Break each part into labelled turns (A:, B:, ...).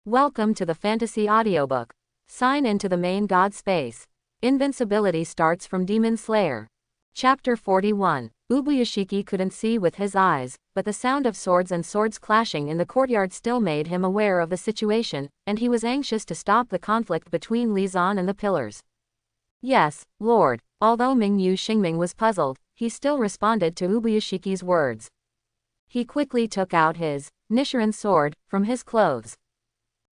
A: Welcome to the Fantasy Audiobook. Sign into the main god space. Invincibility starts from Demon Slayer. Chapter 41. Ubuyashiki couldn't see with his eyes, but the sound of swords and swords clashing in the courtyard still made him aware of the situation, and he was anxious to stop the conflict between Muzan and the pillars. Yes, Lord. Although Mingyu Xingming was puzzled, he still responded to Ubuyashiki's words. He quickly took out his Nichiren sword from his clothes.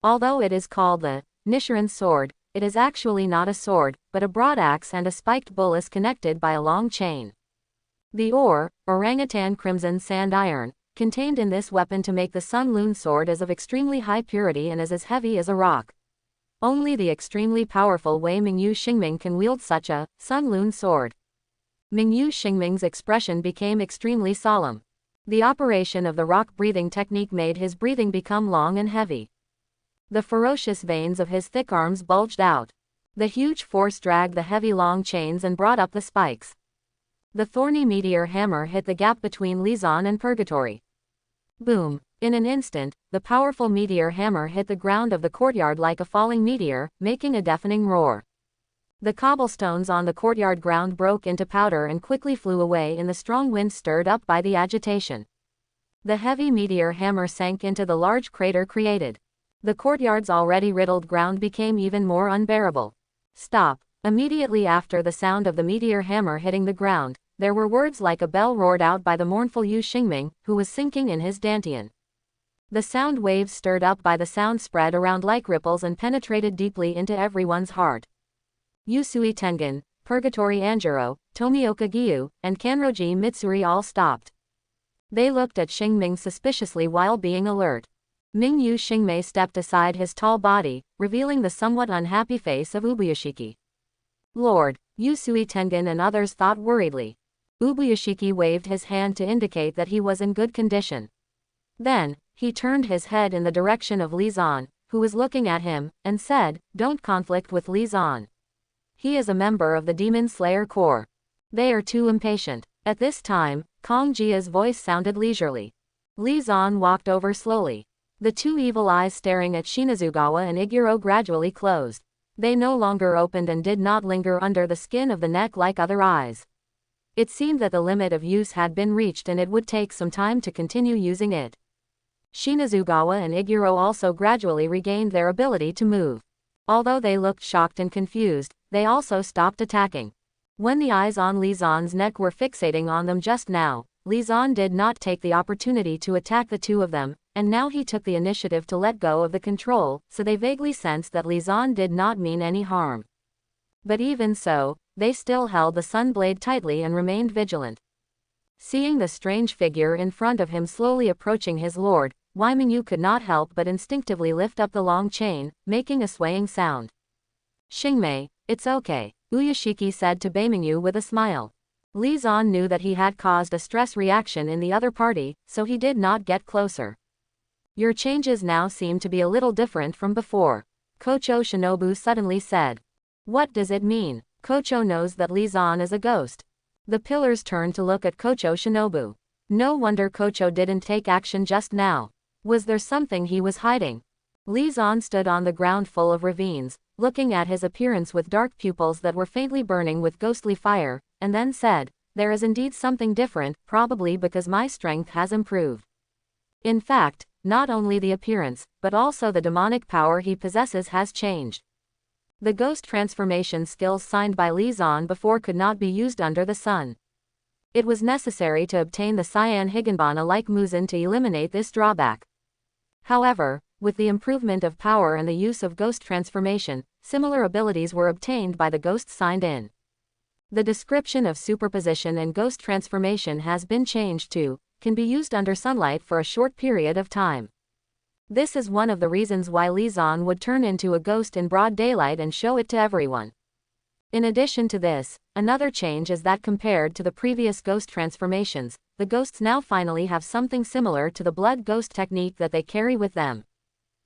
A: Although it is called the Nichiren sword, it is actually not a sword, but a broadaxe and a spiked bull is connected by a long chain. The orangutan crimson sand iron, contained in this weapon to make the Sun Lune sword is of extremely high purity and is as heavy as a rock. Only the extremely powerful Wei Mingyu Xingming can wield such a Sun Lune sword. Mingyu Xingming's expression became extremely solemn. The operation of the rock breathing technique made his breathing become long and heavy. The ferocious veins of his thick arms bulged out. The huge force dragged the heavy long chains and brought up the spikes. The thorny meteor hammer hit the gap between Muzan and Purgatory. Boom! In an instant, the powerful meteor hammer hit the ground of the courtyard like a falling meteor, making a deafening roar. The cobblestones on the courtyard ground broke into powder and quickly flew away in the strong wind stirred up by the agitation. The heavy meteor hammer sank into the large crater created. The courtyard's already riddled ground became even more unbearable. Stop! Immediately after the sound of the meteor hammer hitting the ground, there were words like a bell roared out by the mournful Yu Xingming, who was sinking in his dantian. The sound waves stirred up by the sound spread around like ripples and penetrated deeply into everyone's heart. Yusui Tengen, Purgatory Anjiro, Tomioka Gyu, and Kanroji Mitsuri all stopped. They looked at Xingming suspiciously while being alert. Mingyu Xingmei stepped aside his tall body, revealing the somewhat unhappy face of Ubuyashiki. Lord, Yusui Tengen and others thought worriedly. Ubuyashiki waved his hand to indicate that he was in good condition. Then, he turned his head in the direction of Muzan, who was looking at him, and said, "Don't conflict with Muzan. He is a member of the Demon Slayer Corps. They are too impatient." At this time, Kong Jia's voice sounded leisurely. Muzan walked over slowly. The two evil eyes staring at Shinazugawa and Iguro gradually closed. They no longer opened and did not linger under the skin of the neck like other eyes. It seemed that the limit of use had been reached and it would take some time to continue using it. Shinazugawa and Iguro also gradually regained their ability to move. Although they looked shocked and confused, they also stopped attacking. When the eyes on Muzan's neck were fixating on them just now, Muzan did not take the opportunity to attack the two of them, and now he took the initiative to let go of the control, so they vaguely sensed that Muzan did not mean any harm. But even so, they still held the sun blade tightly and remained vigilant. Seeing the strange figure in front of him slowly approaching his lord, Wei Mingyu could not help but instinctively lift up the long chain, making a swaying sound. "Xingmei, it's okay," Uyashiki said to Beimingyu with a smile. Muzan knew that he had caused a stress reaction in the other party, so he did not get closer. "Your changes now seem to be a little different from before," Kocho Shinobu suddenly said. "What does it mean?" Kocho knows that Muzan is a ghost. The pillars turned to look at Kocho Shinobu. No wonder Kocho didn't take action just now. Was there something he was hiding? Muzan stood on the ground full of ravines, looking at his appearance with dark pupils that were faintly burning with ghostly fire, and then said, "There is indeed something different, probably because my strength has improved. In fact, not only the appearance, but also the demonic power he possesses has changed." The ghost transformation skills signed by Muzan before could not be used under the sun. It was necessary to obtain the Cyan Higanbana like Muzan to eliminate this drawback. However, with the improvement of power and the use of ghost transformation, similar abilities were obtained by the ghosts signed in. The description of superposition and ghost transformation has been changed to, can be used under sunlight for a short period of time. This is one of the reasons why Muzan would turn into a ghost in broad daylight and show it to everyone. In addition to this, another change is that compared to the previous ghost transformations, the ghosts now finally have something similar to the blood ghost technique that they carry with them.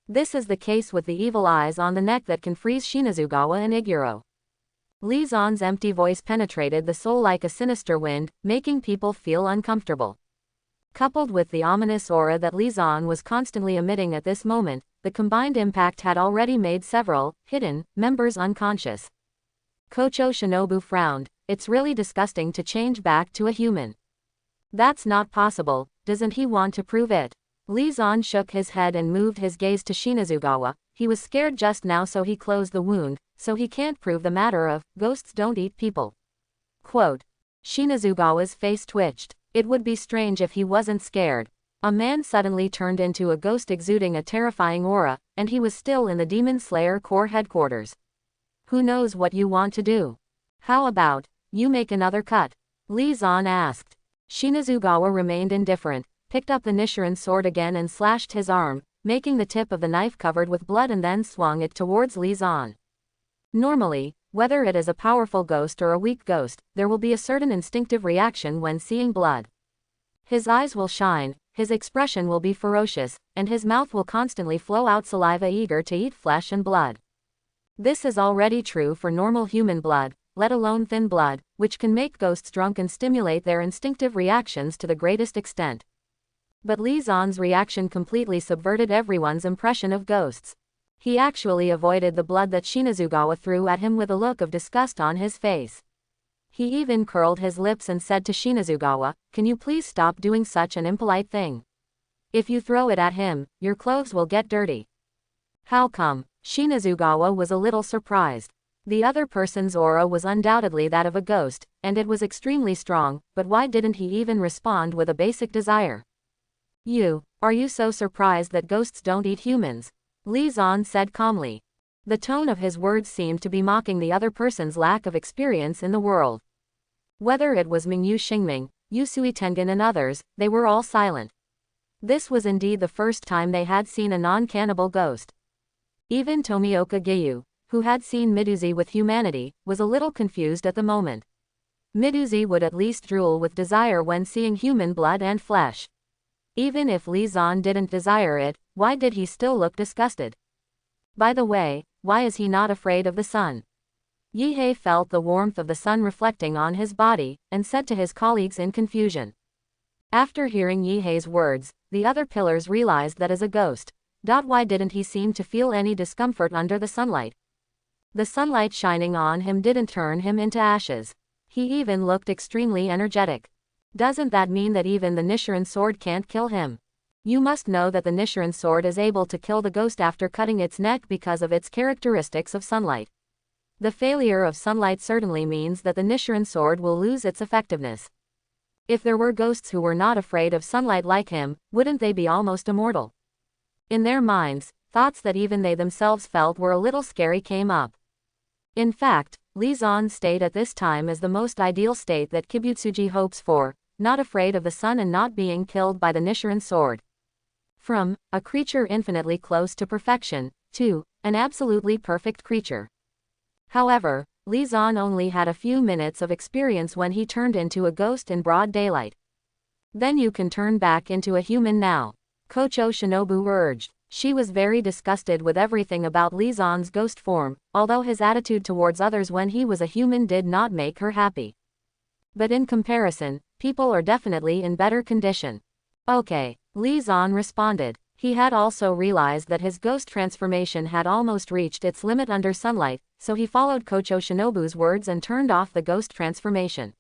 A: This is the case with the evil eyes on the neck that can freeze Shinazugawa and Iguro. Muzan's empty voice penetrated the soul like a sinister wind, making people feel uncomfortable. Coupled with the ominous aura that Muzan was constantly emitting at this moment, the combined impact had already made several, hidden, members unconscious. Kocho Shinobu frowned. It's really disgusting to change back to a human. That's not possible, doesn't he want to prove it? Muzan shook his head and moved his gaze to Shinazugawa. He was scared just now, so he closed the wound, so he can't prove the matter of, ghosts don't eat people. Quote. Shinazugawa's face twitched. It would be strange if he wasn't scared. A man suddenly turned into a ghost exuding a terrifying aura, and he was still in the Demon Slayer Corps headquarters. Who knows what you want to do? How about, you make another cut? Muzan asked. Shinazugawa remained indifferent, picked up the Nichiren sword again and slashed his arm, making the tip of the knife covered with blood, and then swung it towards Muzan. Normally, whether it is a powerful ghost or a weak ghost, there will be a certain instinctive reaction when seeing blood. His eyes will shine, his expression will be ferocious, and his mouth will constantly flow out saliva, eager to eat flesh and blood. This is already true for normal human blood, let alone thin blood, which can make ghosts drunk and stimulate their instinctive reactions to the greatest extent. But Muzan's reaction completely subverted everyone's impression of ghosts. He actually avoided the blood that Shinazugawa threw at him with a look of disgust on his face. He even curled his lips and said to Shinazugawa, "Can you please stop doing such an impolite thing? If you throw it at him, your clothes will get dirty." How come? Shinazugawa was a little surprised. The other person's aura was undoubtedly that of a ghost, and it was extremely strong, but why didn't he even respond with a basic desire? Are you so surprised that ghosts don't eat humans? Muzan said calmly. The tone of his words seemed to be mocking the other person's lack of experience in the world. Whether it was Mingyu Xingming, Yusui Tengen and others, they were all silent. This was indeed the first time they had seen a non-cannibal ghost. Even Tomioka Gyu, who had seen Miduzi with humanity, was a little confused at the moment. Miduzi would at least drool with desire when seeing human blood and flesh. Even if Muzan didn't desire it, why did he still look disgusted? By the way, why is he not afraid of the sun? Yihei felt the warmth of the sun reflecting on his body, and said to his colleagues in confusion. After hearing Yihei's words, the other pillars realized that as a ghost, why didn't he seem to feel any discomfort under the sunlight? The sunlight shining on him didn't turn him into ashes. He even looked extremely energetic. Doesn't that mean that even the Nichiren sword can't kill him? You must know that the Nichiren sword is able to kill the ghost after cutting its neck because of its characteristics of sunlight. The failure of sunlight certainly means that the Nichiren sword will lose its effectiveness. If there were ghosts who were not afraid of sunlight like him, wouldn't they be almost immortal? In their minds, thoughts that even they themselves felt were a little scary came up. In fact, Muzan's state at this time is the most ideal state that Kibutsuji hopes for, not afraid of the sun and not being killed by the Nichiren sword. From a creature infinitely close to perfection, to an absolutely perfect creature. However, Muzan only had a few minutes of experience when he turned into a ghost in broad daylight. Then you can turn back into a human now, Kocho Shinobu urged. She was very disgusted with everything about Muzan's ghost form, although his attitude towards others when he was a human did not make her happy. But in comparison, people are definitely in better condition. Okay, Muzan responded. He had also realized that his ghost transformation had almost reached its limit under sunlight, so he followed Kocho Shinobu's words and turned off the ghost transformation.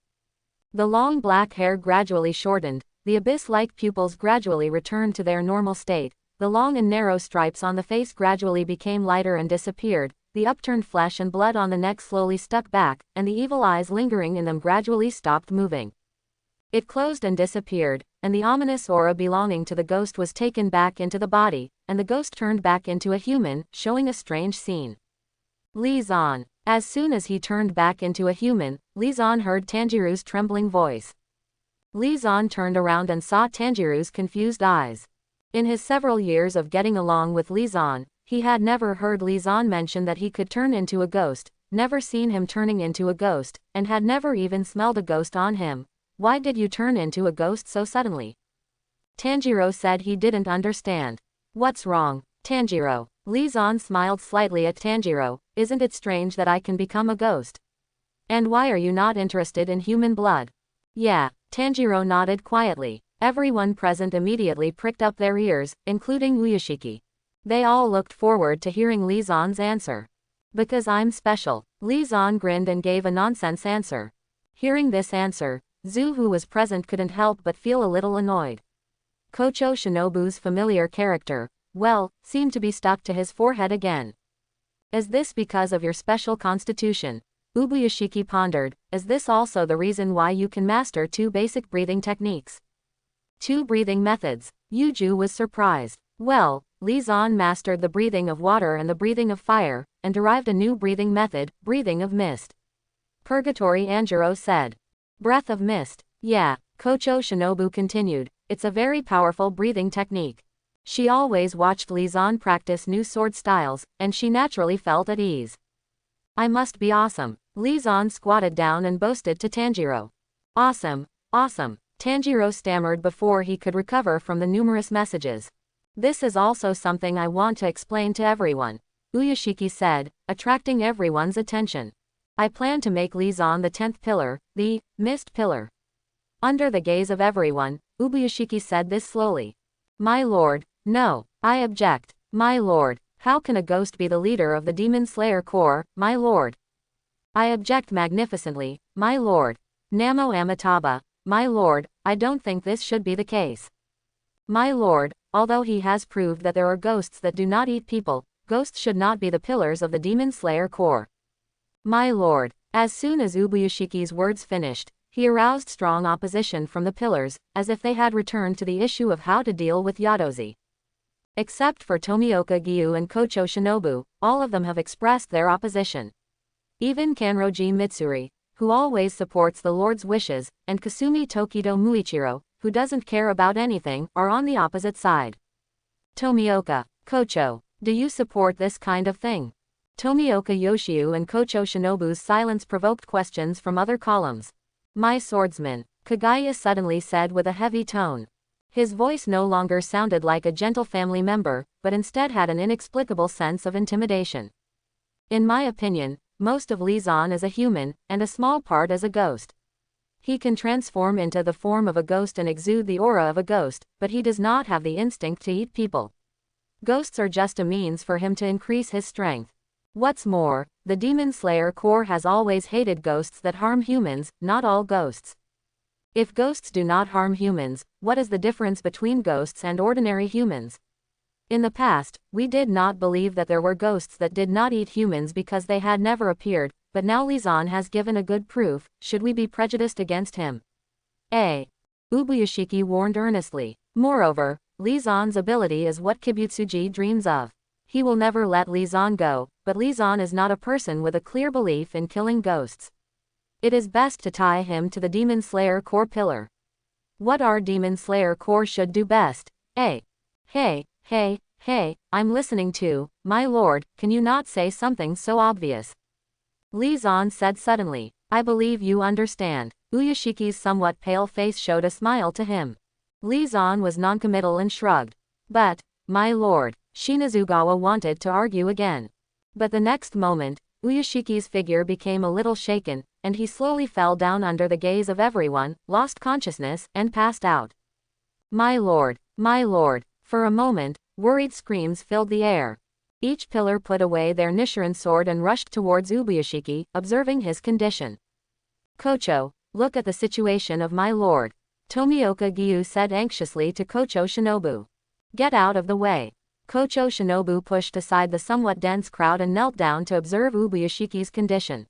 A: The long black hair gradually shortened, the abyss-like pupils gradually returned to their normal state, the long and narrow stripes on the face gradually became lighter and disappeared, the upturned flesh and blood on the neck slowly stuck back, and the evil eyes lingering in them gradually stopped moving. It closed and disappeared, and the ominous aura belonging to the ghost was taken back into the body, and the ghost turned back into a human, showing a strange scene. Muzan. As soon as he turned back into a human, Muzan heard Tanjiro's trembling voice. Muzan turned around and saw Tanjiro's confused eyes. In his several years of getting along with Muzan, he had never heard Muzan mention that he could turn into a ghost, never seen him turning into a ghost, and had never even smelled a ghost on him. Why did you turn into a ghost so suddenly? Tanjiro said he didn't understand. What's wrong, Tanjiro? Muzan smiled slightly at Tanjiro. Isn't it strange that I can become a ghost? And why are you not interested in human blood? Yeah, Tanjiro nodded quietly. Everyone present immediately pricked up their ears, including Uyashiki. They all looked forward to hearing Li Zan's answer. Because I'm special. Li Zan grinned and gave a nonsense answer. Hearing this answer, Zhu, who was present, couldn't help but feel a little annoyed. Kocho Shinobu's familiar character, well, seemed to be stuck to his forehead again. Is this because of your special constitution? Ubuyashiki pondered. Is this also the reason why you can master 2 basic breathing techniques? 2 breathing methods. Yuju was surprised. Well, Li Zan mastered the breathing of water and the breathing of fire, and derived a new breathing method, breathing of mist. Purgatory Anjiro said. Breath of mist. Yeah, Kocho Shinobu continued. It's a very powerful breathing technique. She always watched Li Zan practice new sword styles, and she naturally felt at ease. I must be awesome. Li Zan squatted down and boasted to Tanjiro. Awesome, awesome. Tanjiro stammered before he could recover from the numerous messages. This is also something I want to explain to everyone, Uyashiki said, attracting everyone's attention. I plan to make Li Zan the 10th pillar, the mist pillar. Under the gaze of everyone, Ubuyashiki said this slowly. My lord, no, I object. My lord, how can a ghost be the leader of the Demon Slayer Corps, my lord? I object magnificently, my lord. Namo Amitabha, my lord, I don't think this should be the case. My lord, although he has proved that there are ghosts that do not eat people, ghosts should not be the pillars of the Demon Slayer Corps. My lord, as soon as Ubuyashiki's words finished, he aroused strong opposition from the pillars, as if they had returned to the issue of how to deal with Yadozi. Except for Tomioka Gyu and Kocho Shinobu, all of them have expressed their opposition. Even Kanroji Mitsuri, who always supports the Lord's wishes, and Kasumi Tokido Muichiro, who doesn't care about anything, are on the opposite side. Tomioka, Kocho, do you support this kind of thing? Tomioka Yoshiu and Kocho Shinobu's silence provoked questions from other columns. My swordsman, Kagaya suddenly said with a heavy tone. His voice no longer sounded like a gentle family member, but instead had an inexplicable sense of intimidation. In my opinion, most of Li Zan is a human, and a small part is a ghost. He can transform into the form of a ghost and exude the aura of a ghost, but he does not have the instinct to eat people. Ghosts are just a means for him to increase his strength. What's more, the Demon Slayer Corps has always hated ghosts that harm humans, not all ghosts. If ghosts do not harm humans, what is the difference between ghosts and ordinary humans? In the past, we did not believe that there were ghosts that did not eat humans because they had never appeared, but now Li Zan has given a good proof. Should we be prejudiced against him? Ubuyashiki warned earnestly. Moreover, Li Zan's ability is what Kibutsuji dreams of. He will never let Li Zan go, but Li Zan is not a person with a clear belief in killing ghosts. It is best to tie him to the Demon Slayer Corps pillar. What our Demon Slayer Corps should do best? Hey, I'm listening to, my lord, can you not say something so obvious? Li Zan said suddenly. I believe you understand. Uyashiki's somewhat pale face showed a smile to him. Li Zan was noncommittal and shrugged. But, my lord, Shinazugawa wanted to argue again. But the next moment, Uyashiki's figure became a little shaken, and he slowly fell down under the gaze of everyone, lost consciousness, and passed out. My lord, for a moment, worried screams filled the air. Each pillar put away their Nichiren sword and rushed towards Ubuyashiki, observing his condition. Kocho, look at the situation of my lord. Tomioka Gyu said anxiously to Kocho Shinobu. Get out of the way. Kocho Shinobu pushed aside the somewhat dense crowd and knelt down to observe Ubuyashiki's condition.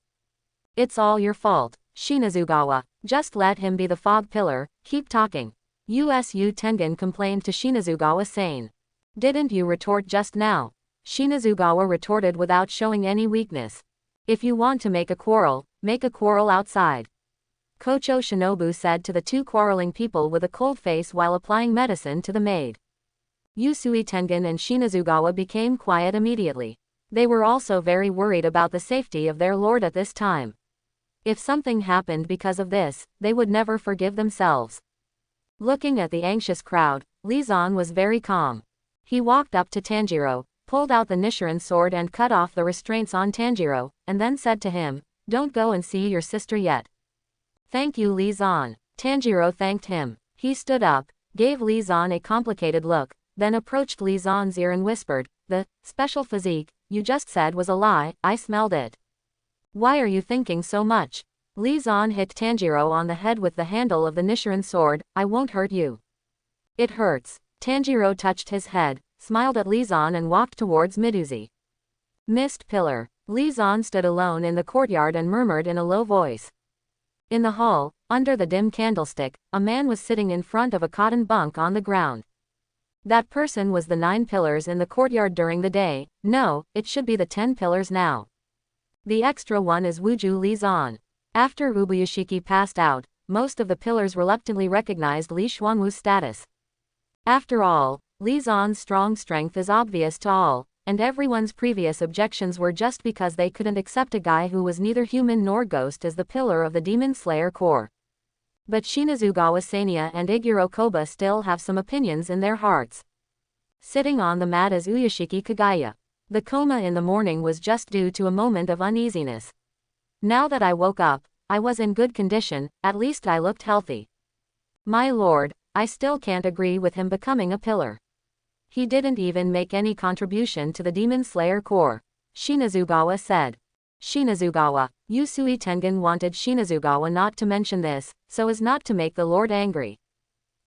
A: It's all your fault, Shinazugawa. Just let him be the fog pillar, keep talking. Usu Tengen complained to Shinazugawa saying. Didn't you retort just now? Shinazugawa retorted without showing any weakness. If you want to make a quarrel outside. Kocho Shinobu said to the 2 quarreling people with a cold face while applying medicine to the maid. Usui Tengen and Shinazugawa became quiet immediately. They were also very worried about the safety of their lord at this time. If something happened because of this, they would never forgive themselves. Looking at the anxious crowd, Li Zan was very calm. He walked up to Tanjiro, pulled out the Nichiren sword and cut off the restraints on Tanjiro, and then said to him, Don't go and see your sister yet. Thank you, Li Zan. Tanjiro thanked him. He stood up, gave Li Zan a complicated look, then approached Li Zan's ear and whispered, "The special physique you just said was a lie, I smelled it. Why are you thinking so much?" Li Zan hit Tanjiro on the head with the handle of the Nichiren sword. "I won't hurt you." "It hurts." Tanjiro touched his head, smiled at Li Zan and walked towards Miduzi. Mist Pillar. Li Zan stood alone in the courtyard and murmured in a low voice. In the hall, under the dim candlestick, a man was sitting in front of a cotton bunk on the ground. That person was the 9 pillars in the courtyard during the day. No, it should be the 10 pillars now. The extra one is Wuju Li Zan. After Ubuyashiki passed out, most of the pillars reluctantly recognized Li Xuanwu's status. After all, Li Zan's strong strength is obvious to all, and everyone's previous objections were just because they couldn't accept a guy who was neither human nor ghost as the pillar of the Demon Slayer Corps. But Shinazugawa Sanya and Iguro Koba still have some opinions in their hearts. Sitting on the mat is Uyashiki Kagaya. The coma in the morning was just due to a moment of uneasiness. Now that I woke up, I was in good condition, at least I looked healthy. My lord, I still can't agree with him becoming a pillar. He didn't even make any contribution to the Demon Slayer Corps, Shinazugawa said. Shinazugawa. Yusui Tengen wanted Shinazugawa not to mention this, so as not to make the lord angry.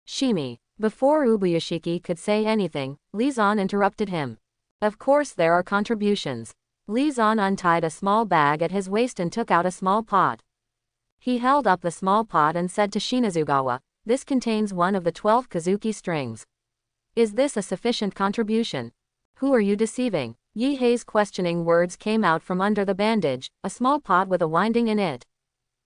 A: Shimi. Before Ubuyashiki could say anything, Li Zan interrupted him. Of course there are contributions. Li Zan untied a small bag at his waist and took out a small pot. He held up the small pot and said to Shinazugawa, "This contains one of the 12 Kazuki strings. Is this a sufficient contribution? Who are you deceiving?" Yihei's questioning words came out from under the bandage, a small pot with a winding in it.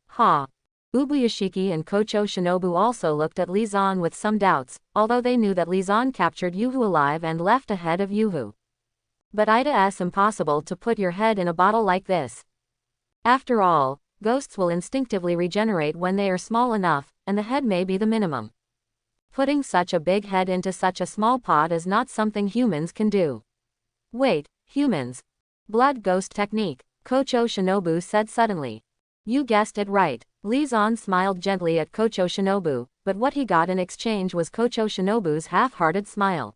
A: Ha! Ubuyashiki and Kocho Shinobu also looked at Li Zan with some doubts, although they knew that Li Zan captured Yuhu alive and left ahead of Yuhu. But it's impossible to put your head in a bottle like this. After all, ghosts will instinctively regenerate when they are small enough, and the head may be the minimum. Putting such a big head into such a small pot is not something humans can do. Wait, humans? Blood ghost technique, Kocho Shinobu said suddenly. You guessed it right. Li Zan smiled gently at Kocho Shinobu, but what he got in exchange was Kocho Shinobu's half-hearted smile.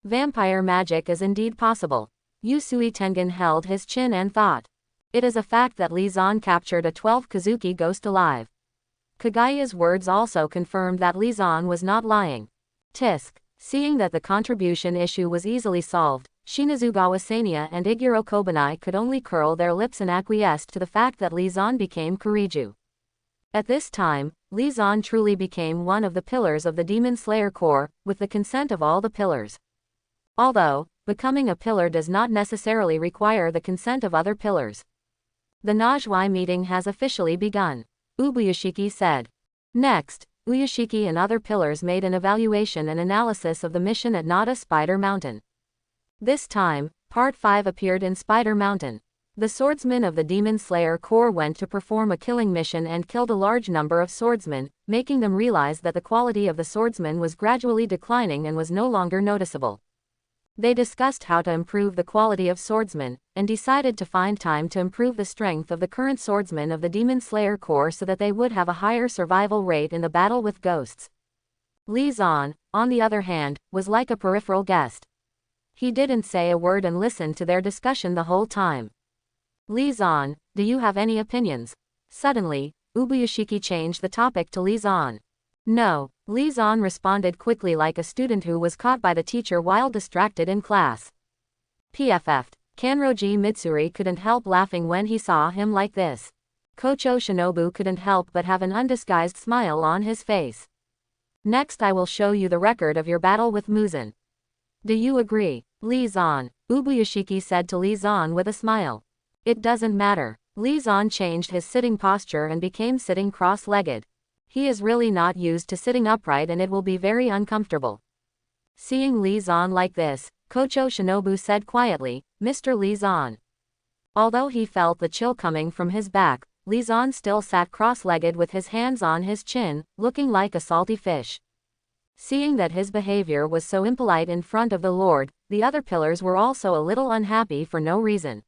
A: Vampire magic is indeed possible. Yusui Tengen held his chin and thought. It is a fact that Li Zan captured a 12 Kazuki ghost alive. Kagaya's words also confirmed that Li Zan was not lying. Tisk. Seeing that the contribution issue was easily solved, Shinazugawa Sanya and Iguro Kobanai could only curl their lips and acquiesce to the fact that Li Zan became Kuriju. At this time, Li Zan truly became one of the pillars of the Demon Slayer Corps, with the consent of all the pillars. Although, becoming a pillar does not necessarily require the consent of other pillars. The Najwai meeting has officially begun, Ubuyashiki said. Next, Uyashiki and other pillars made an evaluation and analysis of the mission at Nada Spider Mountain. This time, Part 5 appeared in Spider Mountain. The swordsmen of the Demon Slayer Corps went to perform a killing mission and killed a large number of swordsmen, making them realize that the quality of the swordsmen was gradually declining and was no longer noticeable. They discussed how to improve the quality of swordsmen, and decided to find time to improve the strength of the current swordsmen of the Demon Slayer Corps so that they would have a higher survival rate in the battle with ghosts. Li Zan, on the other hand, was like a peripheral guest. He didn't say a word and listened to their discussion the whole time. Li Zan, do you have any opinions? Suddenly, Ubuyashiki changed the topic to Li Zan. No, Li Zan responded quickly like a student who was caught by the teacher while distracted in class. PFF'd. Kanroji Mitsuri couldn't help laughing when he saw him like this. Kocho Shinobu couldn't help but have an undisguised smile on his face. Next I will show you the record of your battle with Muzan. Do you agree, Li Zan? Ubuyashiki said to Li Zan with a smile. It doesn't matter. Li Zan changed his sitting posture and became sitting cross-legged. He is really not used to sitting upright and it will be very uncomfortable. Seeing Li Zan like this, Kocho Shinobu said quietly, Mr. Li Zan. Although he felt the chill coming from his back, Li Zan still sat cross-legged with his hands on his chin, looking like a salty fish. Seeing that his behavior was so impolite in front of the Lord, the other pillars were also a little unhappy for no reason.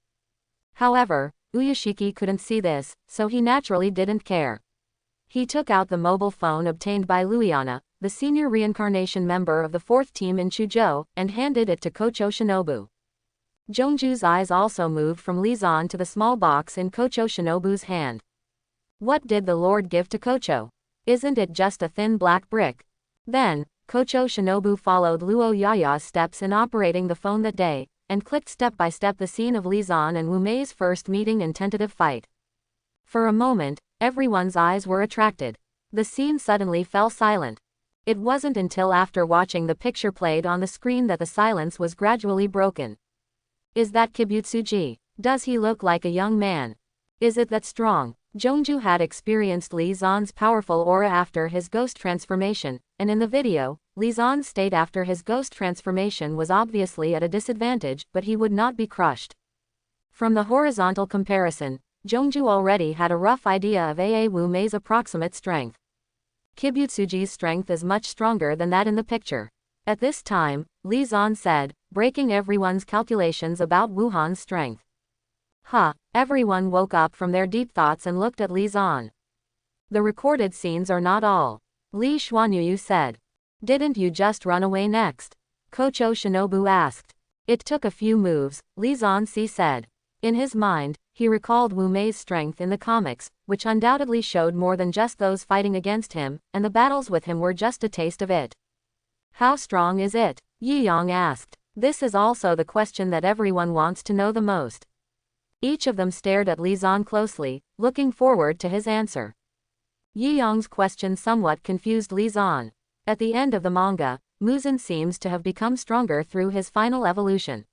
A: However, Uyashiki couldn't see this, so he naturally didn't care. He took out the mobile phone obtained by Luiana, the senior reincarnation member of the 4th team in Chuzhou, and handed it to Kocho Shinobu. Zhongju's eyes also moved from Lizan to the small box in Kocho Shinobu's hand. What did the Lord give to Kocho? Isn't it just a thin black brick? Then, Kocho Shinobu followed Luo Yaya's steps in operating the phone that day, and clicked step by step the scene of Lizan and Wu Mei's first meeting and tentative fight. For a moment, everyone's eyes were attracted. The scene suddenly fell silent. It wasn't until after watching the picture played on the screen that the silence was gradually broken. Is that Kibutsuji? Does he look like a young man? Is it that strong? Zhongju had experienced Li Zan's powerful aura after his ghost transformation, and in the video, Li Zan's state after his ghost transformation was obviously at a disadvantage, but he would not be crushed. From the horizontal comparison, Zhongju already had a rough idea of Wu Mei's approximate strength. Kibutsuji's strength is much stronger than that in the picture. At this time, Li Zan said, breaking everyone's calculations about Wuhan's strength. Everyone woke up from their deep thoughts and looked at Li Zan. The recorded scenes are not all. Li Xuanyuyu said. Didn't you just run away next? Kocho Shinobu asked. It took a few moves, Li Zan said. In his mind, he recalled Wu Mei's strength in the comics, which undoubtedly showed more than just those fighting against him, and the battles with him were just a taste of it. How strong is it? Yi Yang asked. This is also the question that everyone wants to know the most. Each of them stared at Li Zan closely, looking forward to his answer. Yi Yang's question somewhat confused Li Zan. At the end of the manga, Muzan seems to have become stronger through his final evolution.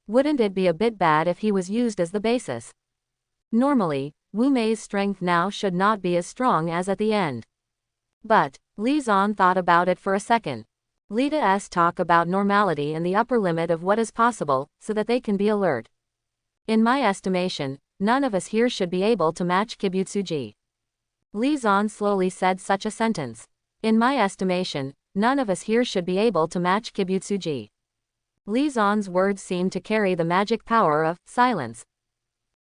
A: Wouldn't it be a bit bad if he was used as the basis? Normally, Wu Mei's strength now should not be as strong as at the end. But, Li Zan thought about it for a second. Lita's talk about normality and the upper limit of what is possible, so that they can be alert. In my estimation, none of us here should be able to match Kibutsuji. Li Zan slowly said such a sentence. In my estimation, none of us here should be able to match Kibutsuji. Li Zan's words seemed to carry the magic power of silence.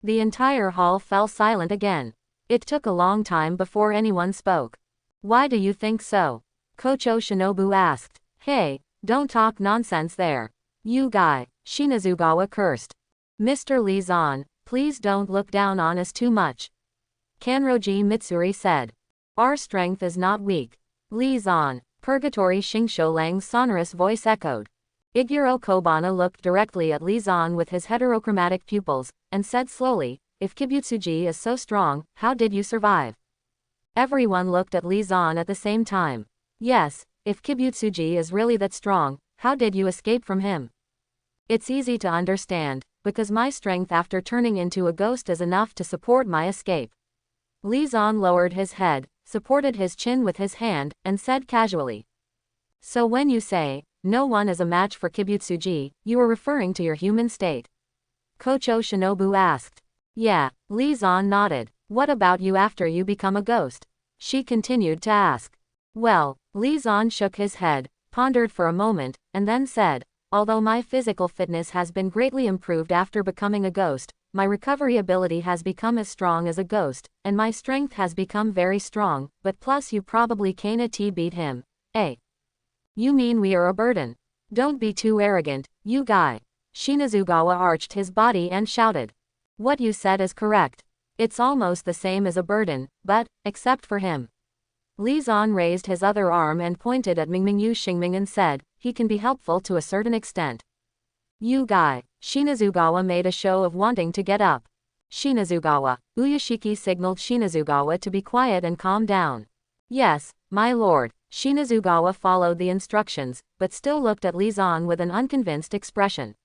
A: The entire hall fell silent again. It took a long time before anyone spoke. Why do you think so? Kocho Shinobu asked. Hey, don't talk nonsense there. You guy, Shinazugawa cursed. Mr. Li Zan, please don't look down on us too much. Kanroji Mitsuri said. Our strength is not weak. Li Zan, Purgatory Xingshou sonorous voice echoed. Iguro Kobana looked directly at Li Zan with his heterochromatic pupils, and said slowly, if Kibutsuji is so strong, how did you survive? Everyone looked at Li Zan at the same time. Yes, if Kibutsuji is really that strong, how did you escape from him? It's easy to understand, because my strength after turning into a ghost is enough to support my escape. Li Zan lowered his head, supported his chin with his hand, and said casually. So when you say, no one is a match for Kibutsuji, you are referring to your human state? Kocho Shinobu asked. Yeah, Li Zan nodded. What about you after you become a ghost? She continued to ask. Well, Li Zan shook his head, pondered for a moment, and then said, although my physical fitness has been greatly improved after becoming a ghost, my recovery ability has become as strong as a ghost, and my strength has become very strong, but plus you probably can't beat him, eh? You mean we are a burden? Don't be too arrogant, you guy. Shinazugawa arched his body and shouted. What you said is correct. It's almost the same as a burden, but, except for him. Li Zan raised his other arm and pointed at Mingmingyu Xingming and said, he can be helpful to a certain extent. You guy. Shinazugawa made a show of wanting to get up. Shinazugawa. Uyashiki signaled Shinazugawa to be quiet and calm down. Yes, my lord. Shinazugawa followed the instructions, but still looked at Li Zan with an unconvinced expression.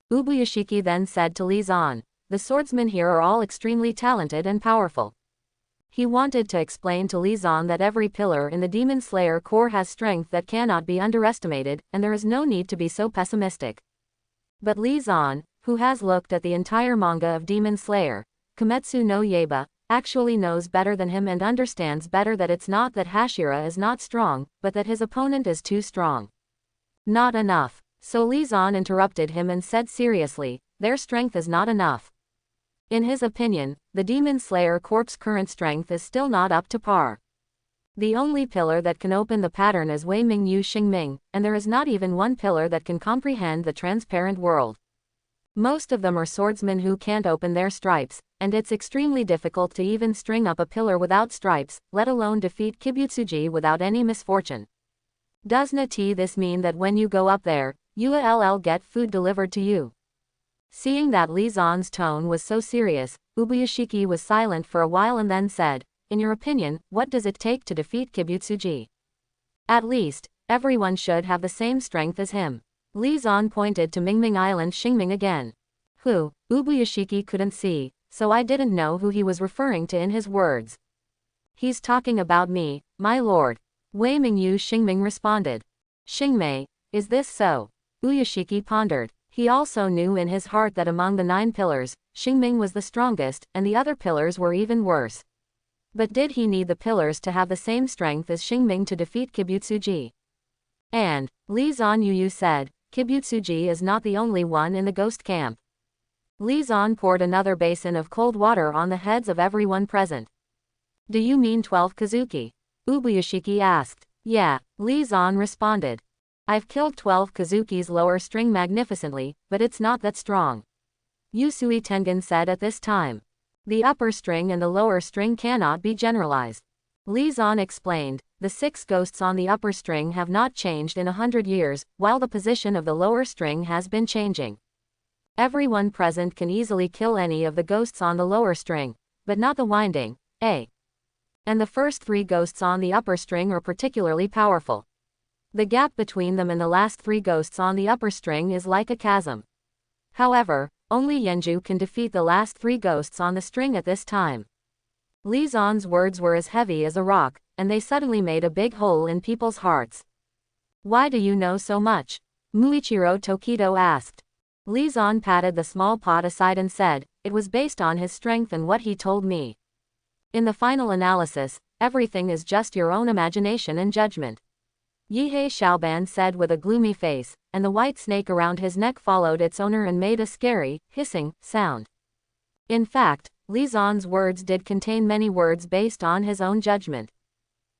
A: Ubuyashiki then said to Li Zan, the swordsmen here are all extremely talented and powerful. He wanted to explain to Li Zan that every pillar in the Demon Slayer Corps has strength that cannot be underestimated, and there is no need to be so pessimistic. But Li Zan, who has looked at the entire manga of Demon Slayer, Kimetsu no Yaiba, actually knows better than him and understands better that it's not that Hashira is not strong, but that his opponent is too strong. Not enough. So Li Zan interrupted him and said seriously, their strength is not enough. In his opinion, the Demon Slayer Corps' current strength is still not up to par. The only pillar that can open the pattern is Wei Ming Yu Xingming, and there is not even one pillar that can comprehend the transparent world. Most of them are swordsmen who can't open their stripes, and it's extremely difficult to even string up a pillar without stripes, let alone defeat Kibutsuji without any misfortune. Does not this mean that when you go up there, you'll get food delivered to you? Seeing that Li Zan's tone was so serious, Ubuyashiki was silent for a while and then said, in your opinion, what does it take to defeat Kibutsuji? At least, everyone should have the same strength as him. Li Zan pointed to Mingming Island Xingming again. Who? Ubuyashiki couldn't see, so I didn't know who he was referring to in his words. He's talking about me, my lord. Wei Mingyu Xingming responded. Xingmei, is this so? Uyashiki pondered. He also knew in his heart that among the 9 pillars, Xingming was the strongest, and the other pillars were even worse. But did he need the pillars to have the same strength as Xingming to defeat Kibutsuji? And, Li Zan Yu said, Kibutsuji is not the only one in the ghost camp. Li Zan poured another basin of cold water on the heads of everyone present. Do you mean 12 Kazuki? Ubuyashiki asked. Yeah, Li Zan responded. I've killed 12 Kazuki's lower string magnificently, but it's not that strong. Yusui Tengen said at this time. The upper string and the lower string cannot be generalized. Li Zan explained, the 6 ghosts on the upper string have not changed in 100 years, while the position of the lower string has been changing. Everyone present can easily kill any of the ghosts on the lower string, but not the winding, A. And the first 3 ghosts on the upper string are particularly powerful. The gap between them and the last 3 ghosts on the upper string is like a chasm. However, only Yenju can defeat the last 3 ghosts on the string at this time. Li Zan's words were as heavy as a rock, and they suddenly made a big hole in people's hearts. Why do you know so much? Muichiro Tokido asked. Li Zan patted the small pot aside and said, it was based on his strength and what he told me. In the final analysis, everything is just your own imagination and judgment. Yihei Xiaoban said with a gloomy face, and the white snake around his neck followed its owner and made a scary, hissing, sound. In fact, Li Zan's words did contain many words based on his own judgment.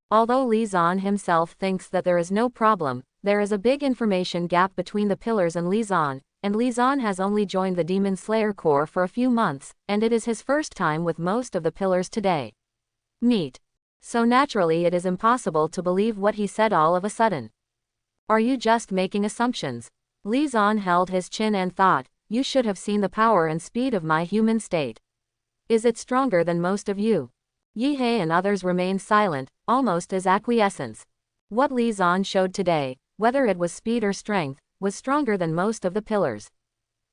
A: Although Li Zan himself thinks that there is no problem, there is a big information gap between the pillars and Li Zan has only joined the Demon Slayer Corps for a few months, and it is his first time with most of the pillars today. Meet. So naturally it is impossible to believe what he said all of a sudden. Are you just making assumptions? Li Zan held his chin and thought, you should have seen the power and speed of my human state. Is it stronger than most of you? Yihei and others remained silent, almost as acquiescence. What Li Zan showed today, whether it was speed or strength, was stronger than most of the pillars.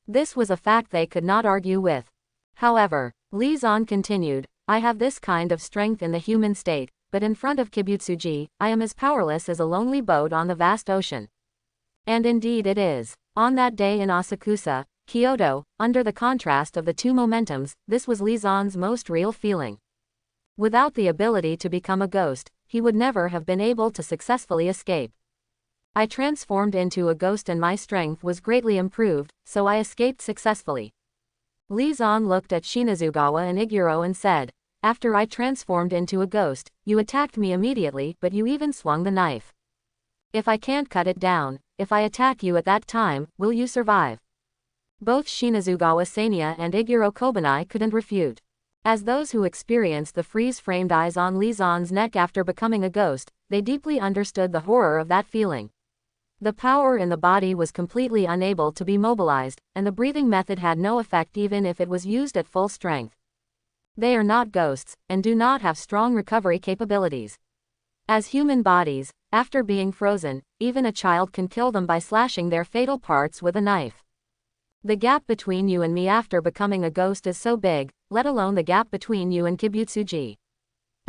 A: This was a fact they could not argue with. However, Li Zan continued, I have this kind of strength in the human state, but in front of Kibutsuji, I am as powerless as a lonely boat on the vast ocean. And indeed it is. On that day in Asakusa, Kyoto, under the contrast of the 2 momentums, this was Li Zan's most real feeling. Without the ability to become a ghost, he would never have been able to successfully escape. I transformed into a ghost and my strength was greatly improved, so I escaped successfully. Li Zan looked at Shinazugawa and Iguro and said, after I transformed into a ghost, you attacked me immediately, but you even swung the knife. If I can't cut it down, if I attack you at that time, will you survive? Both Shinazugawa Sanya and Iguro Kobanai couldn't refute. As those who experienced the freeze-framed eyes on Li Zan's neck after becoming a ghost, they deeply understood the horror of that feeling. The power in the body was completely unable to be mobilized, and the breathing method had no effect even if it was used at full strength. They are not ghosts, and do not have strong recovery capabilities. As human bodies, after being frozen, even a child can kill them by slashing their fatal parts with a knife. The gap between you and me after becoming a ghost is so big, let alone the gap between you and Kibutsuji.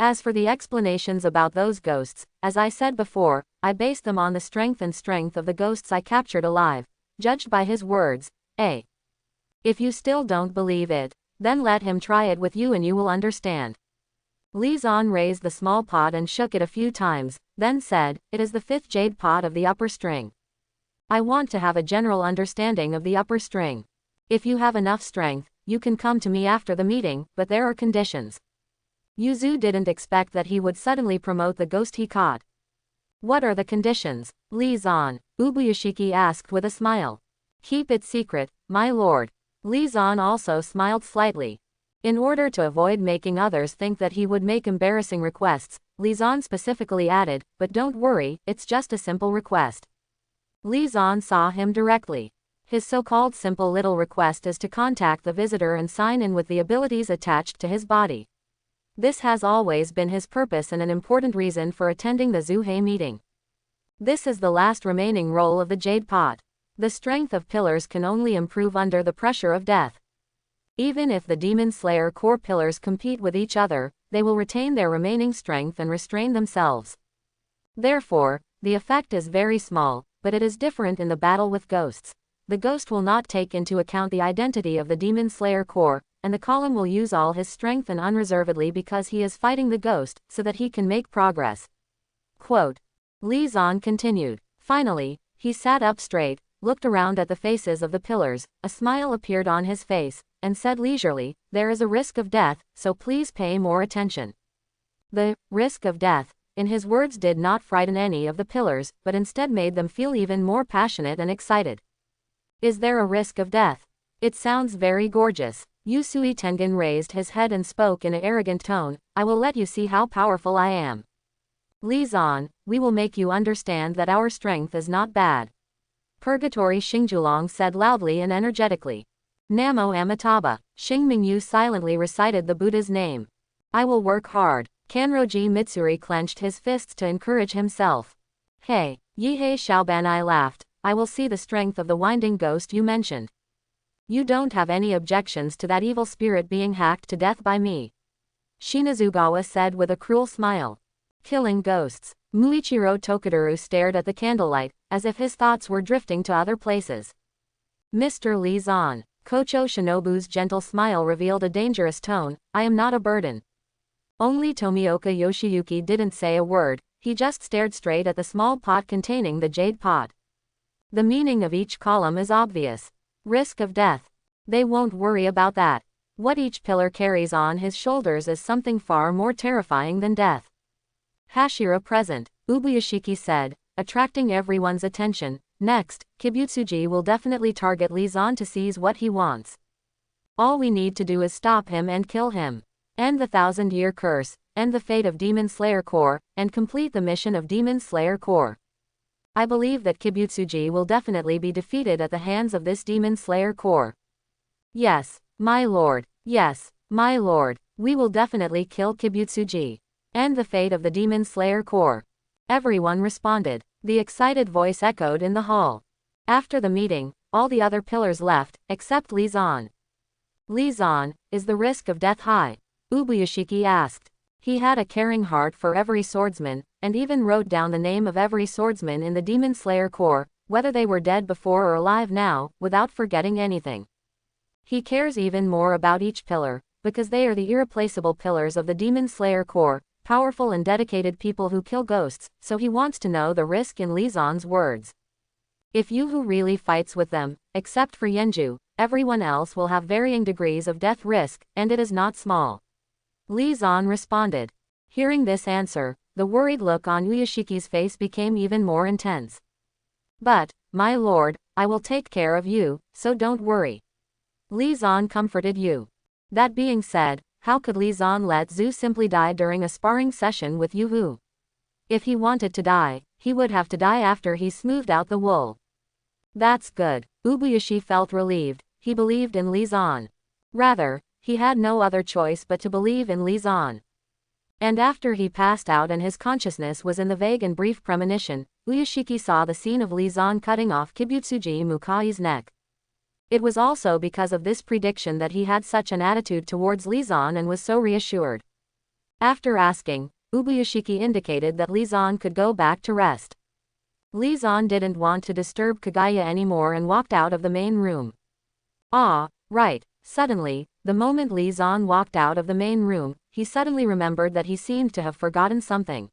A: As for the explanations about those ghosts, as I said before, I based them on the strength of the ghosts I captured alive, judged by his words, A. If you still don't believe it, then let him try it with you and you will understand. Li Zan raised the small pot and shook it a few times, then said, it is the 5th jade pot of the upper string. I want to have a general understanding of the upper string. If you have enough strength, you can come to me after the meeting, but there are conditions. Yuzu didn't expect that he would suddenly promote the ghost he caught. What are the conditions, Li-zan? Ubuyashiki asked with a smile. Keep it secret, my lord. Li-zan also smiled slightly. In order to avoid making others think that he would make embarrassing requests, Li-zan specifically added, but don't worry, it's just a simple request. Li-zan saw him directly. His so-called simple little request is to contact the visitor and sign in with the abilities attached to his body. This has always been his purpose and an important reason for attending the Zuhei meeting. This is the last remaining role of the Jade Pot. The strength of pillars can only improve under the pressure of death. Even if the Demon Slayer core pillars compete with each other, they will retain their remaining strength and restrain themselves. Therefore, the effect is very small, but it is different in the battle with ghosts. The ghost will not take into account the identity of the Demon Slayer core, and the column will use all his strength and unreservedly because he is fighting the ghost, so that he can make progress. Quote. Li-zan continued. Finally, he sat up straight, looked around at the faces of the pillars, a smile appeared on his face, and said leisurely, there is a risk of death, so please pay more attention. The risk of death, in his words, did not frighten any of the pillars, but instead made them feel even more passionate and excited. Is there a risk of death? It sounds very gorgeous. Yusui Tengen raised his head and spoke in an arrogant tone, I will let you see how powerful I am. Li-zan, we will make you understand that our strength is not bad. Purgatory Xingzhulong said loudly and energetically. Namo Amitabha. Xing Mingyu silently recited the Buddha's name. I will work hard. Kanroji Mitsuri clenched his fists to encourage himself. Hey, Yihei Xiaobanai laughed, I will see the strength of the winding ghost you mentioned. You don't have any objections to that evil spirit being hacked to death by me? Shinazugawa said with a cruel smile. Killing ghosts. Muichiro Tokuduru stared at the candlelight, as if his thoughts were drifting to other places. Mr. Li-zan. Kocho Shinobu's gentle smile revealed a dangerous tone, I am not a burden. Only Tomioka Yoshiyuki didn't say a word, he just stared straight at the small pot containing the jade pot. The meaning of each column is obvious. Risk of death. They won't worry about that. What each pillar carries on his shoulders is something far more terrifying than death. Hashira present, Ubuyashiki said, attracting everyone's attention. Next, Kibutsuji will definitely target Li-zan to seize what he wants. All we need to do is stop him and kill him. End the 1000-year curse, end the fate of Demon Slayer Corps, and complete the mission of Demon Slayer Corps. I believe that Kibutsuji will definitely be defeated at the hands of this Demon Slayer Corps. Yes, my lord. Yes, my lord. We will definitely kill Kibutsuji. End the fate of the Demon Slayer Corps. Everyone responded. The excited voice echoed in the hall. After the meeting, all the other pillars left, except Li-zan. Li-zan, is the risk of death high? Ubuyashiki asked. He had a caring heart for every swordsman, and even wrote down the name of every swordsman in the Demon Slayer Corps, whether they were dead before or alive now, without forgetting anything. He cares even more about each pillar, because they are the irreplaceable pillars of the Demon Slayer Corps, powerful and dedicated people who kill ghosts, so he wants to know the risk in Li-zan's words. If Yuhu really fights with them, except for Yenju, everyone else will have varying degrees of death risk, and it is not small. Li-zan responded. Hearing this answer, the worried look on Uyashiki's face became even more intense. But, my lord, I will take care of you, so don't worry. Li-zan comforted Yu. That being said, how could Li-zan let Zhu simply die during a sparring session with Yuhu? If he wanted to die, he would have to die after he smoothed out the wool. That's good. Ubuyashi felt relieved. He believed in Li-zan. Rather, he had no other choice but to believe in Li-zan. And after he passed out and his consciousness was in the vague and brief premonition, Uyashiki saw the scene of Li-zan cutting off Kibutsuji Mukai's neck. It was also because of this prediction that he had such an attitude towards Li-zan and was so reassured. After asking, Ubuyashiki indicated that Li-zan could go back to rest. Li-zan didn't want to disturb Kagaya anymore and walked out of the main room. Ah, right. Suddenly, the moment Li-zan walked out of the main room, he suddenly remembered that he seemed to have forgotten something.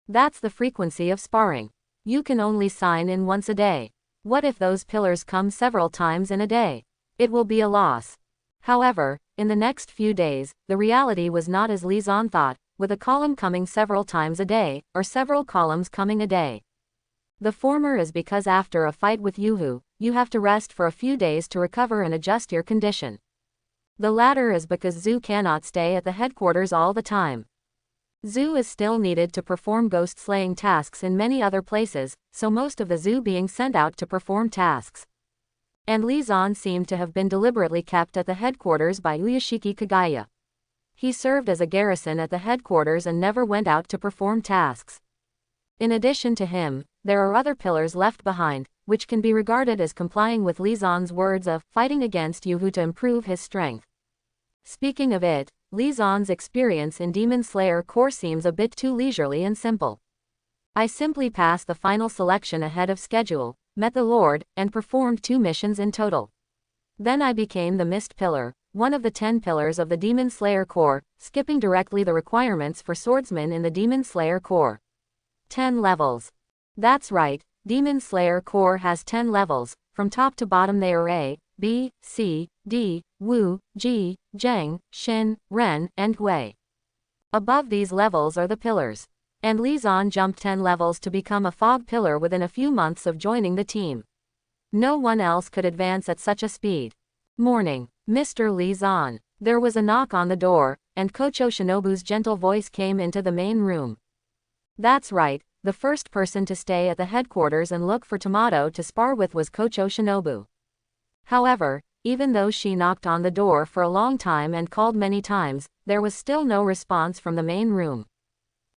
A: That's the frequency of sparring. You can only sign in once a day. What if those pillars come several times in a day? It will be a loss. However, In the next few days, the reality was not as Li Zan thought, with a column coming several times a day, or several columns coming a day. The former is because after a fight with Yuhu, you have to rest for a few days to recover and adjust your condition. The latter is because Zhu cannot stay at the headquarters all the time. Zhu is still needed to perform ghost-slaying tasks in many other places, so most of the Zhu being sent out to perform tasks. And Li Zan seemed to have been deliberately kept at the headquarters by Uyashiki Kagaya. He served as a garrison at the headquarters and never went out to perform tasks. In addition to him, there are other pillars left behind, which can be regarded as complying with Li Zan's words of fighting against Yuhu to improve his strength. Speaking of it, Li Zan's experience in Demon Slayer Corps seems a bit too leisurely and simple. I simply passed the final selection ahead of schedule, met the Lord, and performed 2 missions in total. Then I became the Mist Pillar, one of the 10 pillars of the Demon Slayer Corps, skipping directly the requirements for swordsmen in the Demon Slayer Corps. 10 levels. That's right, Demon Slayer Corps has 10 levels, from top to bottom they are A, B, C, D, Wu, Ji, Zheng, Xin, Ren, and Hui. Above these levels are the pillars. And Li Zan jumped 10 levels to become a fog pillar within a few months of joining the team. No one else could advance at such a speed. Morning, Mr. Li Zan. There was a knock on the door, and Kocho Shinobu's gentle voice came into the main room. That's right, the first person to stay at the headquarters and look for Tomato to spar with was Kocho Shinobu. However, even though she knocked on the door for a long time and called many times, there was still no response from the main room.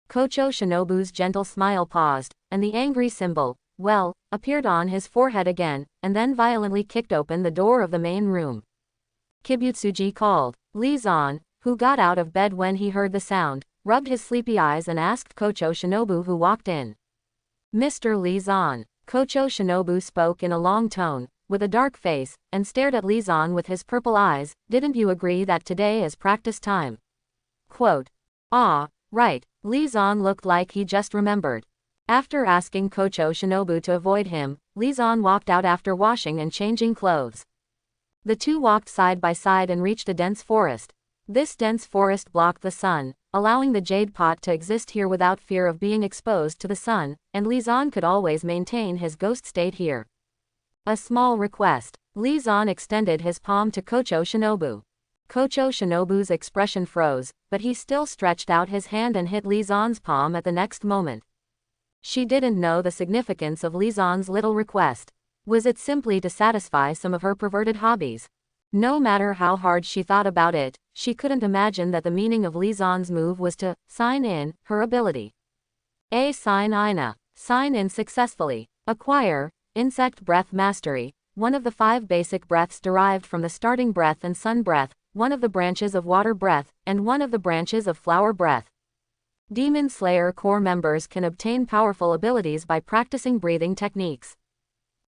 A: Kocho Shinobu's gentle smile paused, and the angry symbol, well, appeared on his forehead again, and then violently kicked open the door of the main room. Kibutsuji called. Li Zan, who got out of bed when he heard the sound, rubbed his sleepy eyes and asked Kocho Shinobu who walked in. Mr. Li Zan. Kocho Shinobu spoke in a long tone, with a dark face, and stared at Li Zan with his purple eyes. Didn't you agree that today is practice time? Quote. Ah, right. Li Zan looked like he just remembered. After asking Kocho Shinobu to avoid him, Li Zan walked out after washing and changing clothes. The two walked side by side and reached a dense forest. This dense forest blocked the sun, allowing the jade pot to exist here without fear of being exposed to the sun, and Li Zan could always maintain his ghost state here. A small request. Li Zan extended his palm to Kocho Shinobu. Kocho Shinobu's expression froze, but he still stretched out his hand and hit Li Zan's palm at the next moment. She didn't know the significance of Li Zan's little request. Was it simply to satisfy some of her perverted hobbies? No matter how hard she thought about it, she couldn't imagine that the meaning of Li Zan's move was to sign in her ability. Sign in. Sign in successfully. Acquire Insect Breath Mastery, one of the 5 basic breaths derived from the starting breath and sun breath, one of the branches of water breath, and one of the branches of flower breath. Demon Slayer Corps members can obtain powerful abilities by practicing breathing techniques.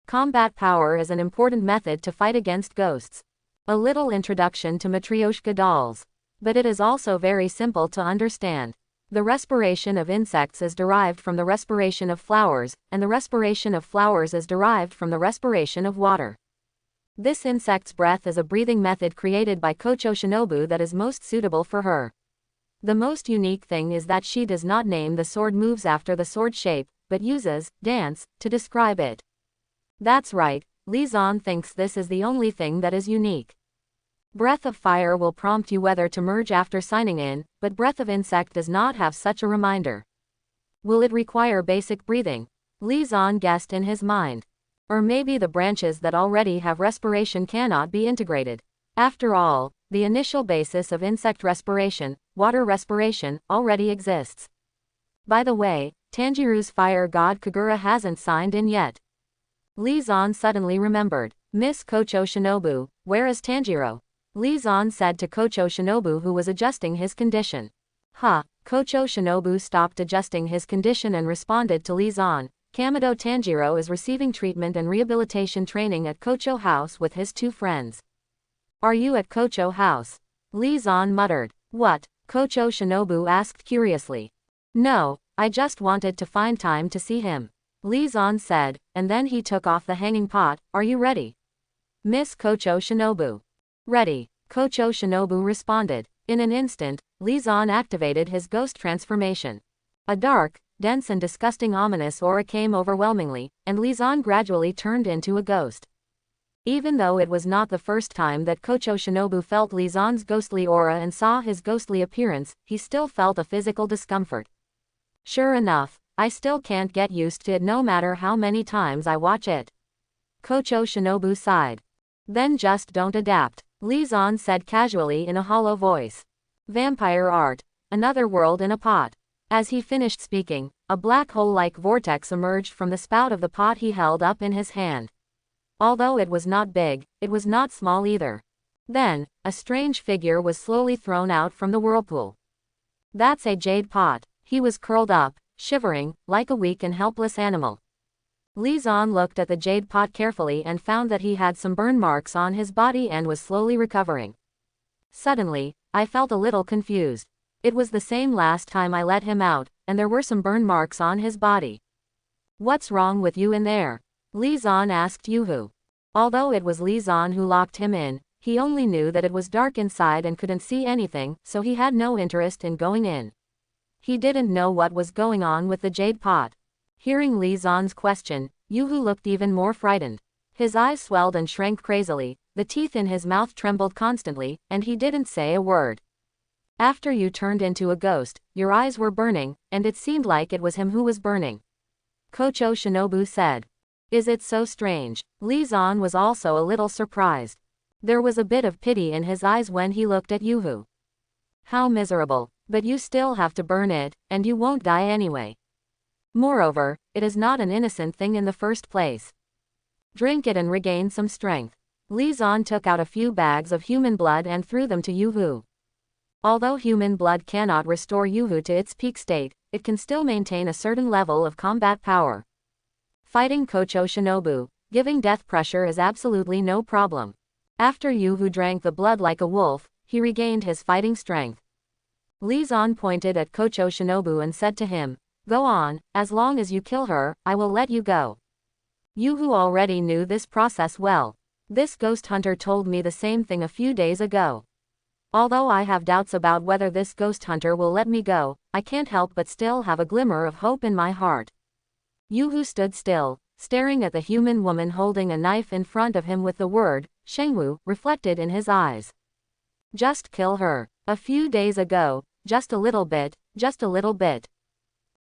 A: Combat power is an important method to fight against ghosts. A little introduction to Matryoshka dolls. But it is also very simple to understand. The respiration of insects is derived from the respiration of flowers, and the respiration of flowers is derived from the respiration of water. This insect's breath is a breathing method created by Kocho Shinobu that is most suitable for her. The most unique thing is that she does not name the sword moves after the sword shape, but uses dance to describe it. That's right, Li Zan thinks this is the only thing that is unique. Breath of Fire will prompt you whether to merge after signing in, but Breath of Insect does not have such a reminder. Will it require basic breathing? Li Zan guessed in his mind. Or maybe the branches that already have respiration cannot be integrated. After all, the initial basis of insect respiration, water respiration, already exists. By the way, Tanjiro's fire god Kagura hasn't signed in yet. Li Zan suddenly remembered. Miss Kocho Shinobu, where is Tanjiro? Li Zan said to Kocho Shinobu who was adjusting his condition. Kocho Shinobu stopped adjusting his condition and responded to Li Zan. Kamado Tanjiro is receiving treatment and rehabilitation training at Kocho House with his 2 friends. Are you at Kocho House? Li Zan muttered. What? Kocho Shinobu asked curiously. No, I just wanted to find time to see him. Li Zan said, and then he took off the hanging pot. Are you ready? Miss Kocho Shinobu. Ready. Kocho Shinobu responded. In an instant, Lizan activated his ghost transformation. A dark, dense and disgusting ominous aura came overwhelmingly, and Lizan gradually turned into a ghost. Even though it was not the first time that Kocho Shinobu felt Lizan's ghostly aura and saw his ghostly appearance, he still felt a physical discomfort. Sure enough, I still can't get used to it no matter how many times I watch it. Kocho Shinobu sighed. Then just don't adapt, Lizan said casually in a hollow voice. Vampire art. Another world in a pot. As he finished speaking, a black hole-like vortex emerged from the spout of the pot he held up in his hand. Although it was not big, it was not small either. Then, a strange figure was slowly thrown out from the whirlpool. That's a jade pot. He was curled up, shivering, like a weak and helpless animal. Lizan looked at the jade pot carefully and found that he had some burn marks on his body and was slowly recovering. Suddenly, I felt a little confused. It was the same last time I let him out, and there were some burn marks on his body. What's wrong with you in there? Lizan asked Yuhu. Although it was Lizan who locked him in, he only knew that it was dark inside and couldn't see anything, so he had no interest in going in. He didn't know what was going on with the jade pot. Hearing Lizan's question, Yuhu looked even more frightened. His eyes swelled and shrank crazily, the teeth in his mouth trembled constantly, and he didn't say a word. After you turned into a ghost, your eyes were burning, and it seemed like it was him who was burning. Kocho Shinobu said. Is it so strange? Lizan was also a little surprised. There was a bit of pity in his eyes when he looked at Yuhu. How miserable, but you still have to burn it, and you won't die anyway. Moreover, it is not an innocent thing in the first place. Drink it and regain some strength. Lizan took out a few bags of human blood and threw them to Yuhu. Although human blood cannot restore Yuhu to its peak state, it can still maintain a certain level of combat power. Fighting Kocho Shinobu, giving death pressure is absolutely no problem. After Yuhu drank the blood like a wolf, he regained his fighting strength. Lizan pointed at Kocho Shinobu and said to him, Go on, as long as you kill her, I will let you go. Yuhu already knew this process well. This ghost hunter told me the same thing a few days ago. Although I have doubts about whether this ghost hunter will let me go, I can't help but still have a glimmer of hope in my heart. Yuhu stood still, staring at the human woman holding a knife in front of him with the word, Shengwu, reflected in his eyes. Just kill her. A few days ago, just a little bit, just a little bit.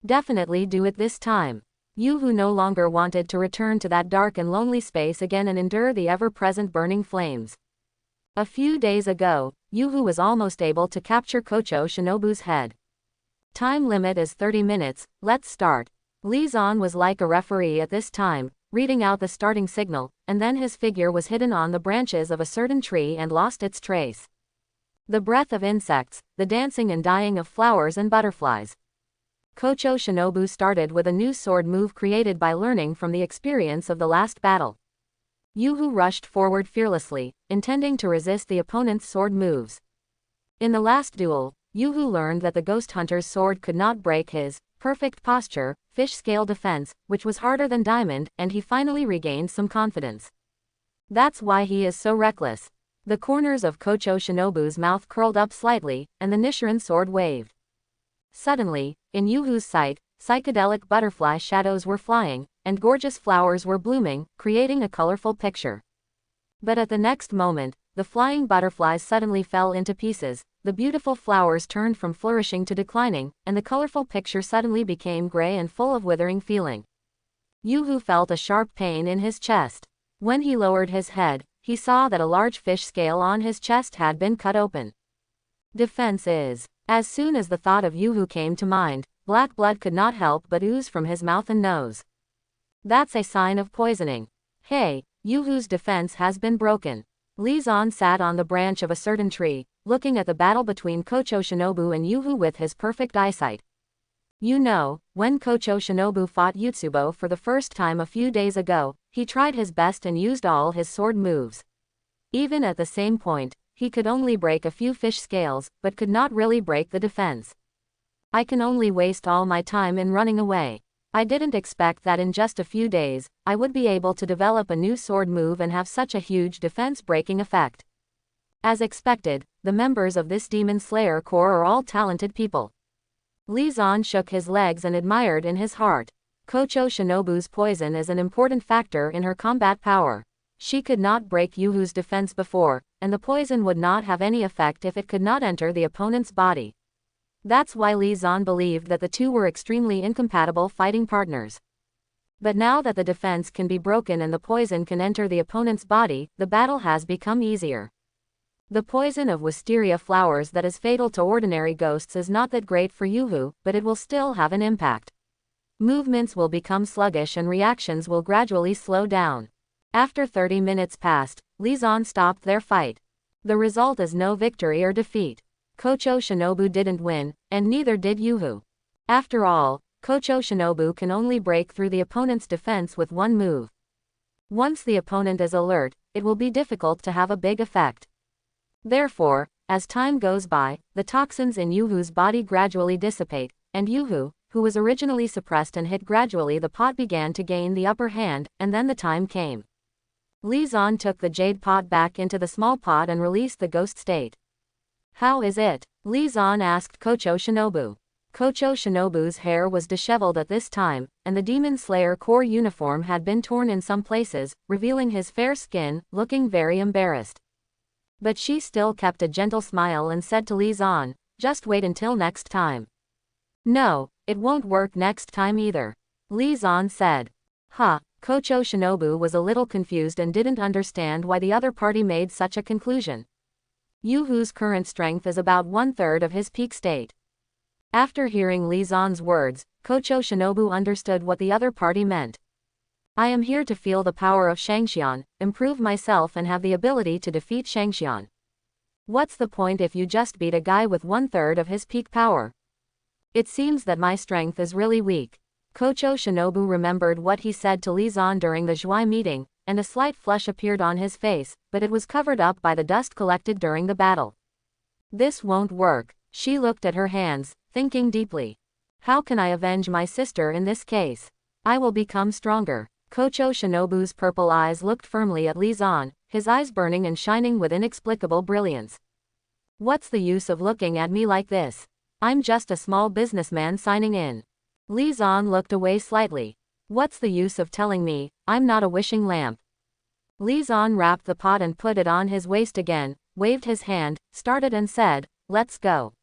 A: Definitely do it this time. Yuhu no longer wanted to return to that dark and lonely space again and endure the ever-present burning flames. A few days ago, Yuhu was almost able to capture Kocho Shinobu's head. Time limit is 30 minutes, let's start. Lizan was like a referee at this time, reading out the starting signal, and then his figure was hidden on the branches of a certain tree and lost its trace. The breath of insects, the dancing and dying of flowers and butterflies. Kocho Shinobu started with a new sword move created by learning from the experience of the last battle. Yuhu rushed forward fearlessly, intending to resist the opponent's sword moves. In the last duel, Yuhu learned that the ghost hunter's sword could not break his perfect posture, fish scale defense, which was harder than diamond, and he finally regained some confidence. That's why he is so reckless. The corners of Kocho Shinobu's mouth curled up slightly, and the Nichiren sword waved. Suddenly, in Yuhu's sight, psychedelic butterfly shadows were flying, and gorgeous flowers were blooming, creating a colorful picture. But at the next moment, the flying butterflies suddenly fell into pieces, the beautiful flowers turned from flourishing to declining, and the colorful picture suddenly became gray and full of withering feeling. Yuhu felt a sharp pain in his chest. When he lowered his head, he saw that a large fish scale on his chest had been cut open. Defense is. As soon as the thought of Yuhu came to mind, black blood could not help but ooze from his mouth and nose. That's a sign of poisoning. Hey, Yuhu's defense has been broken. Lizan sat on the branch of a certain tree, looking at the battle between Kocho Shinobu and Yuhu with his perfect eyesight. You know, when Kocho Shinobu fought Yutsubo for the first time a few days ago, he tried his best and used all his sword moves. Even at the same point, he could only break a few fish scales, but could not really break the defense. I can only waste all my time in running away. I didn't expect that in just a few days, I would be able to develop a new sword move and have such a huge defense-breaking effect. As expected, the members of this Demon Slayer Corps are all talented people. Li Zan shook his legs and admired in his heart. Kocho Shinobu's poison is an important factor in her combat power. She could not break Yuhu's defense before, and the poison would not have any effect if it could not enter the opponent's body. That's why Li Zan believed that the two were extremely incompatible fighting partners. But now that the defense can be broken and the poison can enter the opponent's body, the battle has become easier. The poison of wisteria flowers that is fatal to ordinary ghosts is not that great for Yuhu, but it will still have an impact. Movements will become sluggish and reactions will gradually slow down. After 30 minutes passed, Li Zan stopped their fight. The result is no victory or defeat. Kocho Shinobu didn't win, and neither did Yuhu. After all, Kocho Shinobu can only break through the opponent's defense with one move. Once the opponent is alert, it will be difficult to have a big effect. Therefore, as time goes by, the toxins in Yuhu's body gradually dissipate, and Yuhu, who was originally suppressed and hit gradually, the pot began to gain the upper hand, and then the time came. Li Zan took the jade pot back into the small pot and released the ghost state. How is it? Li Zan asked Kocho Shinobu. Kocho Shinobu's hair was disheveled at this time, and the Demon Slayer Corps uniform had been torn in some places, revealing his fair skin, looking very embarrassed. But she still kept a gentle smile and said to Li Zan, "Just wait until next time." "No, it won't work next time either," Li Zan said. Kocho Shinobu was a little confused and didn't understand why the other party made such a conclusion. Yuhu's current strength is about 1/3 of his peak state. After hearing Li Zan's words, Kocho Shinobu understood what the other party meant. "I am here to feel the power of Shangxian, improve myself and have the ability to defeat Shangxian. What's the point if you just beat a guy with 1/3 of his peak power? It seems that my strength is really weak." Kocho Shinobu remembered what he said to Li Zan during the Zhuai meeting, and a slight flush appeared on his face, but it was covered up by the dust collected during the battle. This won't work. She looked at her hands, thinking deeply. How can I avenge my sister in this case? I will become stronger. Kocho Shinobu's purple eyes looked firmly at Li Zan, his eyes burning and shining with inexplicable brilliance. What's the use of looking at me like this? I'm just a small businessman signing in. Li Zan looked away slightly. What's the use of telling me, I'm not a wishing lamp? Li Zan wrapped the pot and put it on his waist again, waved his hand, started and said, "Let's go."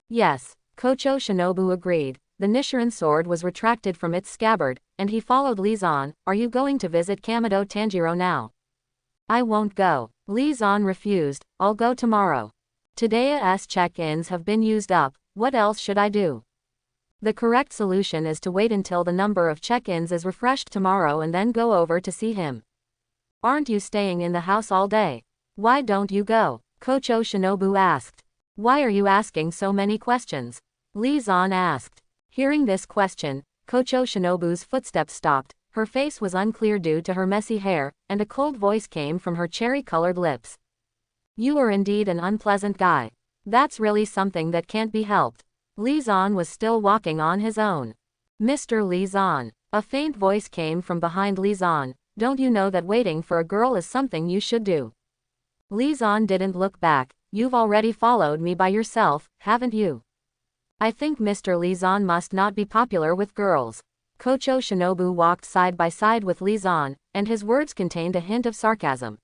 A: Yes, Kocho Shinobu agreed. The Nichiren sword was retracted from its scabbard, and he followed Li Zan. "Are you going to visit Kamado Tanjiro now?" "I won't go." Li Zan refused. "I'll go tomorrow. Today's check-ins have been used up. What else should I do?" The correct solution is to wait until the number of check-ins is refreshed tomorrow and then go over to see him. "Aren't you staying in the house all day? Why don't you go?" Kocho Shinobu asked. "Why are you asking so many questions?" Li Zan asked. Hearing this question, Kocho Shinobu's footsteps stopped, her face was unclear due to her messy hair, and a cold voice came from her cherry-colored lips. "You are indeed an unpleasant guy. That's really something that can't be helped." Li Zan was still walking on his own. "Mr. Li Zan." A faint voice came from behind Li Zan. "Don't you know that waiting for a girl is something you should do?" Li Zan didn't look back. "You've already followed me by yourself, haven't you?" "I think Mr. Li Zan must not be popular with girls." Kocho Shinobu walked side by side with Li Zan, and his words contained a hint of sarcasm.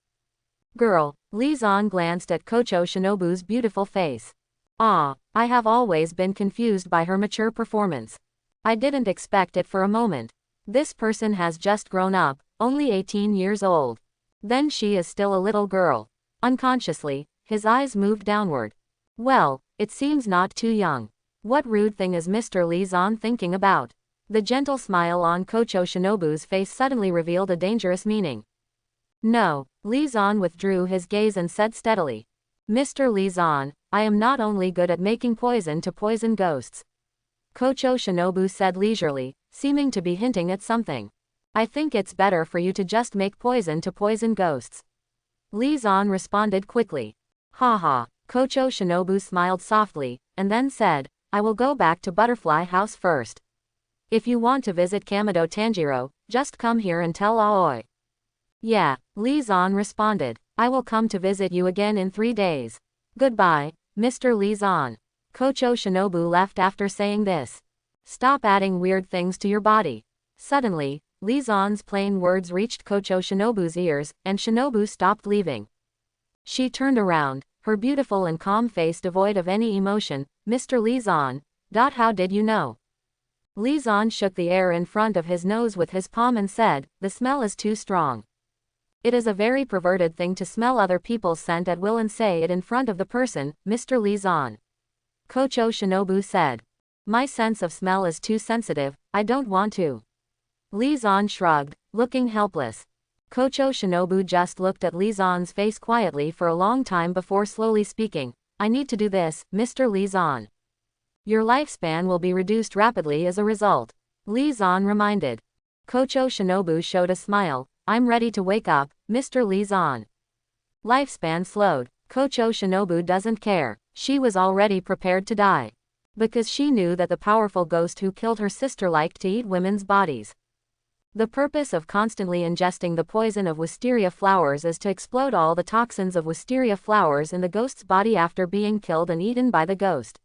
A: "Girl." Li Zan glanced at Kocho Shinobu's beautiful face. I have always been confused by her mature performance. I didn't expect it for a moment. This person has just grown up, only 18 years old. Then she is still a little girl." Unconsciously, his eyes moved downward. "Well, it seems not too young. What rude thing is Mr. Li Zan thinking about?" The gentle smile on Kocho Shinobu's face suddenly revealed a dangerous meaning. "No." Li Zan withdrew his gaze and said steadily. "Mr. Li Zan, I am not only good at making poison to poison ghosts." Kocho Shinobu said leisurely, seeming to be hinting at something. "I think it's better for you to just make poison to poison ghosts." Li Zan responded quickly. "Ha." Kocho Shinobu smiled softly, and then said, "I will go back to Butterfly House first. If you want to visit Kamado Tanjiro, just come here and tell Aoi." "Yeah," Li Zan responded. I will come to visit you again in 3 days. Goodbye, Mr. Li Zan. Kocho Shinobu left after saying this. Stop adding weird things to your body. Suddenly, Li Zan's plain words reached Kocho Shinobu's ears, and Shinobu stopped leaving. She turned around, her beautiful and calm face devoid of any emotion. Mr. Li Zan, how did you know? Li Zan shook the air in front of his nose with his palm and said, the smell is too strong. It is a very perverted thing to smell other people's scent at will and say it in front of the person, Mr. Li Zan. Kocho Shinobu said. My sense of smell is too sensitive, I don't want to. Li Zan shrugged, looking helpless. Kocho Shinobu just looked at Li Zan's face quietly for a long time before slowly speaking. I need to do this, Mr. Li Zan. Your lifespan will be reduced rapidly as a result. Li Zan reminded. Kocho Shinobu showed a smile. I'm ready to wake up, Mr. Li Zan. Lifespan slowed. Kocho Shinobu doesn't care. She was already prepared to die. Because she knew that the powerful ghost who killed her sister liked to eat women's bodies. The purpose of constantly ingesting the poison of wisteria flowers is to explode all the toxins of wisteria flowers in the ghost's body after being killed and eaten by the ghost.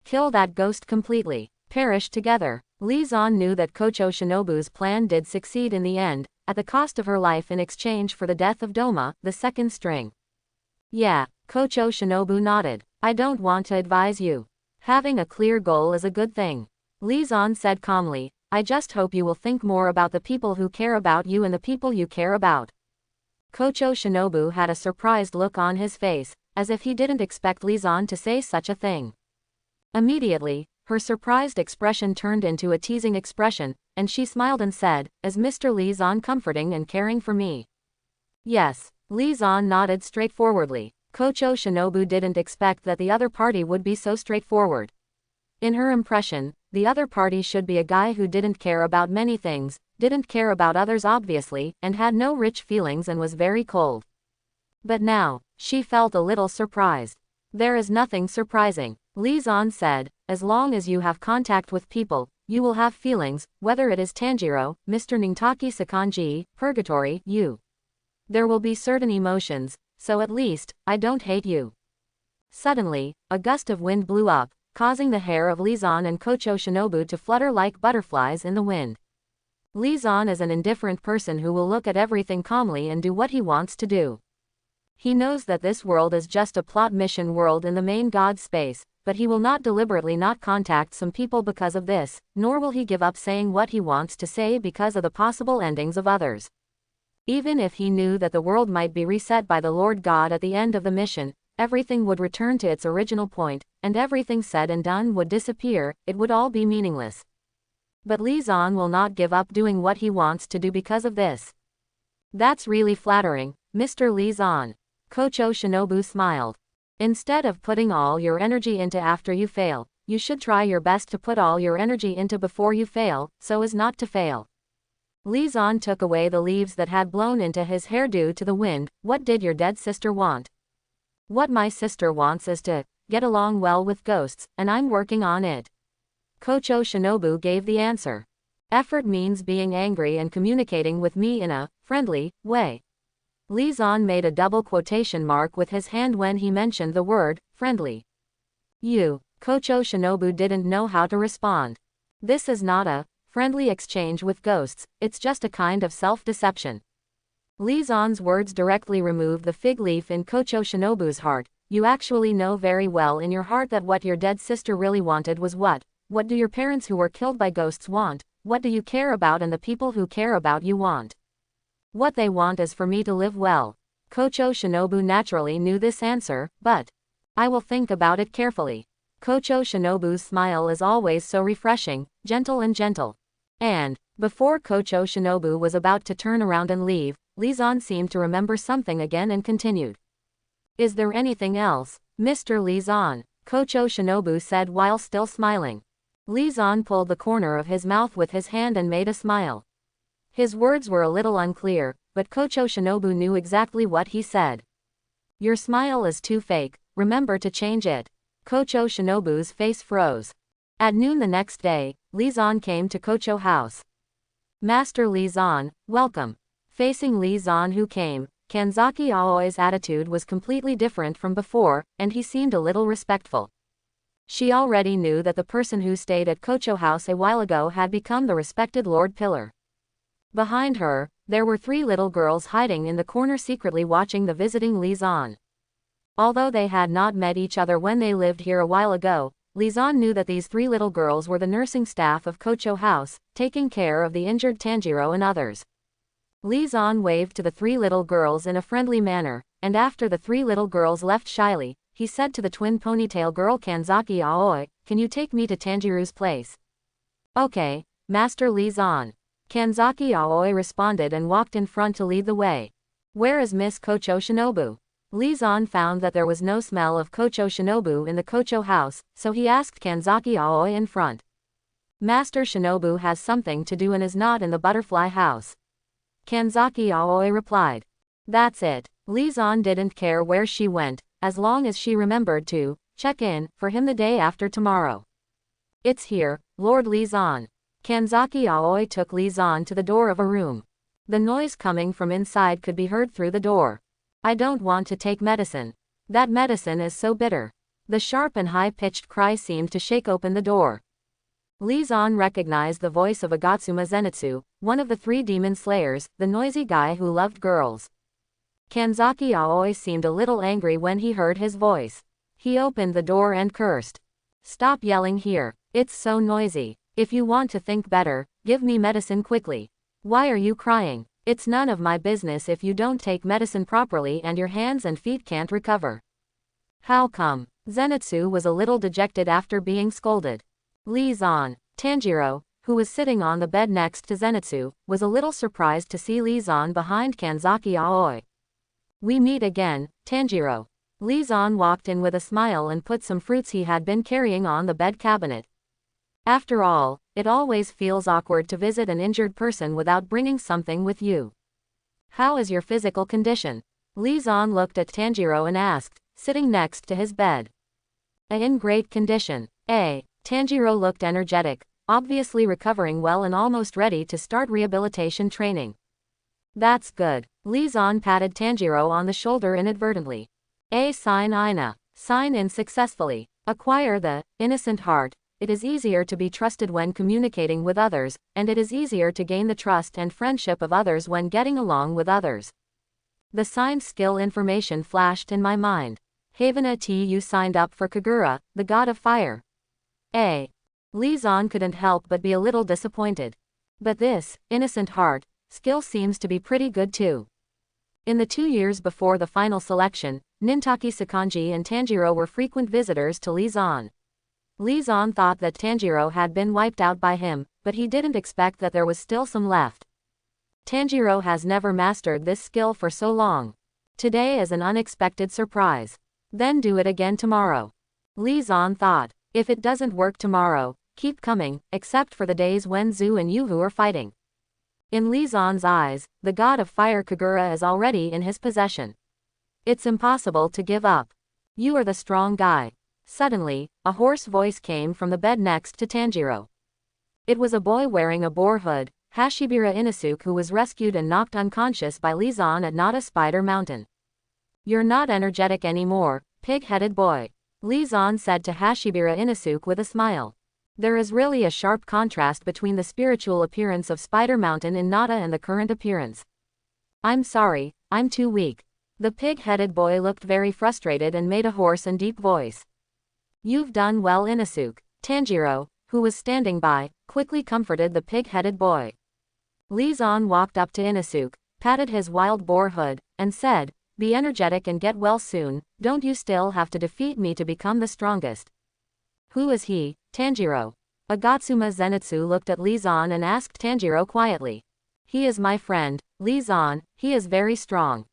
A: Kill that ghost completely. Perish together. Li Zan knew that Kocho Shinobu's plan did succeed in the end, at the cost of her life in exchange for the death of Doma, the second string. Yeah, Kocho Shinobu nodded. I don't want to advise you. Having a clear goal is a good thing. Li Zan said calmly, I just hope you will think more about the people who care about you and the people you care about. Kocho Shinobu had a surprised look on his face, as if he didn't expect Li Zan to say such a thing. Immediately, her surprised expression turned into a teasing expression, and she smiled and said, Is Mr. Li Zan comforting and caring for me? Yes. Li Zan nodded straightforwardly. Kocho Shinobu didn't expect that the other party would be so straightforward. In her impression, the other party should be a guy who didn't care about many things, didn't care about others obviously, and had no rich feelings and was very cold. But now, she felt a little surprised. There is nothing surprising. Li Zan said, as long as you have contact with people, you will have feelings, whether it is Tanjiro, Mr. Nintaki Sakanji, Purgatory, you. There will be certain emotions, so at least, I don't hate you. Suddenly, a gust of wind blew up, causing the hair of Li Zan and Kocho Shinobu to flutter like butterflies in the wind. Li Zan is an indifferent person who will look at everything calmly and do what he wants to do. He knows that this world is just a plot mission world in the main god space, but he will not deliberately not contact some people because of this, nor will he give up saying what he wants to say because of the possible endings of others. Even if he knew that the world might be reset by the Lord God at the end of the mission, everything would return to its original point, and everything said and done would disappear, it would all be meaningless. But Li Zan will not give up doing what he wants to do because of this. That's really flattering, Mr. Li Zan. Kocho Shinobu smiled. Instead of putting all your energy into after you fail, you should try your best to put all your energy into before you fail, so as not to fail. Li Zan took away the leaves that had blown into his hair due to the wind. What did your dead sister want? What my sister wants is to get along well with ghosts, and I'm working on it. Kocho Shinobu gave the answer. Effort means being angry and communicating with me in a friendly way. Li Zan made a double quotation mark with his hand when he mentioned the word friendly. Kocho Shinobu didn't know how to respond. This is not a friendly exchange with ghosts, it's just a kind of self-deception. Li Zan's words directly removed the fig leaf in Kocho Shinobu's heart. You actually know very well in your heart that what your dead sister really wanted was what? What do your parents who were killed by ghosts want? What do you care about and the people who care about you want? What they want is for me to live well. Kocho Shinobu naturally knew this answer, but I will think about it carefully. Kocho Shinobu's smile is always so refreshing, gentle. And, before Kocho Shinobu was about to turn around and leave, Li Zan seemed to remember something again and continued. Is there anything else, Mr. Li Zan? Kocho Shinobu said while still smiling. Li Zan pulled the corner of his mouth with his hand and made a smile. His words were a little unclear, but Kocho Shinobu knew exactly what he said. Your smile is too fake, remember to change it. Kocho Shinobu's face froze. At noon the next day, Li Zan came to Kocho house. Master Li Zan, welcome. Facing Li Zan who came, Kanzaki Aoi's attitude was completely different from before, and he seemed a little respectful. She already knew that the person who stayed at Kocho House a while ago had become the respected Lord Pillar. Behind her, there were 3 little girls hiding in the corner secretly watching the visiting Li Zan. Although they had not met each other when they lived here a while ago, Li Zan knew that these 3 little girls were the nursing staff of Kocho House, taking care of the injured Tanjiro and others. Li Zan waved to the 3 little girls in a friendly manner, and after the 3 little girls left shyly, he said to the twin ponytail girl Kanzaki Aoi, "Can you take me to Tanjiro's place?" "Okay, Master Li Zan." Kanzaki Aoi responded and walked in front to lead the way. "Where is Miss Kocho Shinobu?" Li Zan found that there was no smell of Kocho Shinobu in the Kocho house, so he asked Kanzaki Aoi in front. "Master Shinobu has something to do and is not in the butterfly house." Kanzaki Aoi replied. That's it. Li Zan didn't care where she went, as long as she remembered to check in for him the day after tomorrow. "It's here, Lord Li Zan." Kanzaki Aoi took Li Zan to the door of a room. The noise coming from inside could be heard through the door. "I don't want to take medicine. That medicine is so bitter." The sharp and high-pitched cry seemed to shake open the door. Li Zan recognized the voice of Agatsuma Zenitsu, one of the 3 demon slayers, the noisy guy who loved girls. Kanzaki Aoi seemed a little angry when he heard his voice. He opened the door and cursed. "Stop yelling here, it's so noisy. If you want to think better, give me medicine quickly. Why are you crying? It's none of my business if you don't take medicine properly and your hands and feet can't recover." "How come?" Zenitsu was a little dejected after being scolded. Li Zan. Tanjiro, who was sitting on the bed next to Zenitsu, was a little surprised to see Li Zan behind Kanzaki Aoi. "We meet again, Tanjiro." Li Zan walked in with a smile and put some fruits he had been carrying on the bed cabinet. After all, it always feels awkward to visit an injured person without bringing something with you. "How is your physical condition?" Li Zan looked at Tanjiro and asked, sitting next to his bed. "In great condition." Tanjiro looked energetic, obviously recovering well and almost ready to start rehabilitation training. "That's good." Li Zan patted Tanjiro on the shoulder inadvertently. Sign in successfully. Acquire the innocent heart. It is easier to be trusted when communicating with others, and it is easier to gain the trust and friendship of others when getting along with others. The sign skill information flashed in my mind. Havana you signed up for Kagura, the god of fire. Li Zan couldn't help but be a little disappointed. But this innocent heart skill seems to be pretty good too. In the 2 years before the final selection, Nintaki Sakanji and Tanjiro were frequent visitors to Li Zan. Li Zan thought that Tanjiro had been wiped out by him, but he didn't expect that there was still some left. Tanjiro has never mastered this skill for so long. Today is an unexpected surprise. Then do it again tomorrow. Li Zan thought. If it doesn't work tomorrow, keep coming, except for the days when Zu and Yuhu are fighting. In Li Zan's eyes, the god of fire Kagura is already in his possession. It's impossible to give up. You are the strong guy. Suddenly, a hoarse voice came from the bed next to Tanjiro. It was a boy wearing a boar hood, Hashibira Inosuke, who was rescued and knocked unconscious by Li Zan at Nada Spider Mountain. "You're not energetic anymore, pig-headed boy," Li Zan said to Hashibira Inosuke with a smile. There is really a sharp contrast between the spiritual appearance of Spider Mountain in Nada and the current appearance. "I'm sorry, I'm too weak." The pig-headed boy looked very frustrated and made a hoarse and deep voice. "You've done well, Inosuke." Tanjiro, who was standing by, quickly comforted the pig-headed boy. Li Zan walked up to Inosuke, patted his wild boar hood, and said, "Be energetic and get well soon, don't you still have to defeat me to become the strongest?" "Who is he, Tanjiro?" Agatsuma Zenitsu looked at Li Zan and asked Tanjiro quietly. "He is my friend, Li Zan, he is very strong."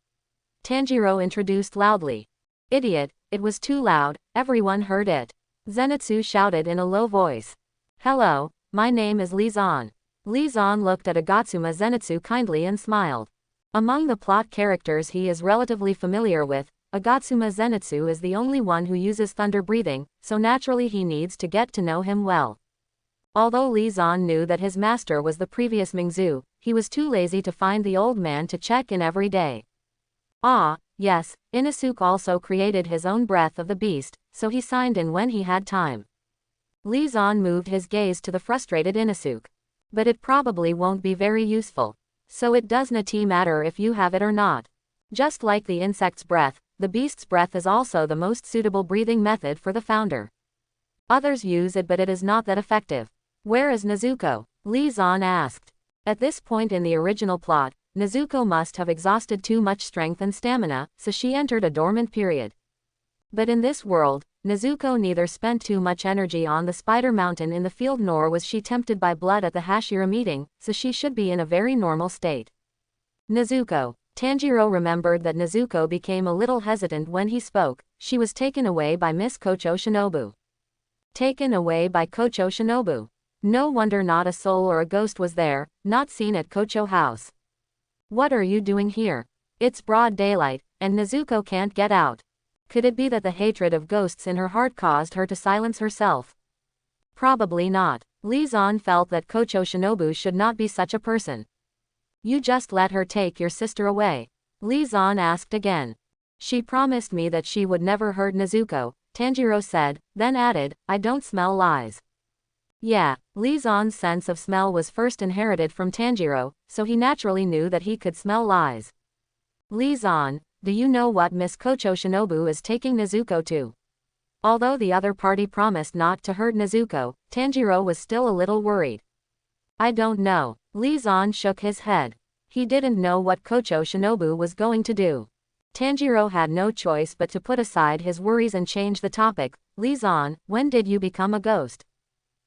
A: Tanjiro introduced loudly. "Idiot, it was too loud, everyone heard it." Zenitsu shouted in a low voice. "Hello, my name is Li Zan." Li Zan looked at Agatsuma Zenitsu kindly and smiled. Among the plot characters he is relatively familiar with, Agatsuma Zenitsu is the only one who uses thunder breathing, so naturally he needs to get to know him well. Although Li Zan knew that his master was the previous Mingzu, he was too lazy to find the old man to check in every day. Ah, yes, Inosuke also created his own breath of the beast, so he signed in when he had time. Lee Zan moved his gaze to the frustrated Inosuke. But it probably won't be very useful. So it doesn't matter if you have it or not. Just like the insect's breath, the beast's breath is also the most suitable breathing method for the founder. Others use it but it is not that effective. Where is Nezuko? Lee Zan asked. At this point in the original plot, Nezuko must have exhausted too much strength and stamina, so she entered a dormant period. But in this world, Nezuko neither spent too much energy on the Spider Mountain in the field nor was she tempted by blood at the Hashira meeting, so she should be in a very normal state. Nezuko. Tanjiro remembered that Nezuko became a little hesitant when he spoke. She was taken away by Miss Kocho Shinobu. Taken away by Kocho Shinobu. No wonder not a soul or a ghost was there, not seen at Kocho House. What are you doing here? It's broad daylight, and Nezuko can't get out. Could it be that the hatred of ghosts in her heart caused her to silence herself? Probably not. Lee Zan felt that Kocho Shinobu should not be such a person. You just let her take your sister away? Lee Zan asked again. She promised me that she would never hurt Nezuko, Tanjiro said, then added, I don't smell lies. Yeah, Lee Zan's sense of smell was first inherited from Tanjiro, so he naturally knew that he could smell lies. Lee Zan, do you know what Miss Kocho Shinobu is taking Nezuko to? Although the other party promised not to hurt Nezuko, Tanjiro was still a little worried. I don't know. Lee Zan shook his head. He didn't know what Kocho Shinobu was going to do. Tanjiro had no choice but to put aside his worries and change the topic. Lee Zan, when did you become a ghost?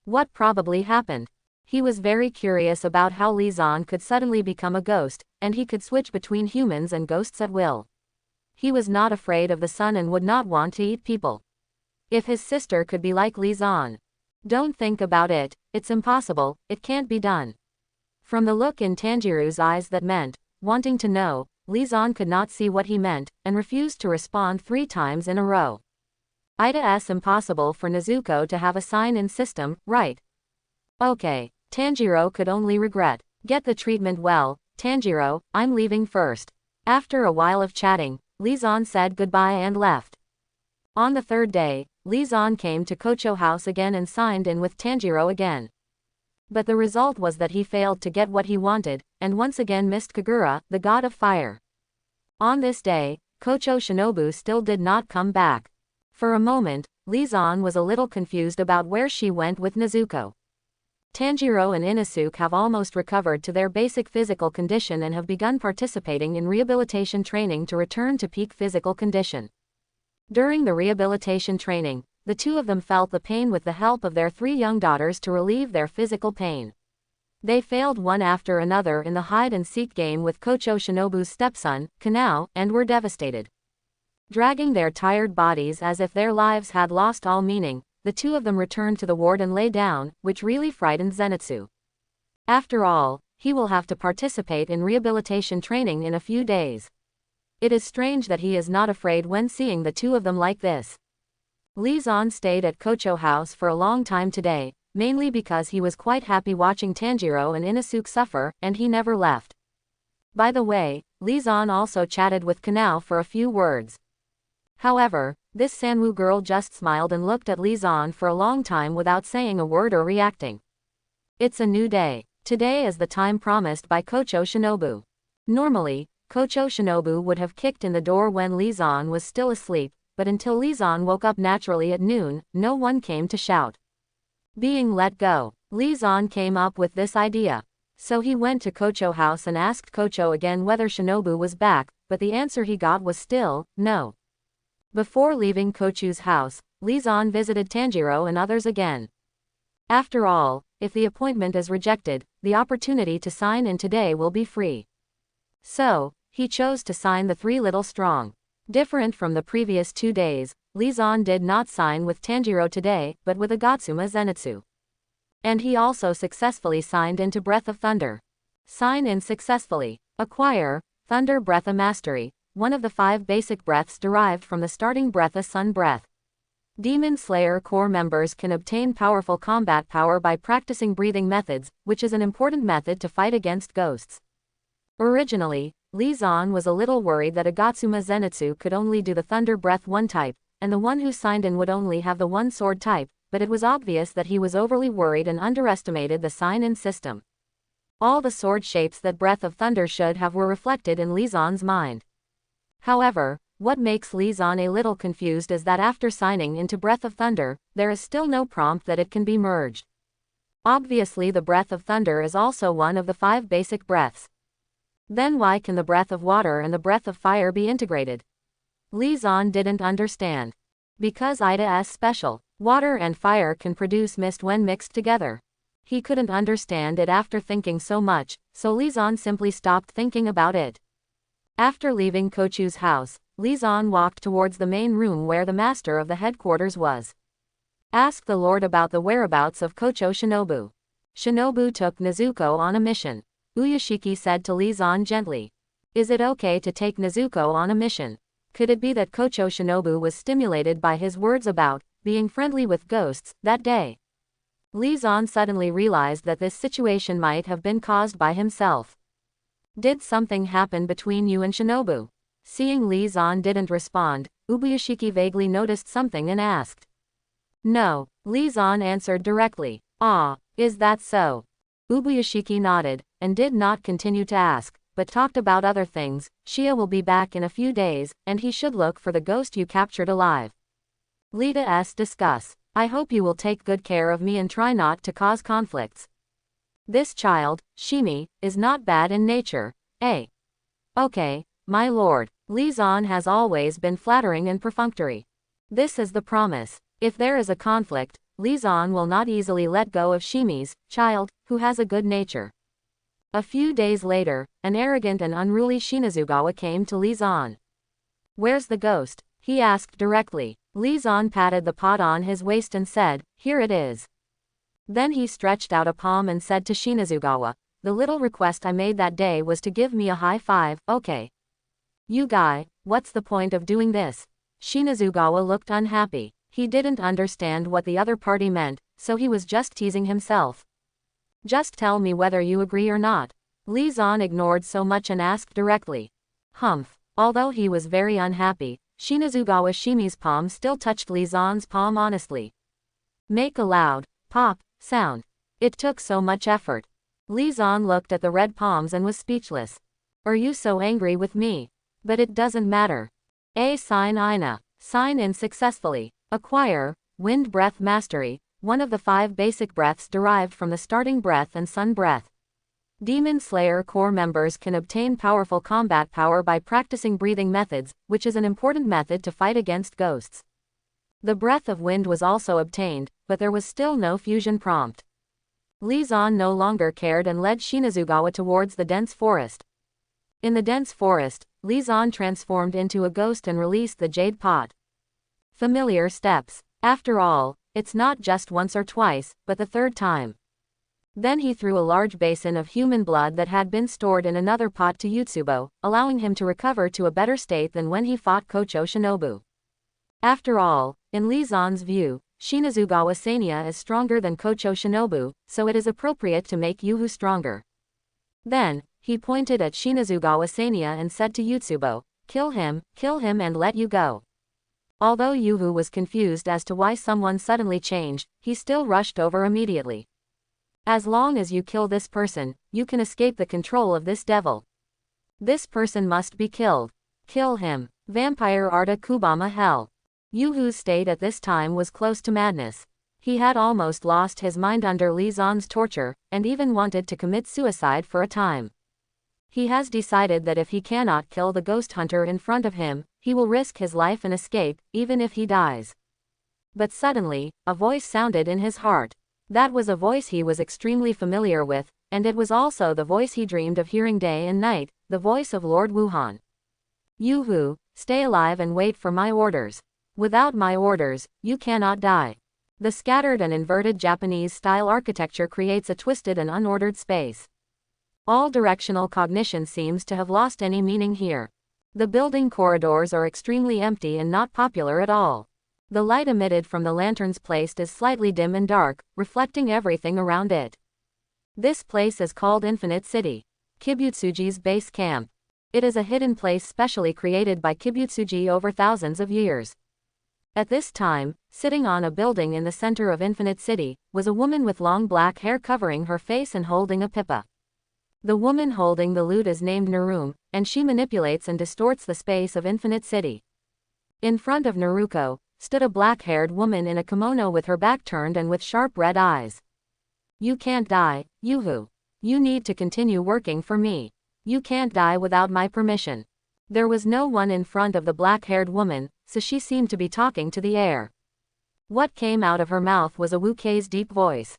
A: What probably happened? He was very curious about how Lee Zan could suddenly become a ghost, and he could switch between humans and ghosts at will. He was not afraid of the sun and would not want to eat people. If his sister could be like Lee Zan. Don't think about it, it's impossible, it can't be done. From the look in Tanjiro's eyes that meant, wanting to know, Lee Zan could not see what he meant, and refused to respond 3 times in a row. It's impossible for Nezuko to have a sign-in system, right? Okay, Tanjiro could only regret. Get the treatment well, Tanjiro, I'm leaving first. After a while of chatting, Lee Zan said goodbye and left. On the 3rd day, Lee Zan came to Kocho House again and signed in with Tanjiro again. But the result was that he failed to get what he wanted, and once again missed Kagura, the god of fire. On this day, Kocho Shinobu still did not come back. For a moment, Lee Zan was a little confused about where she went with Nezuko. Tanjiro and Inosuke have almost recovered to their basic physical condition and have begun participating in rehabilitation training to return to peak physical condition. During the rehabilitation training, the 2 of them felt the pain with the help of their 3 young daughters to relieve their physical pain. They failed one after another in the hide-and-seek game with Kocho Shinobu's stepson, Kanao, and were devastated. Dragging their tired bodies as if their lives had lost all meaning, the 2 of them returned to the ward and lay down, which really frightened Zenitsu. After all, he will have to participate in rehabilitation training in a few days. It is strange that he is not afraid when seeing the 2 of them like this. Lee Zan stayed at Kocho House for a long time today, mainly because he was quite happy watching Tanjiro and Inosuke suffer, and he never left. By the way, Lee Zan also chatted with Kanao for a few words. However, this Sanwu girl just smiled and looked at Lee Zan for a long time without saying a word or reacting. It's a new day. Today is the time promised by Kocho Shinobu. Normally, Kocho Shinobu would have kicked in the door when Lee Zan was still asleep, but until Lee Zan woke up naturally at noon, no one came to shout. Being let go, Lee Zan came up with this idea. So he went to Kocho House and asked Kocho again whether Shinobu was back, but the answer he got was still, no. Before leaving Kocho's house, Lee Zan visited Tanjiro and others again. After all, if the appointment is rejected, the opportunity to sign in today will be free. So, he chose to sign the 3 little strong. Different from the previous 2 days, Lee Zan did not sign with Tanjiro today, but with Agatsuma Zenitsu. And he also successfully signed into Breath of Thunder. Sign in successfully. Acquire Thunder Breath Mastery, one of the 5 basic breaths derived from the starting breath Sun Breath. Demon Slayer Corps members can obtain powerful combat power by practicing breathing methods, which is an important method to fight against ghosts. Originally, Li Zan was a little worried that Agatsuma Zenitsu could only do the Thunder Breath 1 type, and the one who signed in would only have the 1 sword type, but it was obvious that he was overly worried and underestimated the sign-in system. All the sword shapes that Breath of Thunder should have were reflected in Li Zan's mind. However, what makes Li Zan a little confused is that after signing into Breath of Thunder, there is still no prompt that it can be merged. Obviously the Breath of Thunder is also one of the 5 basic breaths. Then why can the Breath of Water and the Breath of Fire be integrated? Li Zan didn't understand. Because Ida's special, water and fire can produce mist when mixed together. He couldn't understand it after thinking so much, so Li Zan simply stopped thinking about it. After leaving Kochu's house, Li Zan walked towards the main room where the master of the headquarters was. Ask the Lord about the whereabouts of Kocho Shinobu. Shinobu took Nezuko on a mission. Uyashiki said to Li Zan gently. Is it okay to take Nezuko on a mission? Could it be that Kocho Shinobu was stimulated by his words about being friendly with ghosts that day? Li Zan suddenly realized that this situation might have been caused by himself. Did something happen between you and Shinobu? Seeing Li Zan didn't respond, Ubuyashiki vaguely noticed something and asked. No, Li Zan answered directly. Ah, is that so? Ubuyashiki nodded, and did not continue to ask, but talked about other things. Shia will be back in a few days, and he should look for the ghost you captured alive. Lita's discuss. I hope you will take good care of me and try not to cause conflicts. This child, Shimi, is not bad in nature, eh? Okay, my lord. Li Zan has always been flattering and perfunctory. This is the promise. If there is a conflict, Li Zan will not easily let go of Shimi's child, who has a good nature. A few days later, an arrogant and unruly Shinazugawa came to Li Zan. Where's the ghost? He asked directly. Li Zan patted the pot on his waist and said, here it is. Then he stretched out a palm and said to Shinazugawa, the little request I made that day was to give me a high five, okay? You guy, what's the point of doing this? Shinazugawa looked unhappy. He didn't understand what the other party meant, so he was just teasing himself. Just tell me whether you agree or not. Li Zan ignored so much and asked directly. Humph. Although he was very unhappy, Shinazugawa Shimi's palm still touched Li Zan's palm honestly. Make a loud, pop, sound. It took so much effort. Li Zan looked at the red palms and was speechless. Are you so angry with me? But it doesn't matter. Sign Ina. Sign in successfully. Acquire, Wind Breath Mastery, one of the 5 basic breaths derived from the starting breath and sun breath. Demon Slayer Corps members can obtain powerful combat power by practicing breathing methods, which is an important method to fight against ghosts. The breath of wind was also obtained, but there was still no fusion prompt. Li Zan no longer cared and led Shinazugawa towards the dense forest. In the dense forest, Li Zan transformed into a ghost and released the jade pot. Familiar steps. After all, it's not just once or twice, but the 3rd time. Then he threw a large basin of human blood that had been stored in another pot to Yutsubo, allowing him to recover to a better state than when he fought Kocho Shinobu. After all, in Li Zan's view, Shinazugawa Sanya is stronger than Kocho Shinobu, so it is appropriate to make Yuhu stronger. Then, he pointed at Shinazugawa Sanya and said to Yutsubo, kill him and let you go. Although Yuhu was confused as to why someone suddenly changed, he still rushed over immediately. As long as you kill this person, you can escape the control of this devil. This person must be killed. Kill him. Vampire Arta Kubama Hell. Yuhu's state at this time was close to madness. He had almost lost his mind under Li Zan's torture, and even wanted to commit suicide for a time. He has decided that if he cannot kill the ghost hunter in front of him, he will risk his life and escape, even if he dies. But suddenly, a voice sounded in his heart. That was a voice he was extremely familiar with, and it was also the voice he dreamed of hearing day and night, the voice of Lord Wuhan. Yuhu, stay alive and wait for my orders. Without my orders, you cannot die. The scattered and inverted Japanese-style architecture creates a twisted and unordered space. All directional cognition seems to have lost any meaning here. The building corridors are extremely empty and not popular at all. The light emitted from the lanterns placed is slightly dim and dark, reflecting everything around it. This place is called Infinite City. Kibutsuji's base camp. It is a hidden place specially created by Kibutsuji over thousands of years. At this time, sitting on a building in the center of Infinite City, was a woman with long black hair covering her face and holding a pippa. The woman holding the lute is named Narum, and she manipulates and distorts the space of Infinite City. In front of Naruko, stood a black-haired woman in a kimono with her back turned and with sharp red eyes. You can't die, Yuhu. You need to continue working for me. You can't die without my permission. There was no one in front of the black-haired woman, so she seemed to be talking to the air. What came out of her mouth was a Wu-Kei's deep voice.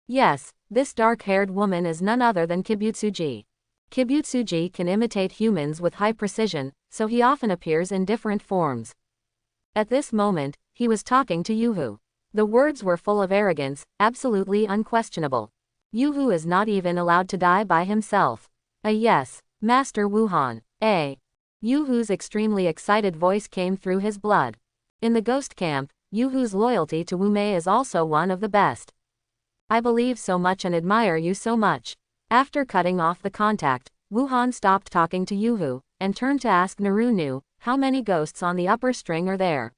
A: Yes, this dark-haired woman is none other than Kibutsuji. Kibutsuji can imitate humans with high precision, so he often appears in different forms. At this moment, he was talking to Yuhu. The words were full of arrogance, absolutely unquestionable. Yuhu is not even allowed to die by himself. Yes, Master Wuhan. Yuhu's extremely excited voice came through his blood. In the ghost camp, Yuhu's loyalty to Wu Mei is also one of the best. I believe so much and admire you so much. After cutting off the contact, Wuhan stopped talking to Yuhu, and turned to ask Narunu, how many ghosts on the upper string are there?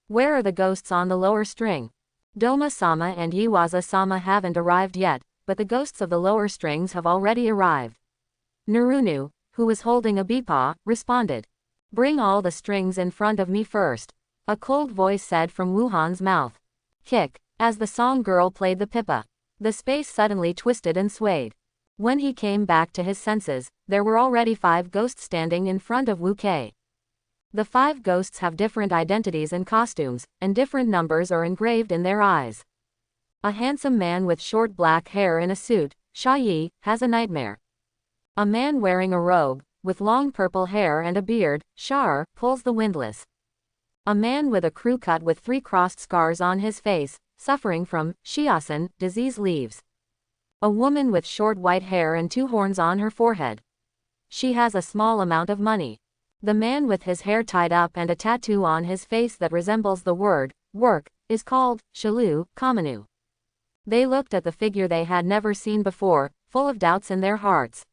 A: Where are the ghosts on the lower string? Doma-sama and Iwaza-sama haven't arrived yet, but the ghosts of the lower strings have already arrived. Narunu, who was holding a beepaw, responded. Bring all the strings in front of me first. A cold voice said from Wuhan's mouth. Kick. As the song girl played the pippa, the space suddenly twisted and swayed. When he came back to his senses, there were already 5 ghosts standing in front of Wu Kei. The 5 ghosts have different identities and costumes, and different numbers are engraved in their eyes. A handsome man with short black hair in a suit, Sha Yi, has a nightmare. A man wearing a robe, with long purple hair and a beard, Shar, pulls the windlass. A man with a crew cut with 3 crossed scars on his face, suffering from Shiasen disease leaves. A woman with short white hair and 2 horns on her forehead. She has a small amount of money. The man with his hair tied up and a tattoo on his face that resembles the word, work, is called Shalu Kamanu. They looked at the figure they had never seen before, full of doubts in their hearts.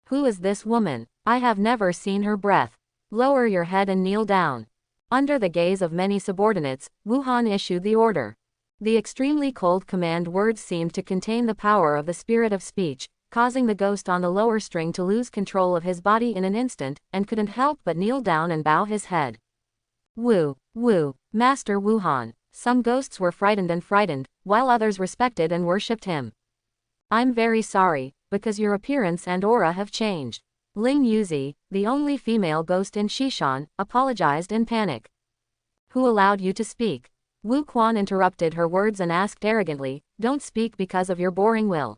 A: Who is this woman? I have never seen her breath. Lower your head and kneel down. Under the gaze of many subordinates, Wuhan issued the order. The extremely cold command words seemed to contain the power of the spirit of speech, causing the ghost on the lower string to lose control of his body in an instant, and couldn't help but kneel down and bow his head. Wu, Master Wuhan. Some ghosts were frightened, while others respected and worshipped him. I'm very sorry, because your appearance and aura have changed. Ling Yuzi, the only female ghost in Shishan, apologized in panic. Who allowed you to speak? Wu Quan interrupted her words and asked arrogantly, don't speak because of your boring will.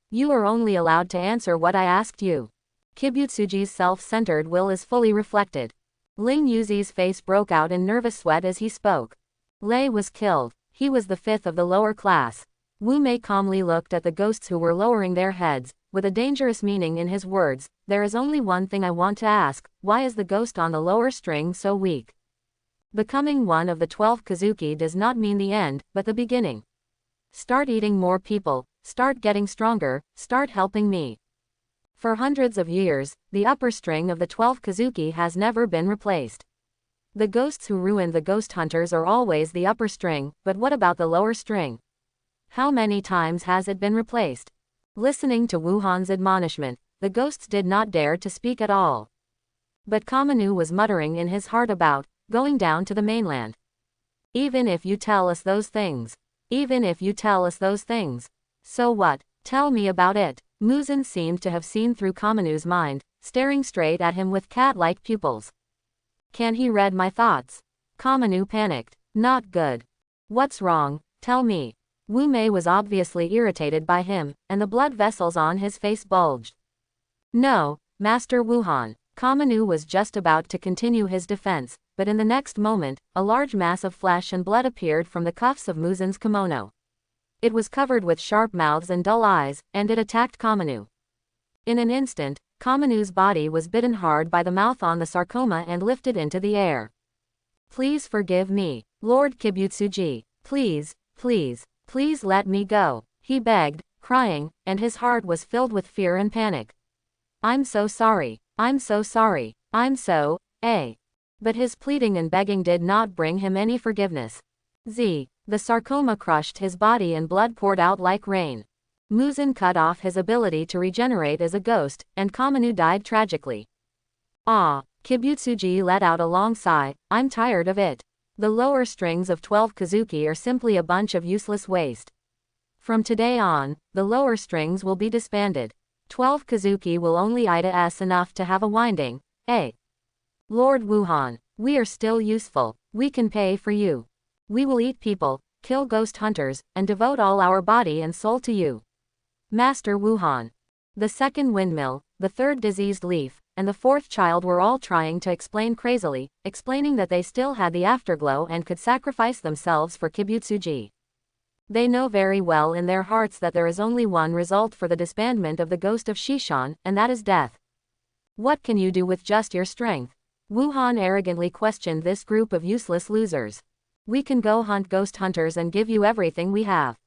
A: You are only allowed to answer what I asked you. Kibutsuji's self-centered will is fully reflected. Ling Yuzi's face broke out in nervous sweat as he spoke. Lei was killed. He was the 5th of the lower class. Wu Mei calmly looked at the ghosts who were lowering their heads, with a dangerous meaning in his words. There is only one thing I want to ask, why is the ghost on the lower string so weak? Becoming one of the 12 Kazuki does not mean the end, but the beginning. Start eating more people, start getting stronger, start helping me. For hundreds of years, the upper string of the 12 Kazuki has never been replaced. The ghosts who ruined the ghost hunters are always the upper string, but what about the lower string? How many times has it been replaced? Listening to Wuhan's admonishment, the ghosts did not dare to speak at all. But Kamanu was muttering in his heart about going down to the mainland. Even if you tell us those things. Even if you tell us those things. So what? Tell me about it. Muzan seemed to have seen through Kamanu's mind, staring straight at him with cat-like pupils. Can he read my thoughts? Kamanu panicked. Not good. What's wrong? Tell me. Wu Mei was obviously irritated by him, and the blood vessels on his face bulged. No, Master Wuhan. Kamanu was just about to continue his defense, but in the next moment, a large mass of flesh and blood appeared from the cuffs of Muzan's kimono. It was covered with sharp mouths and dull eyes, and it attacked Kamanu. In an instant, Kamanu's body was bitten hard by the mouth on the sarcoma and lifted into the air. Please forgive me, Lord Kibutsuji. Please, please, please let me go, he begged, crying, and his heart was filled with fear and panic. I'm so sorry. I'm so sorry. I'm so, eh. But his pleading and begging did not bring him any forgiveness. The sarcoma crushed his body and blood poured out like rain. Muzan cut off his ability to regenerate as a ghost, and Kaminu died tragically. Ah, Kibutsuji let out a long sigh, I'm tired of it. The lower strings of 12 Kazuki are simply a bunch of useless waste. From today on, the lower strings will be disbanded. 12 Kazuki will only ida-s enough to have a winding, eh? Lord Wuhan, we are still useful, we can pay for you. We will eat people, kill ghost hunters, and devote all our body and soul to you. Master Wuhan. The second windmill, the third diseased leaf, and the fourth child were all trying to explain crazily, explaining that they still had the afterglow and could sacrifice themselves for Kibutsuji. They know very well in their hearts that there is only one result for the disbandment of the ghost of Shishan, and that is death. What can you do with just your strength? Wuhan arrogantly questioned this group of useless losers. We can go hunt ghost hunters and give you everything we have.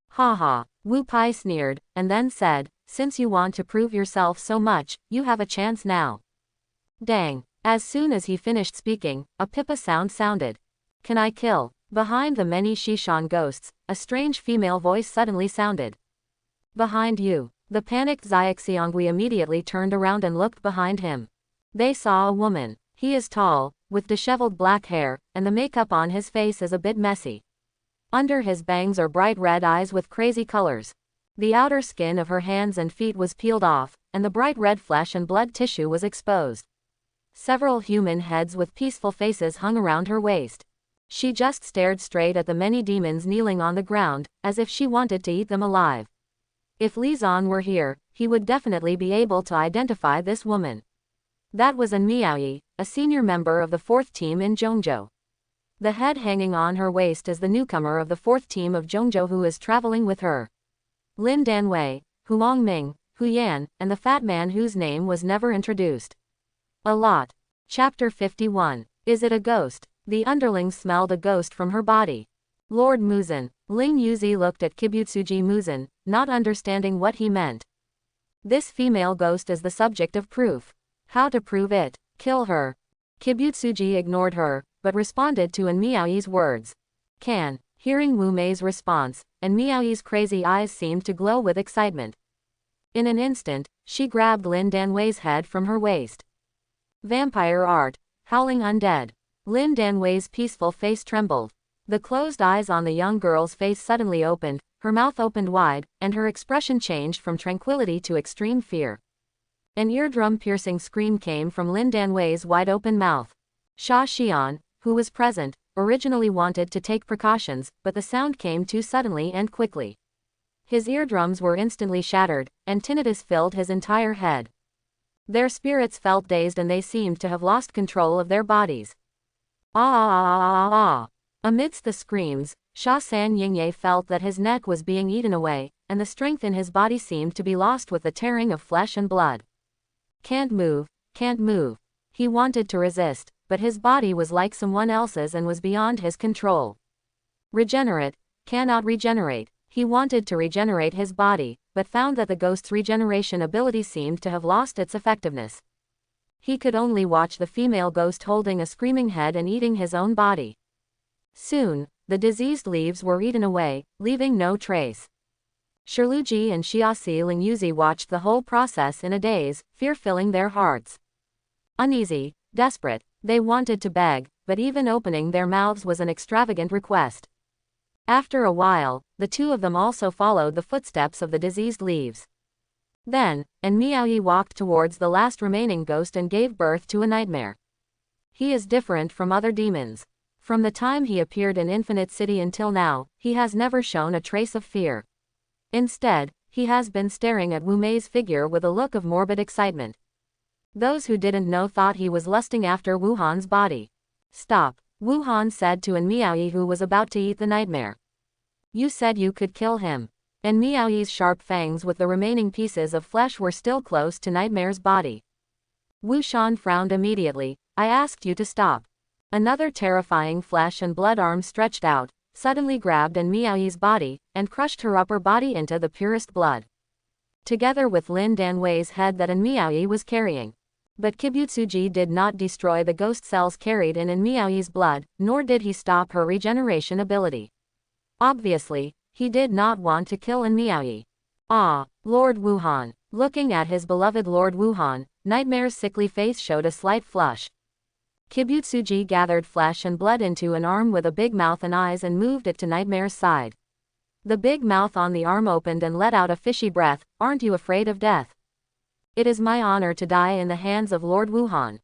A: Ha ha, Wu Pai sneered, and then said, since you want to prove yourself so much, you have a chance now. Dang. As soon as he finished speaking, a pippa sounded. Can I kill? Behind the many Shishan ghosts, a strange female voice suddenly sounded. Behind you. The panicked Xiaoxiangui immediately turned around and looked behind him. They saw a woman. He is tall, with disheveled black hair, and the makeup on his face is a bit messy. Under his bangs are bright red eyes with crazy colors. The outer skin of her hands and feet was peeled off, and the bright red flesh and blood tissue was exposed. Several human heads with peaceful faces hung around her waist. She just stared straight at the many demons kneeling on the ground, as if she wanted to eat them alive. If Li Zan were here, he would definitely be able to identify this woman. That was An Miaoyi, a senior member of the 4th team in Zhongzhou. The head hanging on her waist is the newcomer of the 4th team of Zhongzhou who is traveling with her. Lin Danwei, Huang Ming, Hu Yan, and the fat man whose name was never introduced. A lot. Chapter 51. Is it a ghost? The underlings smelled a ghost from her body. Lord Muzan. Ling Yuzi looked at Kibutsuji Muzan, not understanding what he meant. This female ghost is the subject of proof. How to prove it? Kill her. Kibutsuji ignored her, but responded to An Miaoyi's words. Can. Hearing Wu Mei's response, An Miaoyi's crazy eyes seemed to glow with excitement. In an instant, she grabbed Lin Danwei's head from her waist. Vampire art. Howling undead. Lin Danwei's peaceful face trembled. The closed eyes on the young girl's face suddenly opened, her mouth opened wide, and her expression changed from tranquility to extreme fear. An eardrum-piercing scream came from Lin Danwei's wide-open mouth. Xia Xian, who was present, originally wanted to take precautions, but the sound came too suddenly and quickly. His eardrums were instantly shattered, and tinnitus filled his entire head. Their spirits felt dazed and they seemed to have lost control of their bodies. Ah! Amidst the screams, Sha San Yingye felt that his neck was being eaten away, and the strength in his body seemed to be lost with the tearing of flesh and blood. Can't move, can't move. He wanted to resist, but his body was like someone else's and was beyond his control. Regenerate, cannot regenerate. He wanted to regenerate his body, but found that the ghost's regeneration ability seemed to have lost its effectiveness. He could only watch the female ghost holding a screaming head and eating his own body. Soon, the diseased leaves were eaten away, leaving no trace. Shiluji and Xiaoxi Lingyuzi watched the whole process in a daze, fear filling their hearts. Uneasy, desperate, they wanted to beg, but even opening their mouths was an extravagant request. After a while, the two of them also followed the footsteps of the diseased leaves. Then, An Miaoyi walked towards the last remaining ghost and gave birth to a nightmare. He is different from other demons. From the time he appeared in Infinite City until now, he has never shown a trace of fear. Instead, he has been staring at Wu Mei's figure with a look of morbid excitement. Those who didn't know thought he was lusting after Wuhan's body. Stop, Wuhan said to An Miaoyi who was about to eat the nightmare. You said you could kill him. An Miaoyi's sharp fangs with the remaining pieces of flesh were still close to Nightmare's body. Wu Shan frowned immediately. I asked you to stop. Another terrifying flesh and blood arm stretched out, suddenly grabbed An Miaoyi's body, and crushed her upper body into the purest blood. Together with Lin Danwei's head that An Miaoyi was carrying. But Kibutsuji did not destroy the ghost cells carried in Miaoi's blood, nor did he stop her regeneration ability. Obviously, he did not want to kill Miaoi. Ah, Lord Wuhan. Looking at his beloved Lord Wuhan, Nightmare's sickly face showed a slight flush. Kibutsuji gathered flesh and blood into an arm with a big mouth and eyes and moved it to Nightmare's side. The big mouth on the arm opened and let out a fishy breath. Aren't you afraid of death? It is my honor to die in the hands of Lord Wuhan.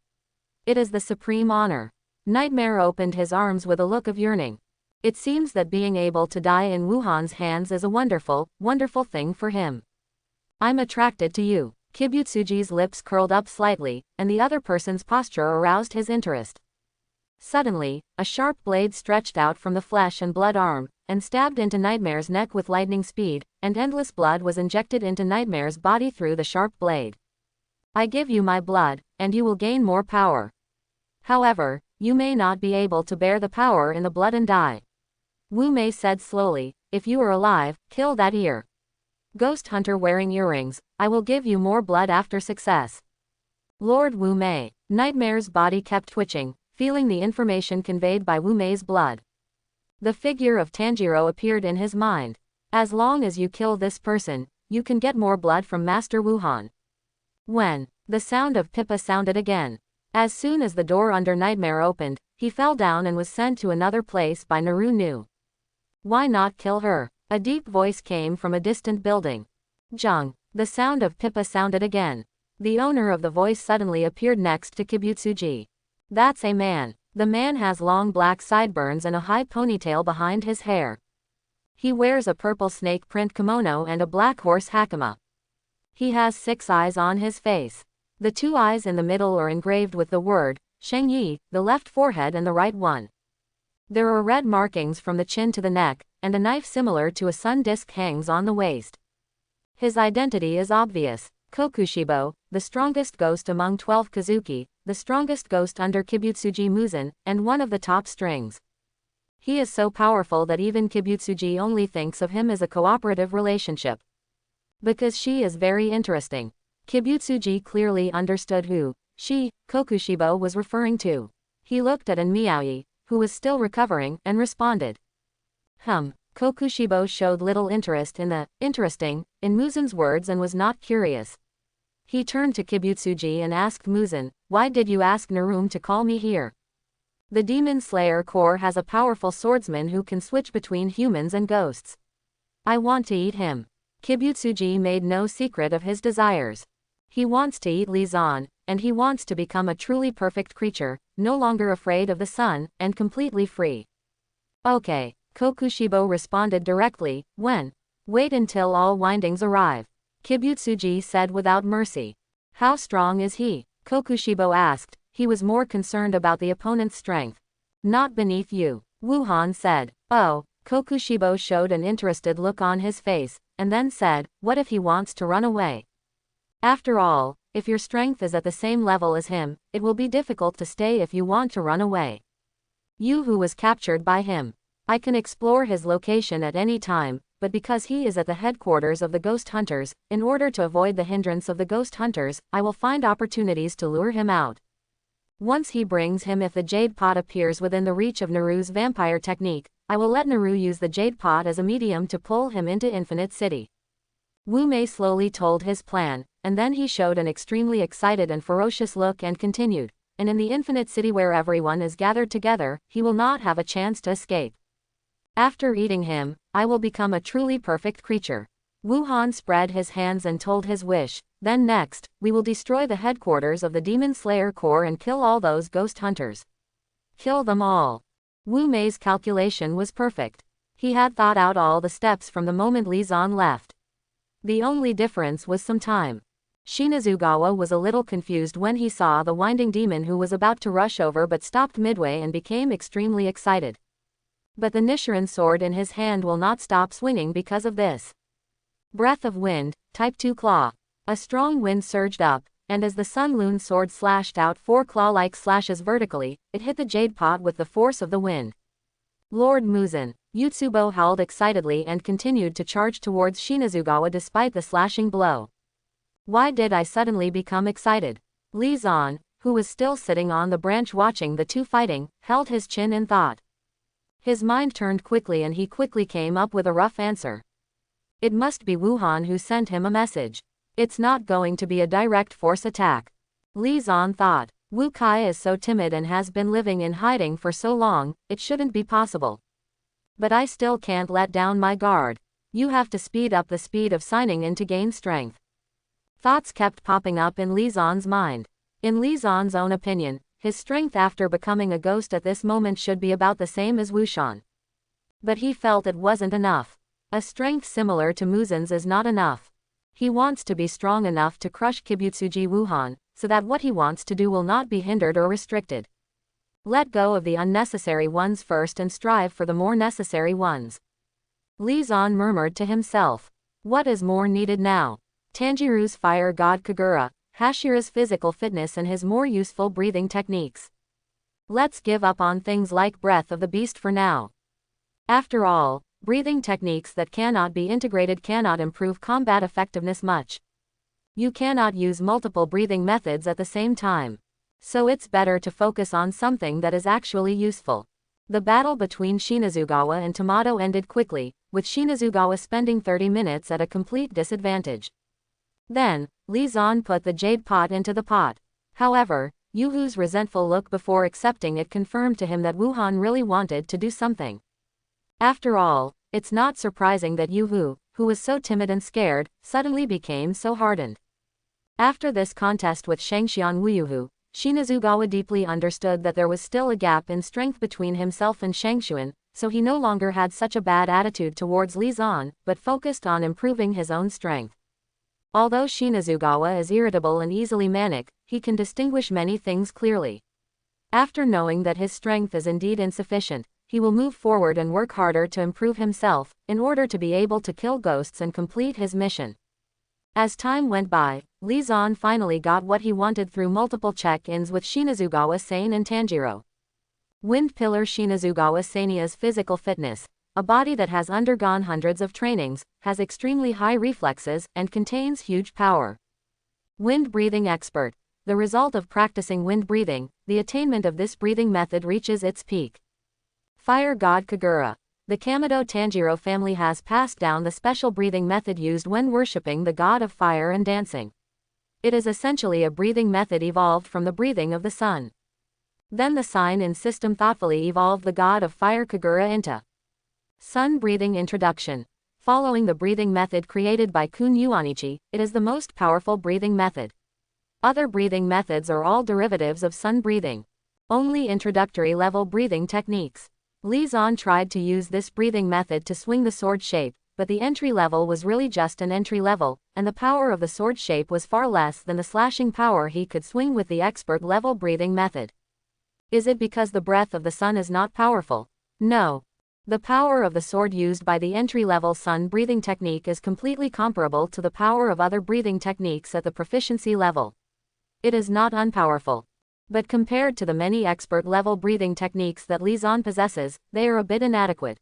A: It is the supreme honor. Nightmare opened his arms with a look of yearning. It seems that being able to die in Wuhan's hands is a wonderful, wonderful thing for him. I'm attracted to you. Kibutsuji's lips curled up slightly, and the other person's posture aroused his interest. Suddenly, a sharp blade stretched out from the flesh and blood arm, and stabbed into Nightmare's neck with lightning speed, and endless blood was injected into Nightmare's body through the sharp blade. I give you my blood, and you will gain more power. However, you may not be able to bear the power in the blood and die. Wu Mei said slowly, if you are alive, kill that ear. Ghost hunter wearing earrings, I will give you more blood after success. Lord Wu Mei. Nightmare's body kept twitching, feeling the information conveyed by Wu Mei's blood. The figure of Tanjiro appeared in his mind. As long as you kill this person, you can get more blood from Master Wuhan. When the sound of Pippa sounded again. As soon as the door under Nightmare opened, he fell down and was sent to another place by Naru Nu. Why not kill her? A deep voice came from a distant building. Jung. The sound of Pippa sounded again. The owner of the voice suddenly appeared next to Kibutsuji. That's a man. The man has long black sideburns and a high ponytail behind his hair. He wears a purple snake print kimono and a black horse hakama. He has 6 eyes on his face. The 2 eyes in the middle are engraved with the word, Shengyi, the left forehead and the right one. There are red markings from the chin to the neck, and a knife similar to a sun disk hangs on the waist. His identity is obvious. Kokushibo, the strongest ghost among 12 Kazuki, the strongest ghost under Kibutsuji Muzan, and one of the top strings. He is so powerful that even Kibutsuji only thinks of him as a cooperative relationship. Because she is very interesting. Kibutsuji clearly understood who Kokushibo was referring to. He looked at Miaoi, who was still recovering, and responded. Kokushibo showed little interest in Muzan's words and was not curious. He turned to Kibutsuji and asked Muzan, why did you ask Narum to call me here? The Demon Slayer Corps has a powerful swordsman who can switch between humans and ghosts. I want to eat him. Kibutsuji made no secret of his desires. He wants to eat Lizan, and he wants to become a truly perfect creature, no longer afraid of the sun, and completely free. Okay, Kokushibo responded directly, when? Wait until all windings arrive. Kibutsuji said without mercy. How strong is he? Kokushibo asked. He was more concerned about the opponent's strength. Not beneath you, Wuhan said. Oh, Kokushibo showed an interested look on his face, and then said, what if he wants to run away? After all, if your strength is at the same level as him, it will be difficult to stay if you want to run away. You who was captured by him. I can explore his location at any time, but because he is at the headquarters of the ghost hunters, in order to avoid the hindrance of the ghost hunters, I will find opportunities to lure him out. Once he brings him, if the jade pot appears within the reach of Naru's vampire technique, I will let Naru use the jade pot as a medium to pull him into Infinite City. Wu Mei slowly told his plan, and then he showed an extremely excited and ferocious look and continued, and in the Infinite City where everyone is gathered together, he will not have a chance to escape. After eating him, I will become a truly perfect creature. Wuhan spread his hands and told his wish. Then next, we will destroy the headquarters of the Demon Slayer Corps and kill all those ghost hunters. Kill them all. Wu Mei's calculation was perfect. He had thought out all the steps from the moment Li Zan left. The only difference was some time. Shinazugawa was a little confused when he saw the winding demon who was about to rush over but stopped midway and became extremely excited. But the Nichiren sword in his hand will not stop swinging because of this. Breath of Wind, Type 2 Claw. A strong wind surged up, and as the Sun Lune sword slashed out 4 claw-like slashes vertically, it hit the jade pot with the force of the wind. Lord Muzan. Yutsubo howled excitedly and continued to charge towards Shinazugawa despite the slashing blow. Why did I suddenly become excited? Li Zan, who was still sitting on the branch watching the two fighting, held his chin in thought. His mind turned quickly and he quickly came up with a rough answer. It must be Wuhan who sent him a message. It's not going to be a direct force attack. Li Zan thought. Wu Kai is so timid and has been living in hiding for so long, it shouldn't be possible. But I still can't let down my guard. You have to speed up the speed of signing in to gain strength. Thoughts kept popping up in Li Zan's mind. In Li Zan's own opinion, his strength after becoming a ghost at this moment should be about the same as Wushan. But he felt it wasn't enough. A strength similar to Muzan's is not enough. He wants to be strong enough to crush Kibutsuji Wuhan, so that what he wants to do will not be hindered or restricted. Let go of the unnecessary ones first and strive for the more necessary ones. Li Zan murmured to himself. What is more needed now? Tanjiro's fire god Kagura, Hashira's physical fitness and his more useful breathing techniques. Let's give up on things like Breath of the Beast for now. After all, breathing techniques that cannot be integrated cannot improve combat effectiveness much. You cannot use multiple breathing methods at the same time. So it's better to focus on something that is actually useful. The battle between Shinazugawa and Tomato ended quickly, with Shinazugawa spending 30 minutes at a complete disadvantage. Then, Li Zan put the jade pot into the pot. However, Yuhu's resentful look before accepting it confirmed to him that Wuhan really wanted to do something. After all, it's not surprising that Yuhu, who was so timid and scared, suddenly became so hardened. After this contest with Shangxian Wuyuhu, Shinazugawa deeply understood that there was still a gap in strength between himself and Shangxuan, so he no longer had such a bad attitude towards Li Zan, but focused on improving his own strength. Although Shinazugawa is irritable and easily manic, he can distinguish many things clearly. After knowing that his strength is indeed insufficient, he will move forward and work harder to improve himself, in order to be able to kill ghosts and complete his mission. As time went by, Li Zan finally got what he wanted through multiple check-ins with Shinazugawa Sane and Tanjiro. Wind Pillar Shinazugawa Sania's physical fitness, a body that has undergone hundreds of trainings, has extremely high reflexes, and contains huge power. Wind Breathing Expert. The result of practicing wind breathing, the attainment of this breathing method reaches its peak. Fire God Kagura. The Kamado Tanjiro family has passed down the special breathing method used when worshipping the god of fire and dancing. It is essentially a breathing method evolved from the breathing of the sun. Then the sign-in system thoughtfully evolved the god of fire Kagura into sun breathing introduction. Following the breathing method created by Kun Yuanichi, it is the most powerful breathing method. Other breathing methods are all derivatives of sun breathing. Only introductory level breathing techniques. Li Zan tried to use this breathing method to swing the sword shape, but the entry level was really just an entry level, and the power of the sword shape was far less than the slashing power he could swing with the expert level breathing method. Is it because the breath of the sun is not powerful? No. The power of the sword used by the entry-level sun breathing technique is completely comparable to the power of other breathing techniques at the proficiency level. It is not unpowerful. But compared to the many expert-level breathing techniques that Li Zan possesses, they are a bit inadequate.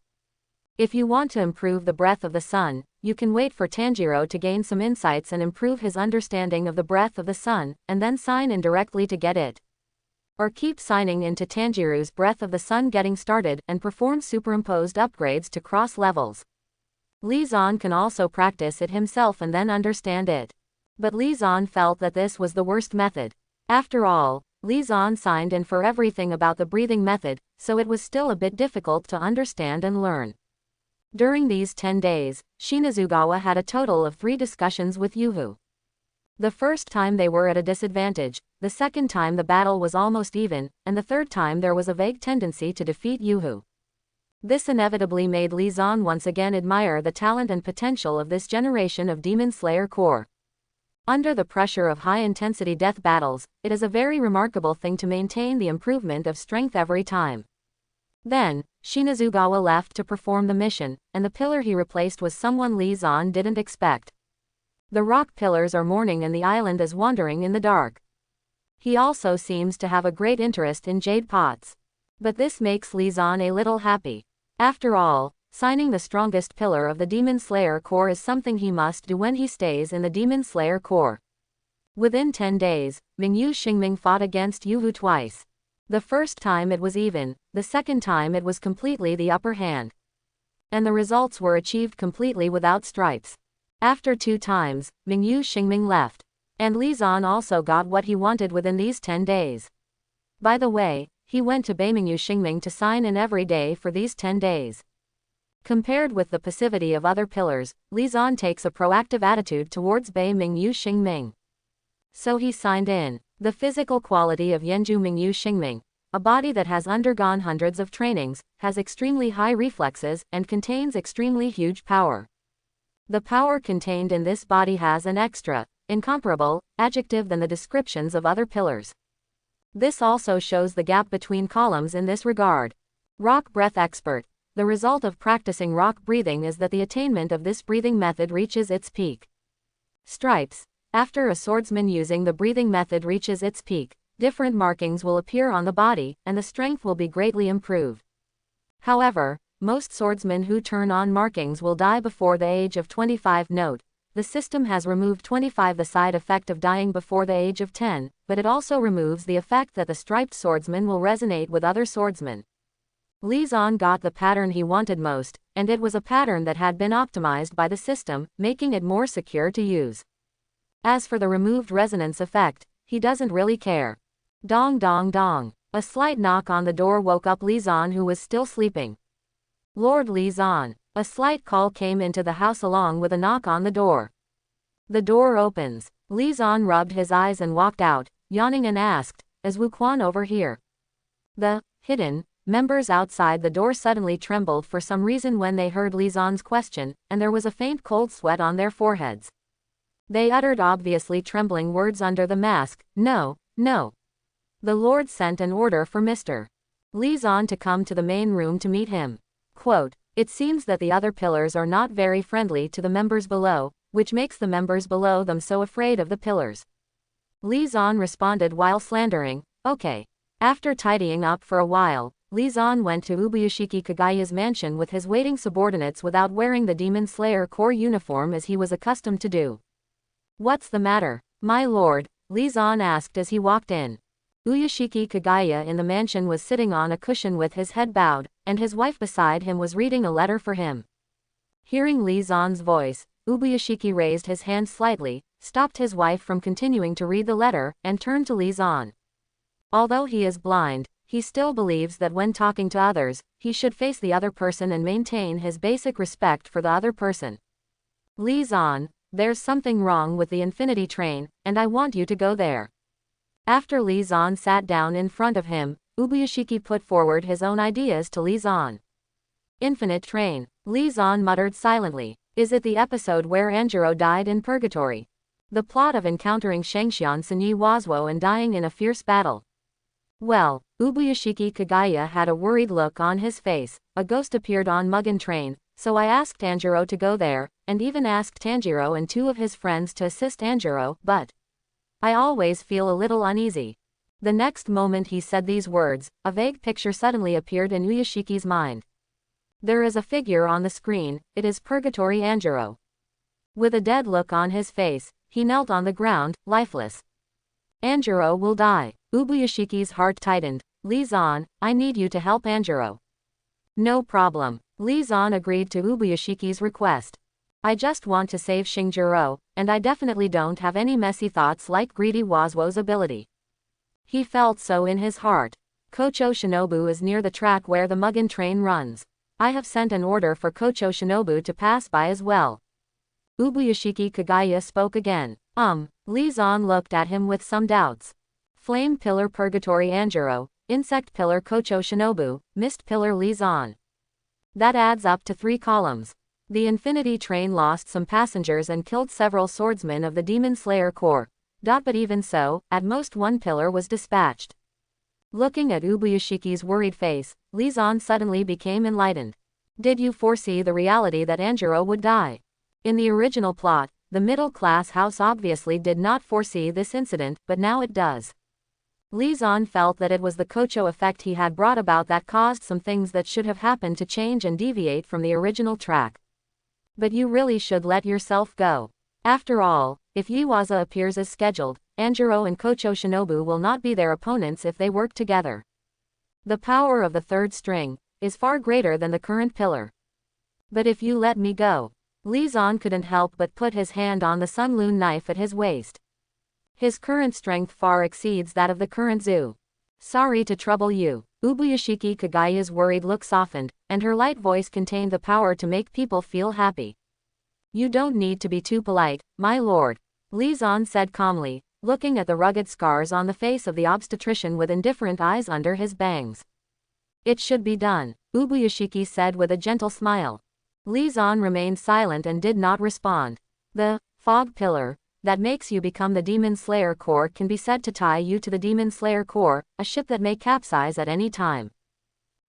A: If you want to improve the breath of the sun, you can wait for Tanjiro to gain some insights and improve his understanding of the breath of the sun, and then sign in directly to get it. Or keep signing into Tanjiro's breath of the sun getting started and perform superimposed upgrades to cross levels. Li Zan can also practice it himself and then understand it. But Li Zan felt that this was the worst method. After all, Li Zan signed in for everything about the breathing method, so it was still a bit difficult to understand and learn. During these 10 days, Shinazugawa had a total of 3 discussions with Yuhu. The first time they were at a disadvantage, the second time the battle was almost even, and the third time there was a vague tendency to defeat Yuhu. This inevitably made Li Zan once again admire the talent and potential of this generation of Demon Slayer Corps. Under the pressure of high-intensity death battles, it is a very remarkable thing to maintain the improvement of strength every time. Then, Shinazugawa left to perform the mission, and the pillar he replaced was someone Li Zan didn't expect. The rock pillars are mourning and the island is wandering in the dark. He also seems to have a great interest in jade pots. But this makes Li Zan a little happy. After all, signing the strongest pillar of the Demon Slayer Corps is something he must do when he stays in the Demon Slayer Corps. Within 10 days, Mingyu Xingming fought against Yuhu twice. The first time it was even, the second time it was completely the upper hand. And the results were achieved completely without stripes. After 2 times, Mingyu Xingming left. And Li Zan also got what he wanted within these 10 days. By the way, he went to Bei Mingyu Xingming to sign in every day for these 10 days. Compared with the passivity of other pillars, Li Zan takes a proactive attitude towards Bei Mingyu Xingming. So he signed in. The physical quality of Yanju Mingyu Xingming, a body that has undergone hundreds of trainings, has extremely high reflexes, and contains extremely huge power. The power contained in this body has an extra, incomparable, adjective than the descriptions of other pillars. This also shows the gap between columns in this regard. Rock breath expert. The result of practicing rock breathing is that the attainment of this breathing method reaches its peak. Stripes. After a swordsman using the breathing method reaches its peak, different markings will appear on the body, and the strength will be greatly improved. However, most swordsmen who turn on markings will die before the age of 25. Note, the system has removed 25 the side effect of dying before the age of 10, but it also removes the effect that the striped swordsman will resonate with other swordsmen. Li Zan got the pattern he wanted most, and it was a pattern that had been optimized by the system, making it more secure to use. As for the removed resonance effect, he doesn't really care. Dong dong dong. A slight knock on the door woke up Li Zan, who was still sleeping. Lord Li Zan. A slight call came into the house along with a knock on the door. The door opens. Li Zan rubbed his eyes and walked out, yawning, and asked, "Is Wu Quan over here?" The hidden members outside the door suddenly trembled for some reason when they heard Li Zan's question, and there was a faint cold sweat on their foreheads. They uttered obviously trembling words under the mask. "No, no. The Lord sent an order for Mr. Li Zan to come to the main room to meet him." Quote, "It seems that the other pillars are not very friendly to the members below, which makes the members below them so afraid of the pillars." Li Zan responded while slandering, "Okay." After tidying up for a while, Li Zan went to Ubuyashiki Kagaya's mansion with his waiting subordinates without wearing the Demon Slayer Corps uniform as he was accustomed to do. "What's the matter, my lord?" Li Zan asked as he walked in. Uyashiki Kagaya in the mansion was sitting on a cushion with his head bowed, and his wife beside him was reading a letter for him. Hearing Li Zan's voice, Ubuyashiki raised his hand slightly, stopped his wife from continuing to read the letter, and turned to Li Zan. Although he is blind, he still believes that when talking to others, he should face the other person and maintain his basic respect for the other person. "Li Zan, there's something wrong with the Infinity Train, and I want you to go there." After Li Zan sat down in front of him, Ubuyashiki put forward his own ideas to Li Zan. "Infinite Train," Li Zan muttered silently. "Is it the episode where Anjiro died in purgatory? The plot of encountering Shangxian Sanyi Wazuo and dying in a fierce battle?" Well, Ubuyashiki Kagaya had a worried look on his face. "A ghost appeared on Mugen Train, so I asked Anjiro to go there, and even asked Tanjiro and 2 of his friends to assist Anjiro, but I always feel a little uneasy." The next moment he said these words, a vague picture suddenly appeared in Uyashiki's mind. There is a figure on the screen, it is Purgatory Anjiro. With a dead look on his face, he knelt on the ground, lifeless. "Anjiro will die." Ubuyashiki's heart tightened. "Li Zan, I need you to help Anjiro." "No problem." Li Zan agreed to Ubuyashiki's request. "I just want to save Shinjiro, and I definitely don't have any messy thoughts like greedy Wazuo's ability." He felt so in his heart. "Kocho Shinobu is near the track where the Mugen Train runs. I have sent an order for Kocho Shinobu to pass by as well." Ubuyashiki Kagaya spoke again. Li Zan looked at him with some doubts. Flame Pillar Purgatory Anjiro, Insect Pillar Kocho Shinobu, Mist Pillar Li Zan. That adds up to 3 columns. The Infinity Train lost some passengers and killed several swordsmen of the Demon Slayer Corps. But even so, at most 1 pillar was dispatched. Looking at Ubuyashiki's worried face, Li Zan suddenly became enlightened. "Did you foresee the reality that Anjiro would die?" In the original plot, the middle-class house obviously did not foresee this incident, but now it does. Li Zan felt that it was the Kocho effect he had brought about that caused some things that should have happened to change and deviate from the original track. But you really should let yourself go. After all, if Yiwaza appears as scheduled, Anjiro and Kocho Shinobu will not be their opponents if they work together. The power of the third string is far greater than the current pillar. But if you let me go. Li Zan couldn't help but put his hand on the Sun-Lune knife at his waist. His current strength far exceeds that of the current Zu. Sorry to trouble you. Ubuyashiki Kagaya's worried look softened, and her light voice contained the power to make people feel happy. You don't need to be too polite, my lord. Li Zan said calmly, looking at the rugged scars on the face of the obstetrician with indifferent eyes under his bangs. It should be done, Ubuyashiki said with a gentle smile. Li Zan remained silent and did not respond. The fog pillar that makes you become the Demon Slayer Corps can be said to tie you to the Demon Slayer Corps, a ship that may capsize at any time.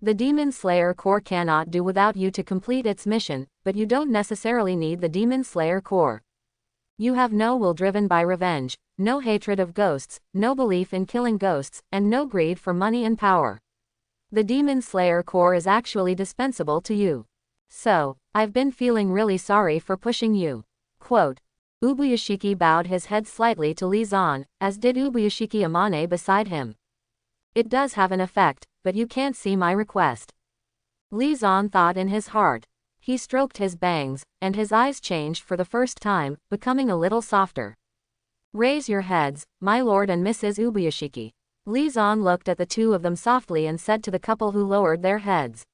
A: The Demon Slayer Corps cannot do without you to complete its mission, but you don't necessarily need the Demon Slayer Corps. You have no will driven by revenge, no hatred of ghosts, no belief in killing ghosts, and no greed for money and power. The Demon Slayer Corps is actually dispensable to you. So, I've been feeling really sorry for pushing you. Quote. Ubuyashiki bowed his head slightly to Li Zan, as did Ubuyashiki Amane beside him. It does have an effect, but you can't see my request. Li Zan thought in his heart. He stroked his bangs, and his eyes changed for the first time, becoming a little softer. Raise your heads, my lord and Mrs. Ubuyashiki. Li Zan looked at the two of them softly and said to the couple who lowered their heads.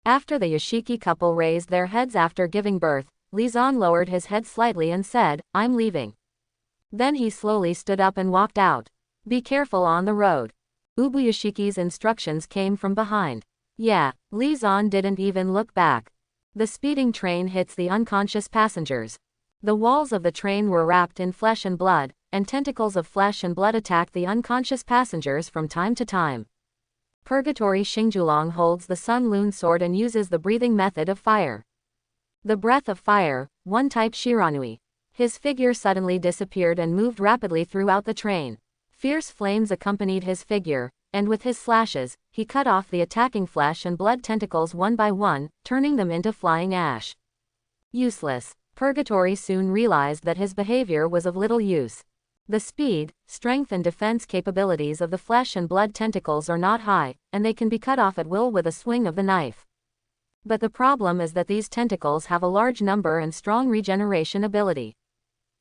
A: After the Yashiki couple raised their heads after giving birth, Li Zan lowered his head slightly and said, I'm leaving. Then he slowly stood up and walked out. Be careful on the road. Ubuyashiki's instructions came from behind. Yeah, Li Zan didn't even look back. The speeding train hits the unconscious passengers. The walls of the train were wrapped in flesh and blood, and tentacles of flesh and blood attacked the unconscious passengers from time to time. Purgatory Xingjulong holds the Sun-Lune sword and uses the breathing method of fire. The breath of fire, one type Shiranui. His figure suddenly disappeared and moved rapidly throughout the train. Fierce flames accompanied his figure, and with his slashes, he cut off the attacking flesh and blood tentacles one by one, turning them into flying ash. Useless. Purgatory soon realized that his behavior was of little use. The speed, strength and defense capabilities of the flesh and blood tentacles are not high, and they can be cut off at will with a swing of the knife. But the problem is that these tentacles have a large number and strong regeneration ability.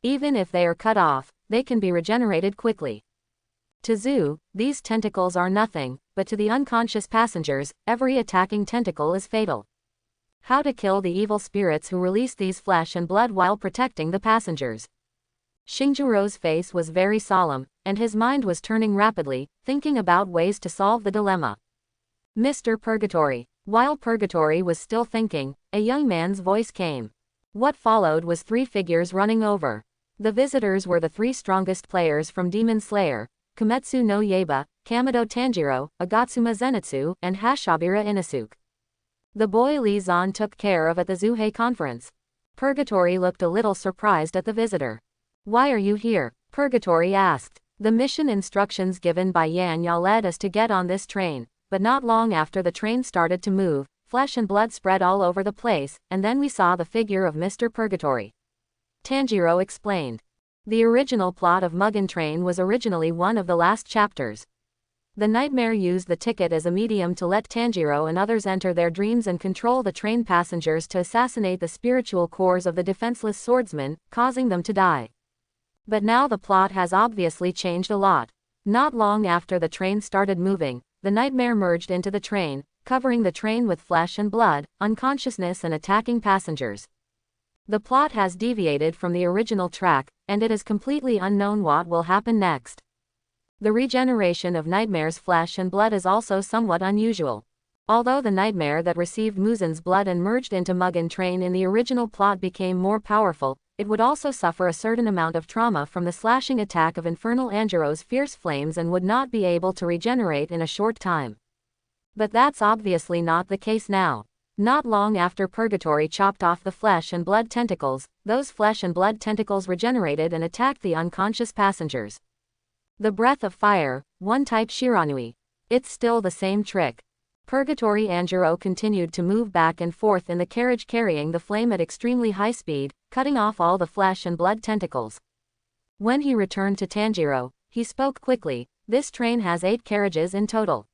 A: Even if they are cut off, they can be regenerated quickly. To Zu, these tentacles are nothing, but to the unconscious passengers, every attacking tentacle is fatal. How to kill the evil spirits who release these flesh and blood while protecting the passengers. Xingjuro's face was very solemn, and his mind was turning rapidly, thinking about ways to solve the dilemma. Mr. Purgatory. While Purgatory was still thinking, a young man's voice came. What followed was three figures running over. The visitors were the three strongest players from Demon Slayer, Kumetsu no Yaiba, Kamado Tanjiro, Agatsuma Zenitsu, and Hashabira Inosuke. The boy Li Zan took care of at the Zuhei conference. Purgatory looked a little surprised at the visitor. Why are you here? Purgatory asked. The mission instructions given by Yan Ya led us to get on this train. But not long after the train started to move, flesh and blood spread all over the place, and then we saw the figure of Mr. Purgatory. Tanjiro explained. The original plot of Mugen Train was originally one of the last chapters. The Nightmare used the ticket as a medium to let Tanjiro and others enter their dreams and control the train passengers to assassinate the spiritual cores of the defenseless swordsmen, causing them to die. But now the plot has obviously changed a lot. Not long after the train started moving, the Nightmare merged into the train, covering the train with flesh and blood, unconsciousness and attacking passengers. The plot has deviated from the original track, and it is completely unknown what will happen next. The regeneration of Nightmare's flesh and blood is also somewhat unusual. Although the Nightmare that received Muzan's blood and merged into Mugen Train in the original plot became more powerful, it would also suffer a certain amount of trauma from the slashing attack of Infernal Angero's fierce flames and would not be able to regenerate in a short time. But that's obviously not the case now. Not long after Purgatory chopped off the flesh and blood tentacles, those flesh and blood tentacles regenerated and attacked the unconscious passengers. The breath of fire, one type Shiranui. It's still the same trick. Purgatory Anjiro continued to move back and forth in the carriage carrying the flame at extremely high speed, cutting off all the flesh and blood tentacles. When he returned to Tanjiro, he spoke quickly. This train has 8 carriages in total.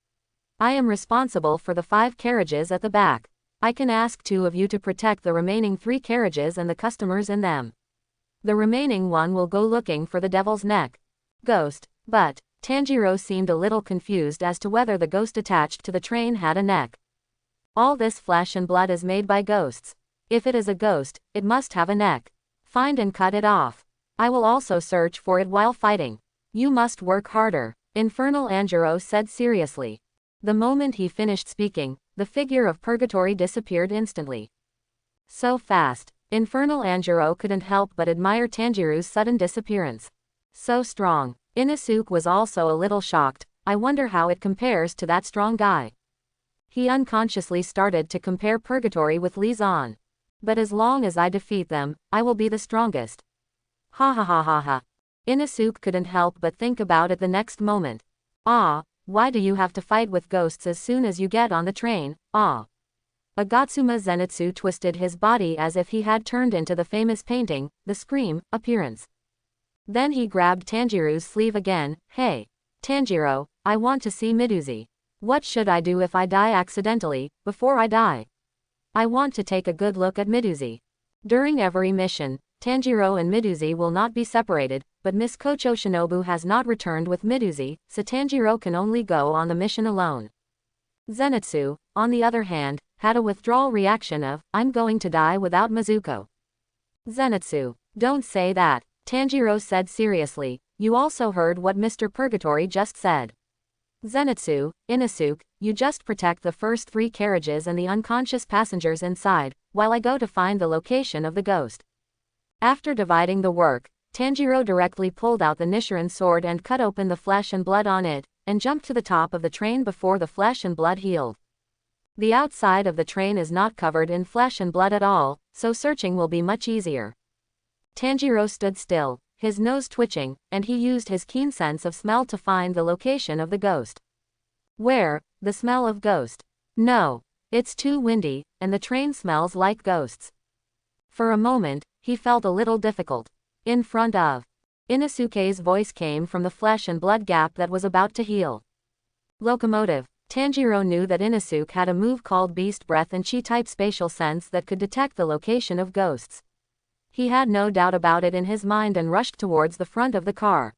A: I am responsible for the 5 carriages at the back. I can ask 2 of you to protect the remaining 3 carriages and the customers in them. The remaining one will go looking for the devil's neck. Ghost. But Tanjiro seemed a little confused as to whether the ghost attached to the train had a neck. All this flesh and blood is made by ghosts. If it is a ghost, it must have a neck. Find and cut it off. I will also search for it while fighting. You must work harder, Infernal Anjiro said seriously. The moment he finished speaking, the figure of Purgatory disappeared instantly. So fast, Infernal Anjiro couldn't help but admire Tanjiro's sudden disappearance. So strong. Inosuke was also a little shocked. I wonder how it compares to that strong guy. He unconsciously started to compare Purgatory with Lizan. But as long as I defeat them, I will be the strongest. Ha ha ha ha ha. Inosuke couldn't help but think about it the next moment. Ah, why do you have to fight with ghosts as soon as you get on the train? Ah. Agatsuma Zenitsu twisted his body as if he had turned into the famous painting, The Scream, appearance. Then he grabbed Tanjiro's sleeve again. Hey, Tanjiro, I want to see Miduzi. What should I do if I die accidentally, before I die? I want to take a good look at Miduzi. During every mission, Tanjiro and Miduzi will not be separated, but Miss Kocho Shinobu has not returned with Miduzi, so Tanjiro can only go on the mission alone. Zenitsu, on the other hand, had a withdrawal reaction of, I'm going to die without Mizuko. Zenitsu, don't say that, Tanjiro said seriously, you also heard what Mr. Purgatory just said. Zenitsu, Inosuke, you just protect the first 3 carriages and the unconscious passengers inside, while I go to find the location of the ghost. After dividing the work, Tanjiro directly pulled out the Nichiren sword and cut open the flesh and blood on it, and jumped to the top of the train before the flesh and blood healed. The outside of the train is not covered in flesh and blood at all, so searching will be much easier. Tanjiro stood still, his nose twitching, and he used his keen sense of smell to find the location of the ghost. Where? The smell of ghost. No. It's too windy, and the train smells like ghosts. For a moment, he felt a little difficult. In front of. Inosuke's voice came from the flesh and blood gap that was about to heal. Locomotive. Tanjiro knew that Inosuke had a move called Beast Breath and Chi-type spatial sense that could detect the location of ghosts. He had no doubt about it in his mind and rushed towards the front of the car.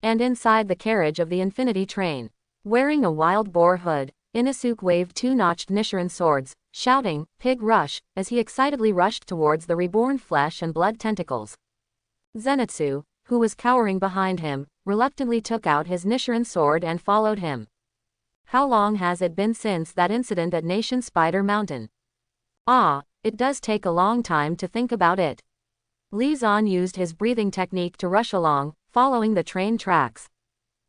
A: And inside the carriage of the Infinity train, wearing a wild boar hood, Inosuke waved 2 notched Nichiren swords, shouting, Pig Rush, as he excitedly rushed towards the reborn flesh and blood tentacles. Zenitsu, who was cowering behind him, reluctantly took out his Nichiren sword and followed him. How long has it been since that incident at Nation Spider Mountain? Ah, it does take a long time to think about it. Lizan used his breathing technique to rush along, following the train tracks.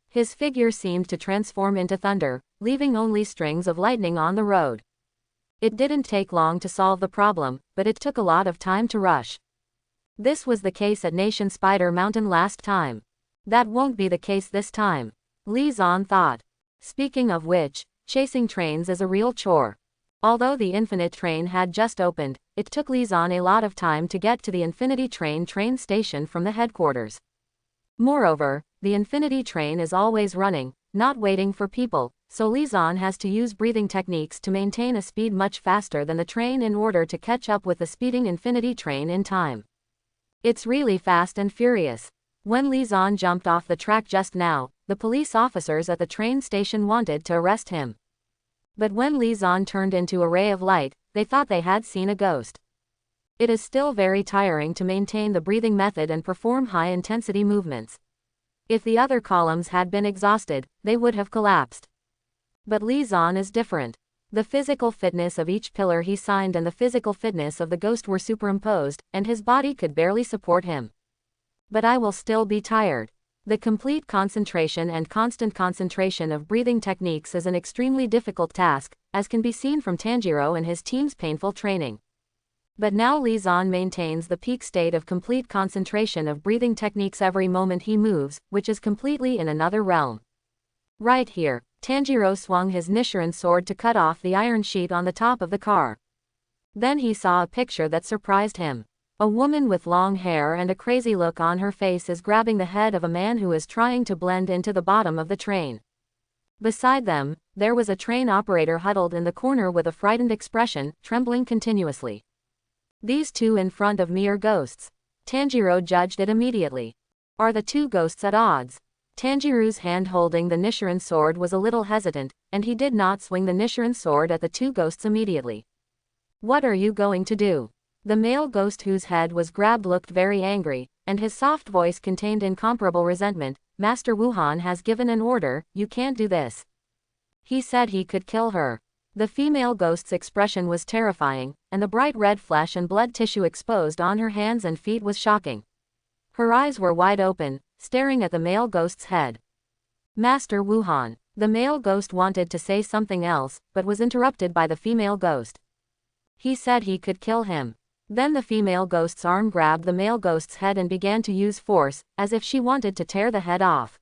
A: His figure seemed to transform into thunder, leaving only strings of lightning on the road. It didn't take long to solve the problem, but it took a lot of time to rush. This was the case at Nation Spider Mountain last time. That won't be the case this time, Lizan thought. Speaking of which, chasing trains is a real chore. Although the Infinite train had just opened, it took Lizan a lot of time to get to the Infinity train station from the headquarters. Moreover, the Infinity train is always running, not waiting for people, so Lizan has to use breathing techniques to maintain a speed much faster than the train in order to catch up with the speeding Infinity train in time. It's really fast and furious. When Lizan jumped off the track just now, the police officers at the train station wanted to arrest him. But when Lizan turned into a ray of light, they thought they had seen a ghost. It is still very tiring to maintain the breathing method and perform high-intensity movements. If the other columns had been exhausted, they would have collapsed. But Lizan is different. The physical fitness of each pillar he signed and the physical fitness of the ghost were superimposed, and his body could barely support him. But I will still be tired. The complete concentration and constant concentration of breathing techniques is an extremely difficult task, as can be seen from Tanjiro and his team's painful training. But now Lizan maintains the peak state of complete concentration of breathing techniques every moment he moves, which is completely in another realm. Right here, Tanjiro swung his Nichiren sword to cut off the iron sheet on the top of the car. Then he saw a picture that surprised him. A woman with long hair and a crazy look on her face is grabbing the head of a man who is trying to blend into the bottom of the train. Beside them, there was a train operator huddled in the corner with a frightened expression, trembling continuously. These two in front of me are ghosts. Tanjiro judged it immediately. Are the two ghosts at odds? Tanjiro's hand holding the Nichiren sword was a little hesitant, and he did not swing the Nichiren sword at the two ghosts immediately. What are you going to do? The male ghost whose head was grabbed looked very angry, and his soft voice contained incomparable resentment. Master Wuhan has given an order, you can't do this. He said he could kill her. The female ghost's expression was terrifying, and the bright red flesh and blood tissue exposed on her hands and feet was shocking. Her eyes were wide open, staring at the male ghost's head. Master Wuhan. The male ghost wanted to say something else, but was interrupted by the female ghost. He said he could kill him. Then the female ghost's arm grabbed the male ghost's head and began to use force, as if she wanted to tear the head off.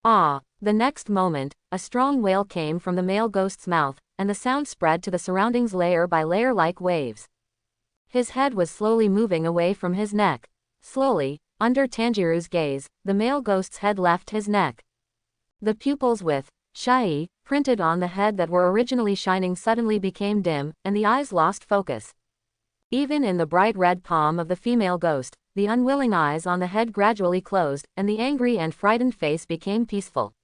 A: Ah! The next moment, a strong wail came from the male ghost's mouth, and the sound spread to the surroundings layer by layer like waves. His head was slowly moving away from his neck. Slowly, under Tanjiro's gaze, the male ghost's head left his neck. The pupils with Shai printed on the head that were originally shining suddenly became dim, and the eyes lost focus. Even in the bright red palm of the female ghost, the unwilling eyes on the head gradually closed, and the angry and frightened face became peaceful.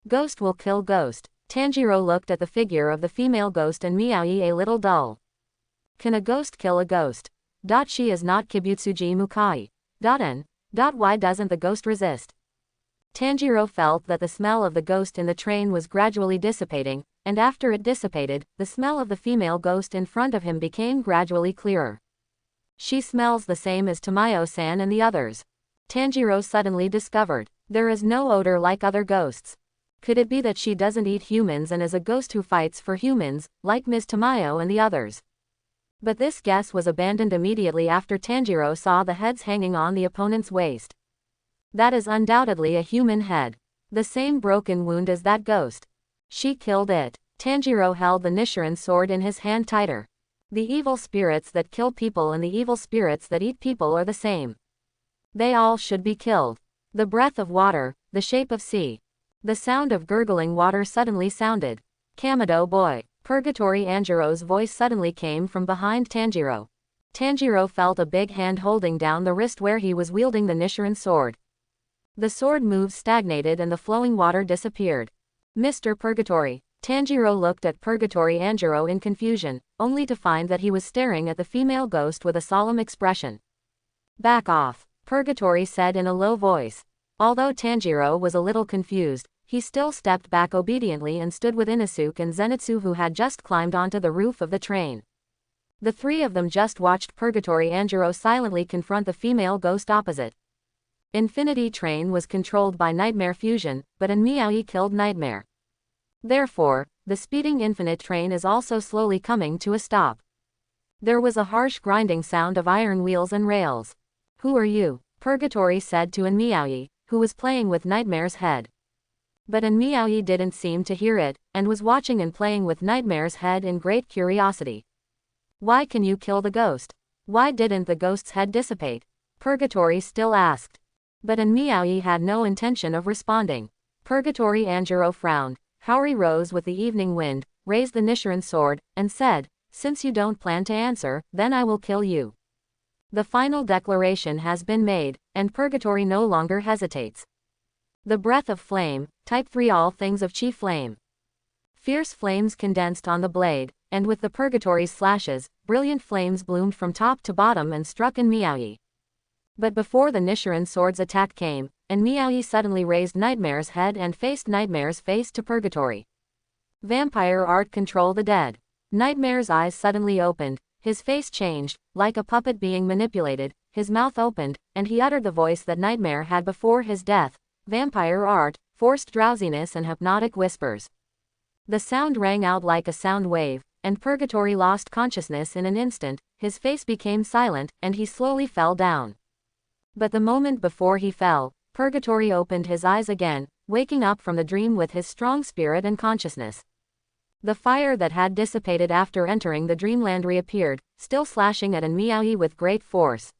A: Ghost will kill ghost. Tanjiro looked at the figure of the female ghost and Miaoyi a little dull. Can a ghost kill a ghost? She is not Kibutsuji Mukai. Why doesn't the ghost resist? Tanjiro felt that the smell of the ghost in the train was gradually dissipating, and after it dissipated, the smell of the female ghost in front of him became gradually clearer. She smells the same as Tamayo-san and the others. Tanjiro suddenly discovered, there is no odor like other ghosts. Could it be that she doesn't eat humans and is a ghost who fights for humans, like Ms. Tamayo and the others? But this guess was abandoned immediately after Tanjiro saw the heads hanging on the opponent's waist. That is undoubtedly a human head. The same broken wound as that ghost. She killed it. Tanjiro held the Nichiren sword in his hand tighter. The evil spirits that kill people and the evil spirits that eat people are the same. They all should be killed. The breath of water, the shape of sea. The sound of gurgling water suddenly sounded. Kamado boy. Purgatory Anjiro's voice suddenly came from behind Tanjiro. Tanjiro felt a big hand holding down the wrist where he was wielding the Nichiren sword. The sword moves stagnated and the flowing water disappeared. Mr. Purgatory. Tanjiro looked at Purgatory Anjiro in confusion, only to find that he was staring at the female ghost with a solemn expression. Back off, Purgatory said in a low voice. Although Tanjiro was a little confused, he still stepped back obediently and stood with Inosuke and Zenitsu who had just climbed onto the roof of the train. The three of them just watched Purgatory Anjiro silently confront the female ghost opposite. Infinity Train was controlled by Nightmare Fusion, but Miaoyi killed Nightmare. Therefore, the speeding Infinite Train is also slowly coming to a stop. There was a harsh grinding sound of iron wheels and rails. Who are you? Purgatory said to Miaoyi, who was playing with Nightmare's head. But Miaoyi didn't seem to hear it, and was watching and playing with Nightmare's head in great curiosity. Why can you kill the ghost? Why didn't the ghost's head dissipate? Purgatory still asked. But Miaoyi had no intention of responding. Purgatory Anjiro frowned. Haori rose with the evening wind, raised the Nichiren sword, and said, since you don't plan to answer, then I will kill you. The final declaration has been made, and Purgatory no longer hesitates. The breath of flame, type 3 all things of chi flame. Fierce flames condensed on the blade, and with the Purgatory's slashes, brilliant flames bloomed from top to bottom and struck Miaoyi. But before the Nichiren sword's attack came, Miaoyi suddenly raised Nightmare's head and faced Nightmare's face to Purgatory. Vampire art control the dead. Nightmare's eyes suddenly opened, his face changed, like a puppet being manipulated, his mouth opened, and he uttered the voice that Nightmare had before his death. Vampire art, forced drowsiness and hypnotic whispers. The sound rang out like a sound wave, and Purgatory lost consciousness in an instant, his face became silent, and he slowly fell down. But the moment before he fell, Purgatory opened his eyes again, waking up from the dream with his strong spirit and consciousness. The fire that had dissipated after entering the dreamland reappeared, still slashing at Miaoyi with great force.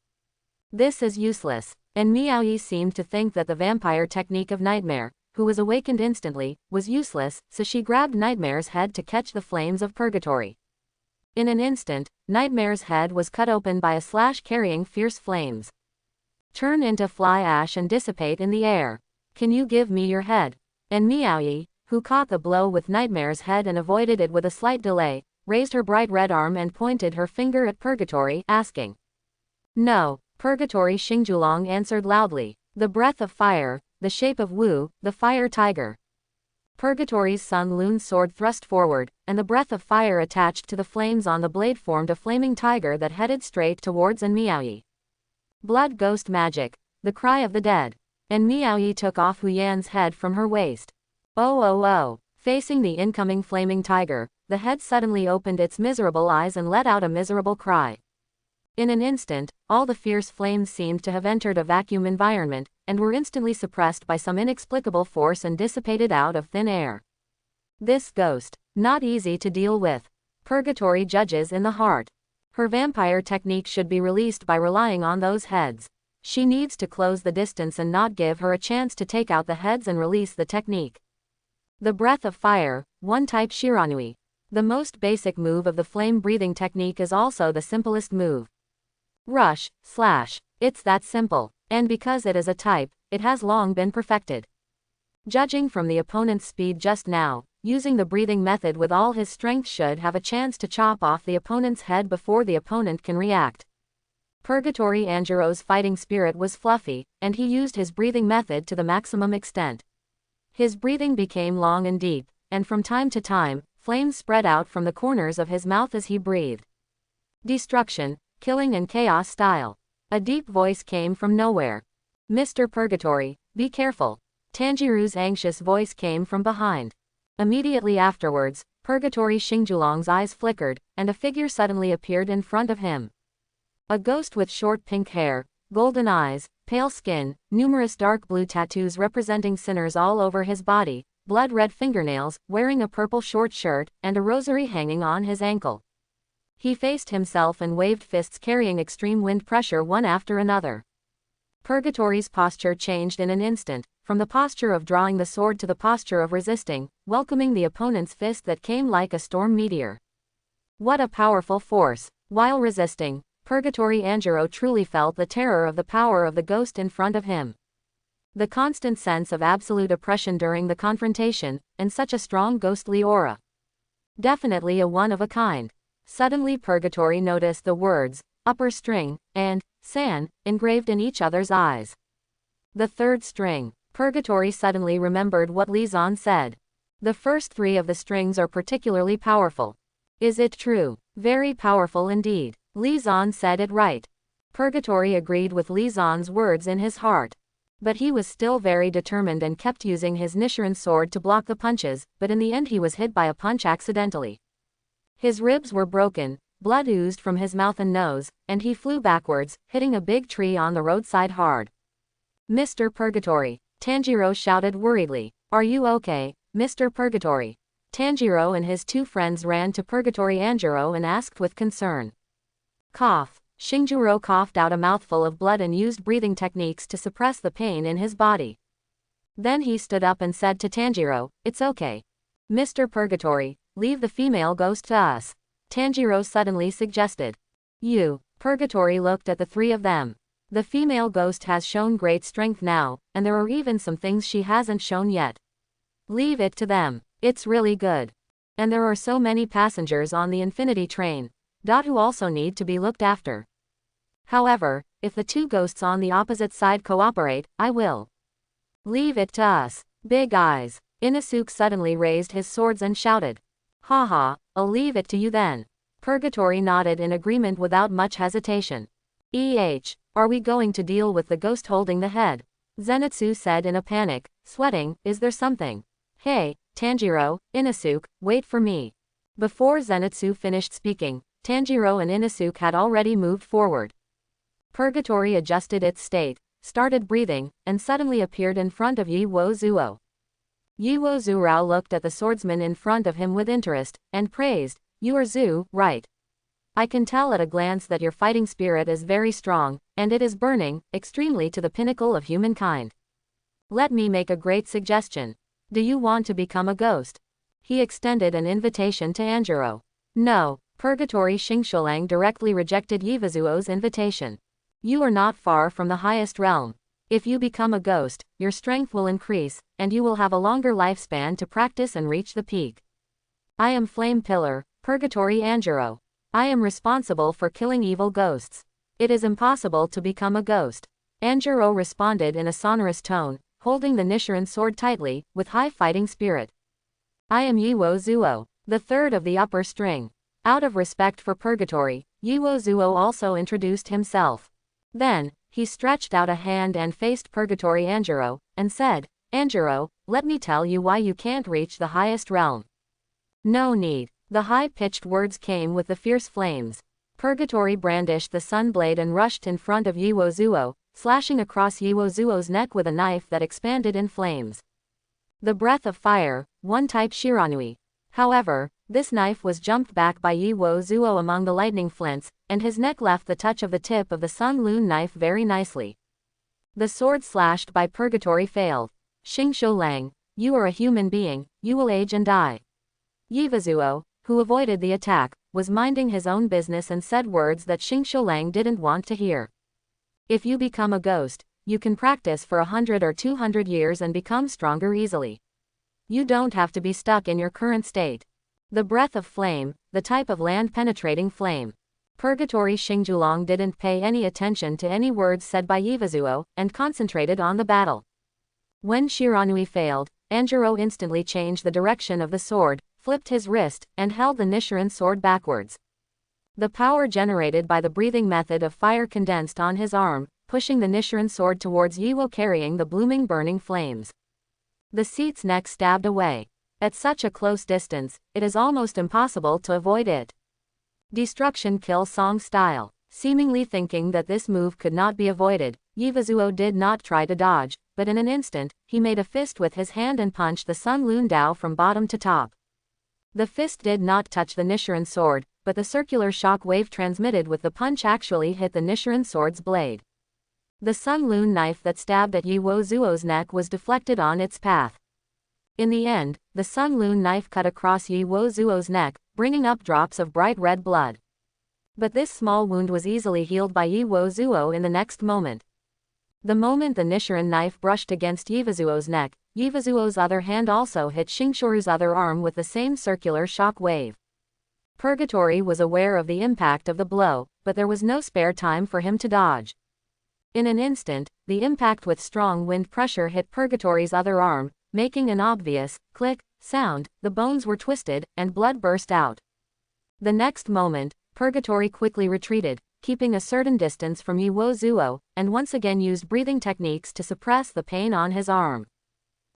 A: This is useless. And Miaoyi seemed to think that the vampire technique of Nightmare, who was awakened instantly, was useless, so she grabbed Nightmare's head to catch the flames of purgatory. In an instant, Nightmare's head was cut open by a slash carrying fierce flames. Turn into fly ash and dissipate in the air. Can you give me your head? And Miaoyi, who caught the blow with Nightmare's head and avoided it with a slight delay, raised her bright red arm and pointed her finger at Purgatory, asking. No. Purgatory Xingjulong answered loudly. The breath of fire, the shape of Wu, the fire tiger. Purgatory's Sun Lun sword thrust forward, and the breath of fire attached to the flames on the blade formed a flaming tiger that headed straight towards Miaoyi. Blood ghost magic, the cry of the dead. And Miaoyi took off Huyan's head from her waist. Oh oh oh. Facing the incoming flaming tiger, the head suddenly opened its miserable eyes and let out a miserable cry. In an instant, all the fierce flames seemed to have entered a vacuum environment, and were instantly suppressed by some inexplicable force and dissipated out of thin air. This ghost, not easy to deal with. Purgatory judges in the heart. Her vampire technique should be released by relying on those heads. She needs to close the distance and not give her a chance to take out the heads and release the technique. The breath of fire, one type Shiranui. The most basic move of the flame-breathing technique is also the simplest move. Rush, slash. It's that simple. And because it is a type, it has long been perfected. Judging from the opponent's speed just now, using the breathing method with all his strength should have a chance to chop off the opponent's head before the opponent can react. Purgatory Angero's fighting spirit was fluffy, and he used his breathing method to the maximum extent. His breathing became long and deep, and from time to time, flames spread out from the corners of his mouth as he breathed. Destruction, killing and chaos style. A deep voice came from nowhere. Mr. Purgatory, be careful. Tanjiro's anxious voice came from behind. Immediately afterwards, Purgatory Xingjulong's eyes flickered, and a figure suddenly appeared in front of him. A ghost with short pink hair, golden eyes, pale skin, numerous dark blue tattoos representing sinners all over his body, blood-red fingernails, wearing a purple short shirt, and a rosary hanging on his ankle. He faced himself and waved fists carrying extreme wind pressure one after another. Purgatory's posture changed in an instant, from the posture of drawing the sword to the posture of resisting, welcoming the opponent's fist that came like a storm meteor. What a powerful force! While resisting, Purgatory Angero truly felt the terror of the power of the ghost in front of him. The constant sense of absolute oppression during the confrontation, and such a strong ghostly aura. Definitely a one of a kind. Suddenly Purgatory noticed the words, upper string, and san, engraved in each other's eyes. The third string. Purgatory suddenly remembered what Lizan said. The first three of the strings are particularly powerful. Is it true? Very powerful indeed. Lizan said it right. Purgatory agreed with Lizan's words in his heart. But he was still very determined and kept using his Nichiren sword to block the punches, but in the end he was hit by a punch accidentally. His ribs were broken, blood oozed from his mouth and nose, and he flew backwards, hitting a big tree on the roadside hard. Mr. Purgatory, Tanjiro shouted worriedly. Are you okay, Mr. Purgatory? Tanjiro and his two friends ran to Purgatory Angero and asked with concern. Cough. Xingjuro coughed out a mouthful of blood and used breathing techniques to suppress the pain in his body. Then he stood up and said to Tanjiro, it's okay. Mr. Purgatory, leave the female ghost to us. Tanjiro suddenly suggested. You. Purgatory looked at the three of them. The female ghost has shown great strength now, and there are even some things she hasn't shown yet. Leave it to them. It's really good. And there are so many passengers on the Infinity train, who also need to be looked after. However, if the two ghosts on the opposite side cooperate, I will. Leave it to us. Big eyes. Inosuke suddenly raised his swords and shouted. Haha, I'll leave it to you then. Purgatory nodded in agreement without much hesitation. Are we going to deal with the ghost holding the head? Zenitsu said in a panic, sweating, is there something? Hey, Tanjiro, Inosuke, wait for me. Before Zenitsu finished speaking, Tanjiro and Inosuke had already moved forward. Purgatory adjusted its state, started breathing, and suddenly appeared in front of Yi Wo Zuo. Yiwo Zurao looked at the swordsman in front of him with interest, and praised, "You are Zhu, right? I can tell at a glance that your fighting spirit is very strong, and it is burning, extremely to the pinnacle of humankind. Let me make a great suggestion. Do you want to become a ghost?" He extended an invitation to Anjiro. No, Purgatory Xingqiulang directly rejected Yivuzuo's invitation. You are not far from the highest realm. If you become a ghost, your strength will increase, and you will have a longer lifespan to practice and reach the peak. I am Flame Pillar, Purgatory Anjiro. I am responsible for killing evil ghosts. It is impossible to become a ghost. Anjiro responded in a sonorous tone, holding the Nichiren sword tightly, with high fighting spirit. I am Yiwo Zuo, the third of the upper string. Out of respect for Purgatory, Yiwo Zuo also introduced himself. Then, he stretched out a hand and faced Purgatory Anjiro, and said, "Anjiro, let me tell you why you can't reach the highest realm." No need. The high-pitched words came with the fierce flames. Purgatory brandished the sun blade and rushed in front of Yiwo Zuo, slashing across Yiwo Zuo's neck with a knife that expanded in flames. The breath of fire, one type Shiranui. However, this knife was jumped back by Yiwo Zuo among the lightning flints, and his neck left the touch of the tip of the Sun Lune knife very nicely. The sword slashed by Purgatory failed. Xingqiulang, you are a human being, you will age and die. Yivuzuo, who avoided the attack, was minding his own business and said words that Xingqiulang didn't want to hear. If you become a ghost, you can practice for 100 or 200 years and become stronger easily. You don't have to be stuck in your current state. The breath of flame, the type of land-penetrating flame. Purgatory Xingqiulang didn't pay any attention to any words said by Yivuzuo, and concentrated on the battle. When Shiranui failed, Anjiro instantly changed the direction of the sword, flipped his wrist, and held the Nichiren sword backwards. The power generated by the breathing method of fire condensed on his arm, pushing the Nichiren sword towards Yiwo carrying the blooming burning flames. The seat's neck stabbed away. At such a close distance, it is almost impossible to avoid it. Destruction kill song style. Seemingly thinking that this move could not be avoided, Yivuzuo did not try to dodge, but in an instant, he made a fist with his hand and punched the Sun Lune Dao from bottom to top. The fist did not touch the Nichiren sword, but the circular shock wave transmitted with the punch actually hit the Nichiren sword's blade. The Sun Lune knife that stabbed at Yiwo Zuo's neck was deflected on its path. In the end, the Sun Lune knife cut across Yiwo Zuo's neck, bringing up drops of bright red blood. But this small wound was easily healed by Yiwo Zuo in the next moment. The moment the Nichiren knife brushed against Yivuzuo's neck, Yivuzuo's other hand also hit Xingqiu's other arm with the same circular shock wave. Purgatory was aware of the impact of the blow, but there was no spare time for him to dodge. In an instant, the impact with strong wind pressure hit Purgatory's other arm, making an obvious click sound. The bones were twisted, and blood burst out. The next moment, Purgatory quickly retreated, keeping a certain distance from Yiwo Zuo, and once again used breathing techniques to suppress the pain on his arm.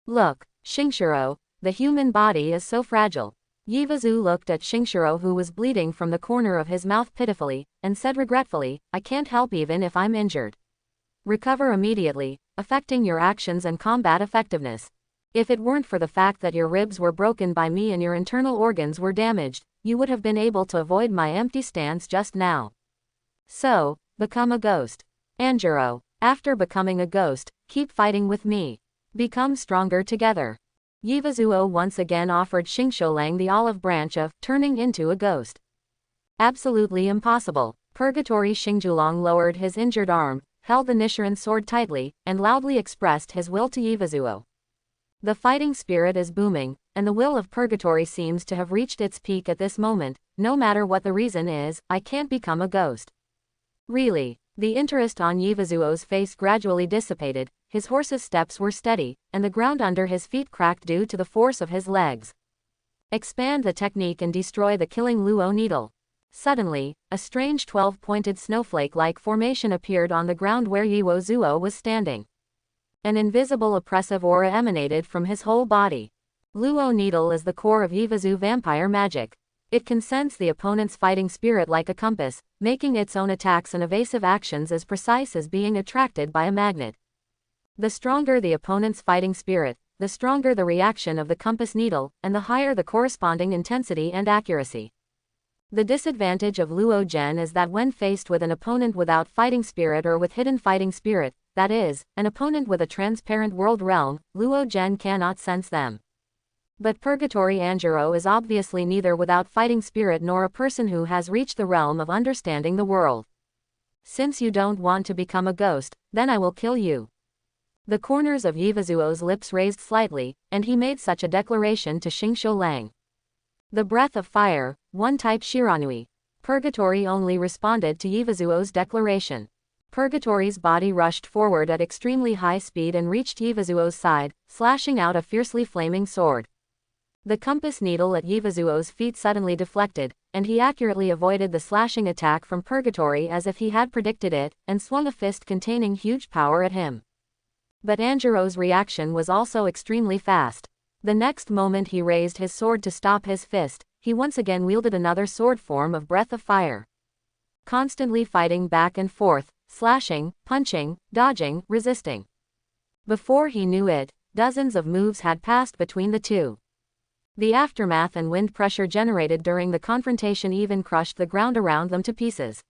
A: Look, Xingqiu, the human body is so fragile. Yivuzu looked at Xingqiu, who was bleeding from the corner of his mouth pitifully, and said regretfully, "I can't help even if I'm injured. Recover immediately, affecting your actions and combat effectiveness. If it weren't for the fact that your ribs were broken by me and your internal organs were damaged, you would have been able to avoid my empty stance just now. So, become a ghost. Anjiro, after becoming a ghost, keep fighting with me. Become stronger together." Yivuzuo once again offered Xingqiulang the olive branch of turning into a ghost. Absolutely impossible. Purgatory Xingqiulang lowered his injured arm, held the Nichiren sword tightly, and loudly expressed his will to Yivuzuo. The fighting spirit is booming, and the will of Purgatory seems to have reached its peak at this moment. No matter what the reason is, I can't become a ghost. Really. The interest on Yivuzuo's face gradually dissipated, his horse's steps were steady, and the ground under his feet cracked due to the force of his legs. Expand the technique and destroy the killing Luo needle. Suddenly, a strange 12-pointed snowflake-like formation appeared on the ground where Yiwo Zuo was standing. An invisible oppressive aura emanated from his whole body. Luo needle is the core of Yivuzu vampire magic. It can sense the opponent's fighting spirit like a compass, making its own attacks and evasive actions as precise as being attracted by a magnet. The stronger the opponent's fighting spirit, the stronger the reaction of the compass needle, and the higher the corresponding intensity and accuracy. The disadvantage of Luo Gen is that when faced with an opponent without fighting spirit or with hidden fighting spirit, that is, an opponent with a transparent world realm, Luo Gen cannot sense them. But Purgatory Anjiro is obviously neither without fighting spirit nor a person who has reached the realm of understanding the world. Since you don't want to become a ghost, then I will kill you. The corners of Yivazuo's lips raised slightly, and he made such a declaration to Xingqiu Lang. The breath of fire, one type Shiranui. Purgatory only responded to Yivazuo's declaration. Purgatory's body rushed forward at extremely high speed and reached Yivazuo's side, slashing out a fiercely flaming sword. The compass needle at Yivazuo's feet suddenly deflected, and he accurately avoided the slashing attack from Purgatory as if he had predicted it, and swung a fist containing huge power at him. But Anjiro's reaction was also extremely fast. The next moment he raised his sword to stop his fist, he once again wielded another sword form of breath of fire. Constantly fighting back and forth, slashing, punching, dodging, resisting. Before he knew it, dozens of moves had passed between the two. The aftermath and wind pressure generated during the confrontation even crushed the ground around them to pieces.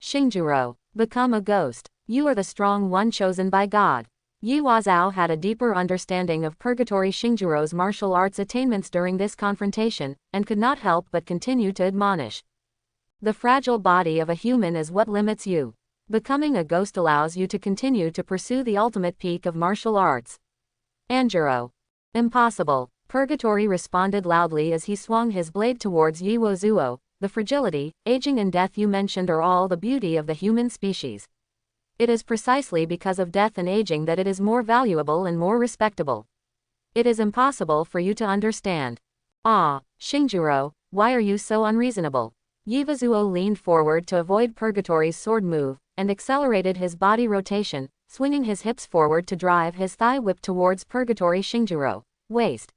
A: Xingjuro, become a ghost. You are the strong one chosen by God. Yi Huazhao had a deeper understanding of Purgatory Xingjuro's martial arts attainments during this confrontation, and could not help but continue to admonish. The fragile body of a human is what limits you. Becoming a ghost allows you to continue to pursue the ultimate peak of martial arts. Anjiro. Impossible. Purgatory responded loudly as he swung his blade towards Yi Huazhao. The fragility, aging and death you mentioned are all the beauty of the human species. It is precisely because of death and aging that it is more valuable and more respectable. It is impossible for you to understand. Ah, Xingjuro, why are you so unreasonable? Yivazuo leaned forward to avoid Purgatory's sword move, and accelerated his body rotation, swinging his hips forward to drive his thigh whip towards Purgatory Xingjuro. Waist.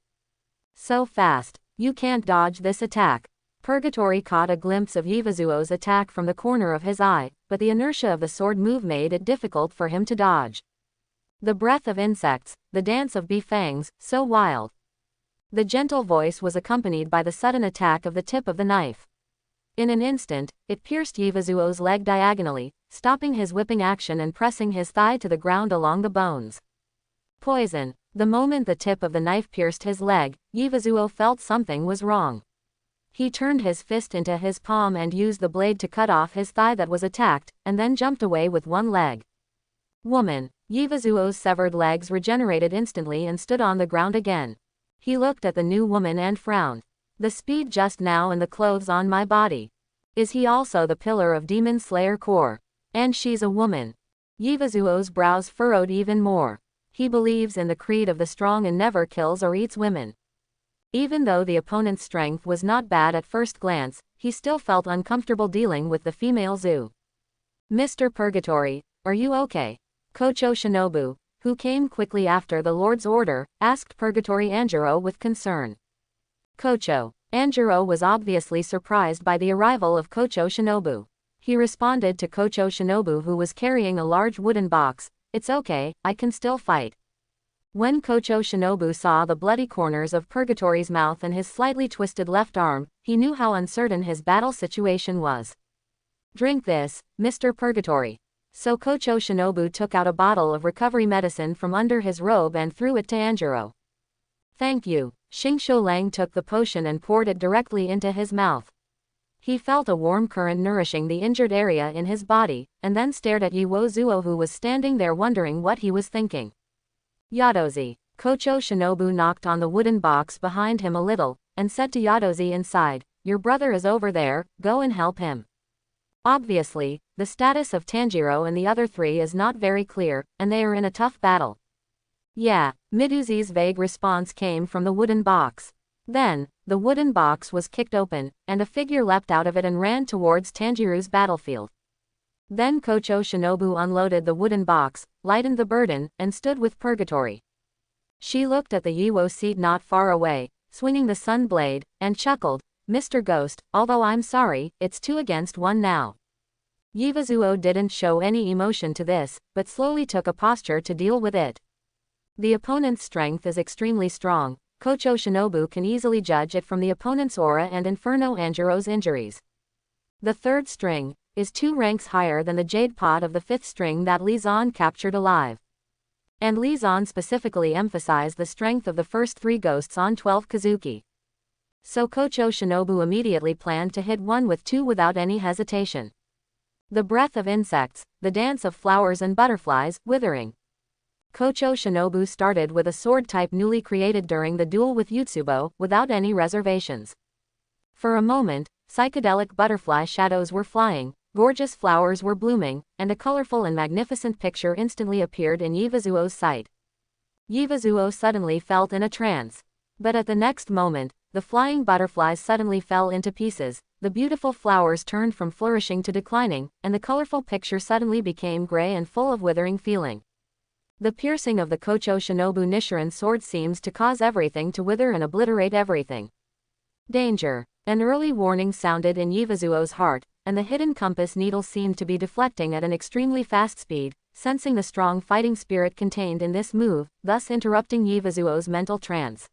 A: So fast, you can't dodge this attack. Purgatory caught a glimpse of Yivazuo's attack from the corner of his eye, but the inertia of the sword move made it difficult for him to dodge. The breath of insects, the dance of bee fangs, so wild. The gentle voice was accompanied by the sudden attack of the tip of the knife. In an instant, it pierced Yivazuo's leg diagonally, stopping his whipping action and pressing his thigh to the ground along the bones. Poison. The moment the tip of the knife pierced his leg, Yivazuo felt something was wrong. He turned his fist into his palm and used the blade to cut off his thigh that was attacked, and then jumped away with one leg. Woman. Yivazuo's severed legs regenerated instantly and stood on the ground again. He looked at the new woman and frowned. The speed just now and the clothes on my body. Is he also the pillar of Demon Slayer Corps? And she's a woman. Yivazuo's brows furrowed even more. He believes in the creed of the strong and never kills or eats women. Even though the opponent's strength was not bad at first glance, he still felt uncomfortable dealing with the female Zhu. Mr. Purgatory, are you okay? Kocho Shinobu, who came quickly after the Lord's order, asked Purgatory Anjiro with concern. Kocho. Anjiro was obviously surprised by the arrival of Kocho Shinobu. He responded to Kocho Shinobu, who was carrying a large wooden box, "It's okay, I can still fight." When Kocho Shinobu saw the bloody corners of Purgatory's mouth and his slightly twisted left arm, he knew how uncertain his battle situation was. Drink this, Mr. Purgatory. So Kocho Shinobu took out a bottle of recovery medicine from under his robe and threw it to Anjiro. Thank you. Xingqiu Lang took the potion and poured it directly into his mouth. He felt a warm current nourishing the injured area in his body, and then stared at Yi Huazhao, who was standing there wondering what he was thinking. Yadozi. Kocho Shinobu knocked on the wooden box behind him a little, and said to Yadozi inside, "Your brother is over there, go and help him." Obviously, the status of Tanjiro and the other three is not very clear, and they are in a tough battle. Yeah, Miduzi's vague response came from the wooden box. Then, the wooden box was kicked open, and a figure leapt out of it and ran towards Tanjiro's battlefield. Then Kocho Shinobu unloaded the wooden box, lightened the burden, and stood with Purgatory. She looked at the Yiwo seat not far away, swinging the sun blade, and chuckled, "Mr. Ghost, although I'm sorry, it's 2 against 1 now." Yivazuo didn't show any emotion to this, but slowly took a posture to deal with it. The opponent's strength is extremely strong. Kocho Shinobu can easily judge it from the opponent's aura and Inferno Angero's injuries. The third string is 2 ranks higher than the jade pot of the 5th string that Li Zan captured alive. And Li Zan specifically emphasized the strength of the first 3 ghosts on 12 Kazuki. So Kocho Shinobu immediately planned to hit one with 2 without any hesitation. The breath of insects, the dance of flowers and butterflies, withering. Kocho Shinobu started with a sword type newly created during the duel with Yutsubo, without any reservations. For a moment, psychedelic butterfly shadows were flying, gorgeous flowers were blooming, and a colorful and magnificent picture instantly appeared in Yivazuo's sight. Yivazuo suddenly felt in a trance. But at the next moment, the flying butterflies suddenly fell into pieces, the beautiful flowers turned from flourishing to declining, and the colorful picture suddenly became gray and full of withering feeling. The piercing of the Kocho Shinobu Nichiren sword seems to cause everything to wither and obliterate everything. Danger! An early warning sounded in Yivazuo's heart, and the hidden compass needle seemed to be deflecting at an extremely fast speed, sensing the strong fighting spirit contained in this move, thus interrupting Yivazuo's mental trance.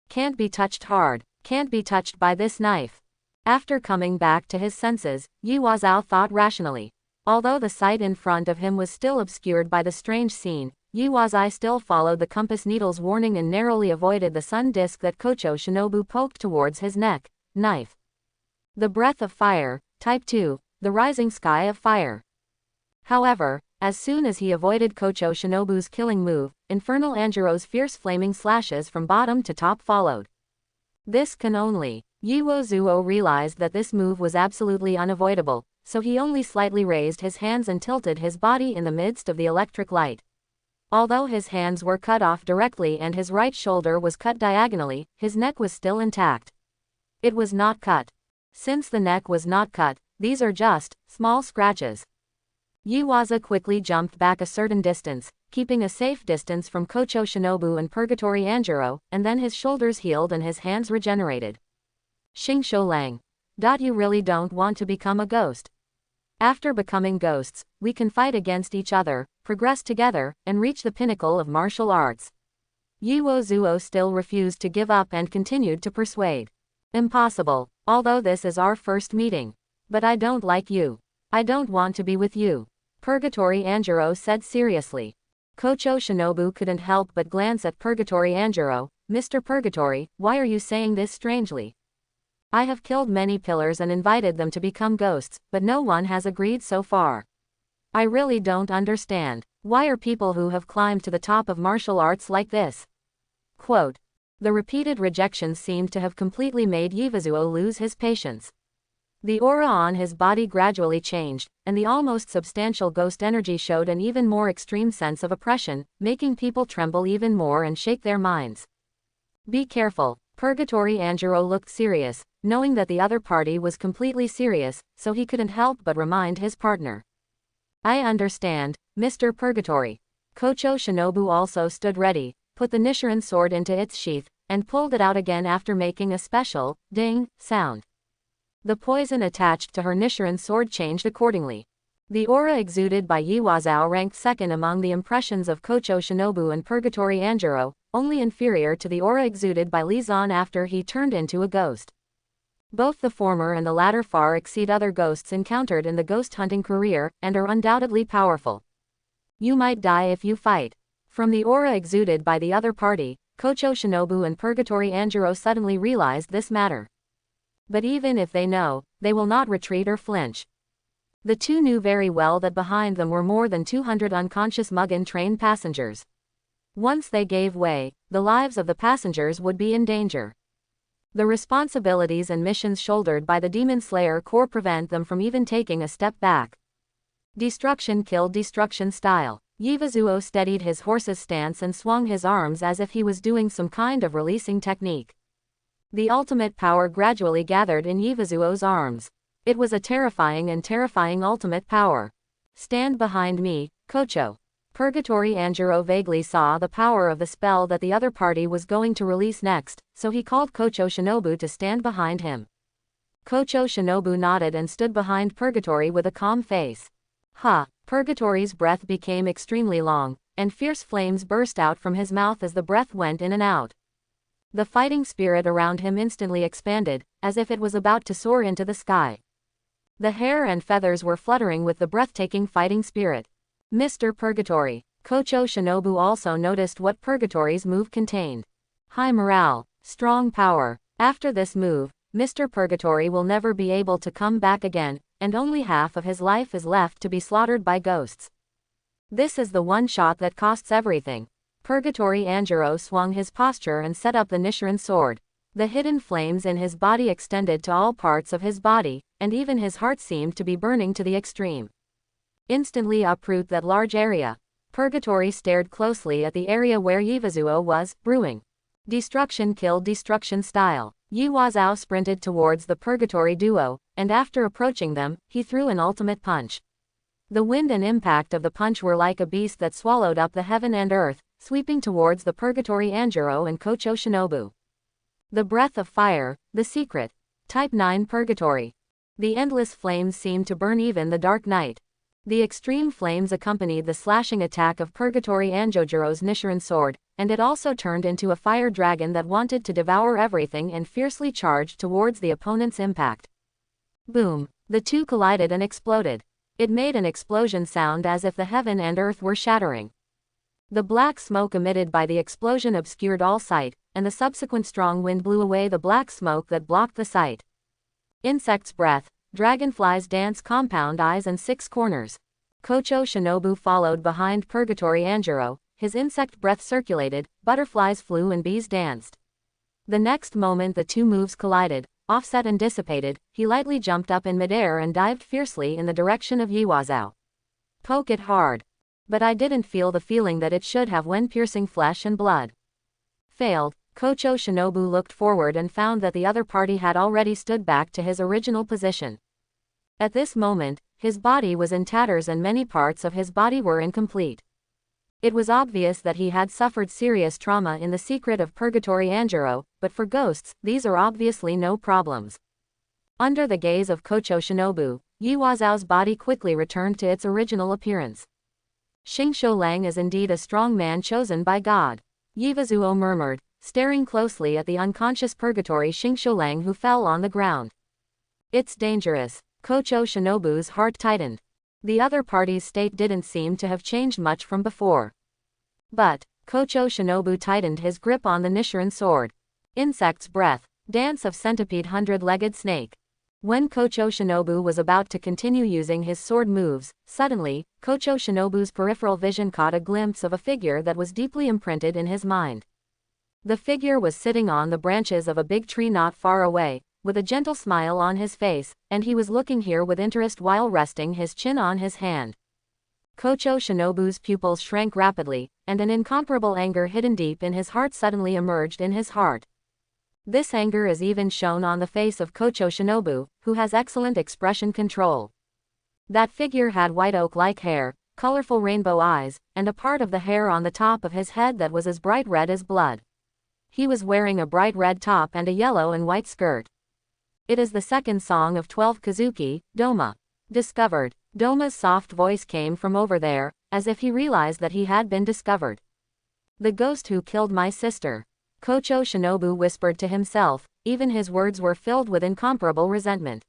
A: Can't be touched hard, can't be touched by this knife. After coming back to his senses, Yiwazao thought rationally. Although the sight in front of him was still obscured by the strange scene, Yiwazai still followed the compass needle's warning and narrowly avoided the sun disk that Kocho Shinobu poked towards his neck. Knife. The breath of fire, type 2, the rising sky of fire. However, as soon as he avoided Kocho Shinobu's killing move, Infernal Angero's fierce flaming slashes from bottom to top followed. This can only. Yiwazuo realized that this move was absolutely unavoidable, so he only slightly raised his hands and tilted his body in the midst of the electric light. Although his hands were cut off directly and his right shoulder was cut diagonally, his neck was still intact. It was not cut. Since the neck was not cut, these are just small scratches. Yiwaza quickly jumped back a certain distance, keeping a safe distance from Kocho Shinobu and Purgatory Angero, and then his shoulders healed and his hands regenerated. Xingshou Lang. You really don't want to become a ghost. After becoming ghosts, we can fight against each other, progress together, and reach the pinnacle of martial arts. Yiwazuo still refused to give up and continued to persuade. Impossible, although this is our first meeting. But I don't like you. I don't want to be with you. Purgatory Angero said seriously. Kocho Shinobu couldn't help but glance at Purgatory Angero. Mr. Purgatory, why are you saying this strangely? I have killed many pillars and invited them to become ghosts, but no one has agreed so far. I really don't understand. Why are people who have climbed to the top of martial arts like this? Quote. The repeated rejections seemed to have completely made Yivazuo lose his patience. The aura on his body gradually changed, and the almost substantial ghost energy showed an even more extreme sense of oppression, making people tremble even more and shake their minds. Be careful. Purgatory Angero looked serious, knowing that the other party was completely serious, so he couldn't help but remind his partner. I understand, Mr. Purgatory. Kocho Shinobu also stood ready, put the Nichiren sword into its sheath, and pulled it out again after making a special, ding, sound. The poison attached to her Nichiren sword changed accordingly. The aura exuded by Yiwazao ranked second among the impressions of Kocho Shinobu and Purgatory Angero, only inferior to the aura exuded by Li Zan after he turned into a ghost. Both the former and the latter far exceed other ghosts encountered in the ghost hunting career, and are undoubtedly powerful. You might die if you fight. From the aura exuded by the other party, Kocho Shinobu and Purgatory Angero suddenly realized this matter. But even if they know, they will not retreat or flinch. The two knew very well that behind them were more than 200 unconscious Mugen train passengers. Once they gave way, the lives of the passengers would be in danger. The responsibilities and missions shouldered by the Demon Slayer Corps prevent them from even taking a step back. Destruction killed destruction style. Yivazuo steadied his horse's stance and swung his arms as if he was doing some kind of releasing technique. The ultimate power gradually gathered in Yivazuo's arms. It was a terrifying ultimate power. Stand behind me, Kocho. Purgatory Angero vaguely saw the power of the spell that the other party was going to release next, so he called Kocho Shinobu to stand behind him. Kocho Shinobu nodded and stood behind Purgatory with a calm face. Purgatory's breath became extremely long, and fierce flames burst out from his mouth as the breath went in and out. The fighting spirit around him instantly expanded, as if it was about to soar into the sky. The hair and feathers were fluttering with the breathtaking fighting spirit. Mr. Purgatory. Kocho Shinobu also noticed what Purgatory's move contained. High morale, strong power. After this move, Mr. Purgatory will never be able to come back again, and only half of his life is left to be slaughtered by ghosts. This is the one shot that costs everything. Purgatory Anjiro swung his posture and set up the Nichiren sword. The hidden flames in his body extended to all parts of his body, and even his heart seemed to be burning to the extreme. Instantly uproot that large area. Purgatory stared closely at the area where Yivazuo was, brewing. Destruction killed destruction style. Yiwazao sprinted towards the Purgatory duo, and after approaching them, he threw an ultimate punch. The wind and impact of the punch were like a beast that swallowed up the heaven and earth, sweeping towards the Purgatory Anjiro and Kocho Shinobu. The breath of fire, the secret. Type 9 Purgatory. The endless flames seemed to burn even the dark night. The extreme flames accompanied the slashing attack of Purgatory Anjojiro's Nichiren sword, and it also turned into a fire dragon that wanted to devour everything and fiercely charged towards the opponent's impact. Boom! The two collided and exploded. It made an explosion sound as if the heaven and earth were shattering. The black smoke emitted by the explosion obscured all sight, and the subsequent strong wind blew away the black smoke that blocked the sight. Insect's breath, dragonflies dance compound eyes and six corners. Kocho Shinobu followed behind Purgatory Anjiro, his insect breath circulated, butterflies flew and bees danced. The next moment the two moves collided, offset and dissipated, he lightly jumped up in midair and dived fiercely in the direction of Yiwazao. Poke it hard. But I didn't feel the feeling that it should have when piercing flesh and blood. Failed. Kocho Shinobu looked forward and found that the other party had already stood back to his original position. At this moment, his body was in tatters and many parts of his body were incomplete. It was obvious that he had suffered serious trauma in the secret of Purgatory Anjiro, but for ghosts, these are obviously no problems. Under the gaze of Kocho Shinobu, Yiwazao's body quickly returned to its original appearance. Xingqiu Lang is indeed a strong man chosen by God. Yivazuo murmured, staring closely at the unconscious Purgatory Xingqiu Lang who fell on the ground. It's dangerous. Kocho Shinobu's heart tightened. The other party's state didn't seem to have changed much from before. But, Kocho Shinobu tightened his grip on the Nichiren sword. Insect's breath. Dance of centipede hundred-legged snake. When Kocho Shinobu was about to continue using his sword moves, suddenly, Kocho Shinobu's peripheral vision caught a glimpse of a figure that was deeply imprinted in his mind. The figure was sitting on the branches of a big tree not far away, with a gentle smile on his face, and he was looking here with interest while resting his chin on his hand. Kocho Shinobu's pupils shrank rapidly, and an incomparable anger hidden deep in his heart suddenly emerged in his heart. This anger is even shown on the face of Kocho Shinobu, who has excellent expression control. That figure had white oak-like hair, colorful rainbow eyes, and a part of the hair on the top of his head that was as bright red as blood. He was wearing a bright red top and a yellow and white skirt. It is the second song of 12 Kazuki, Doma. Discovered. Doma's soft voice came from over there, as if he realized that he had been discovered. The ghost who killed my sister. Kocho Shinobu whispered to himself, even his words were filled with incomparable resentment.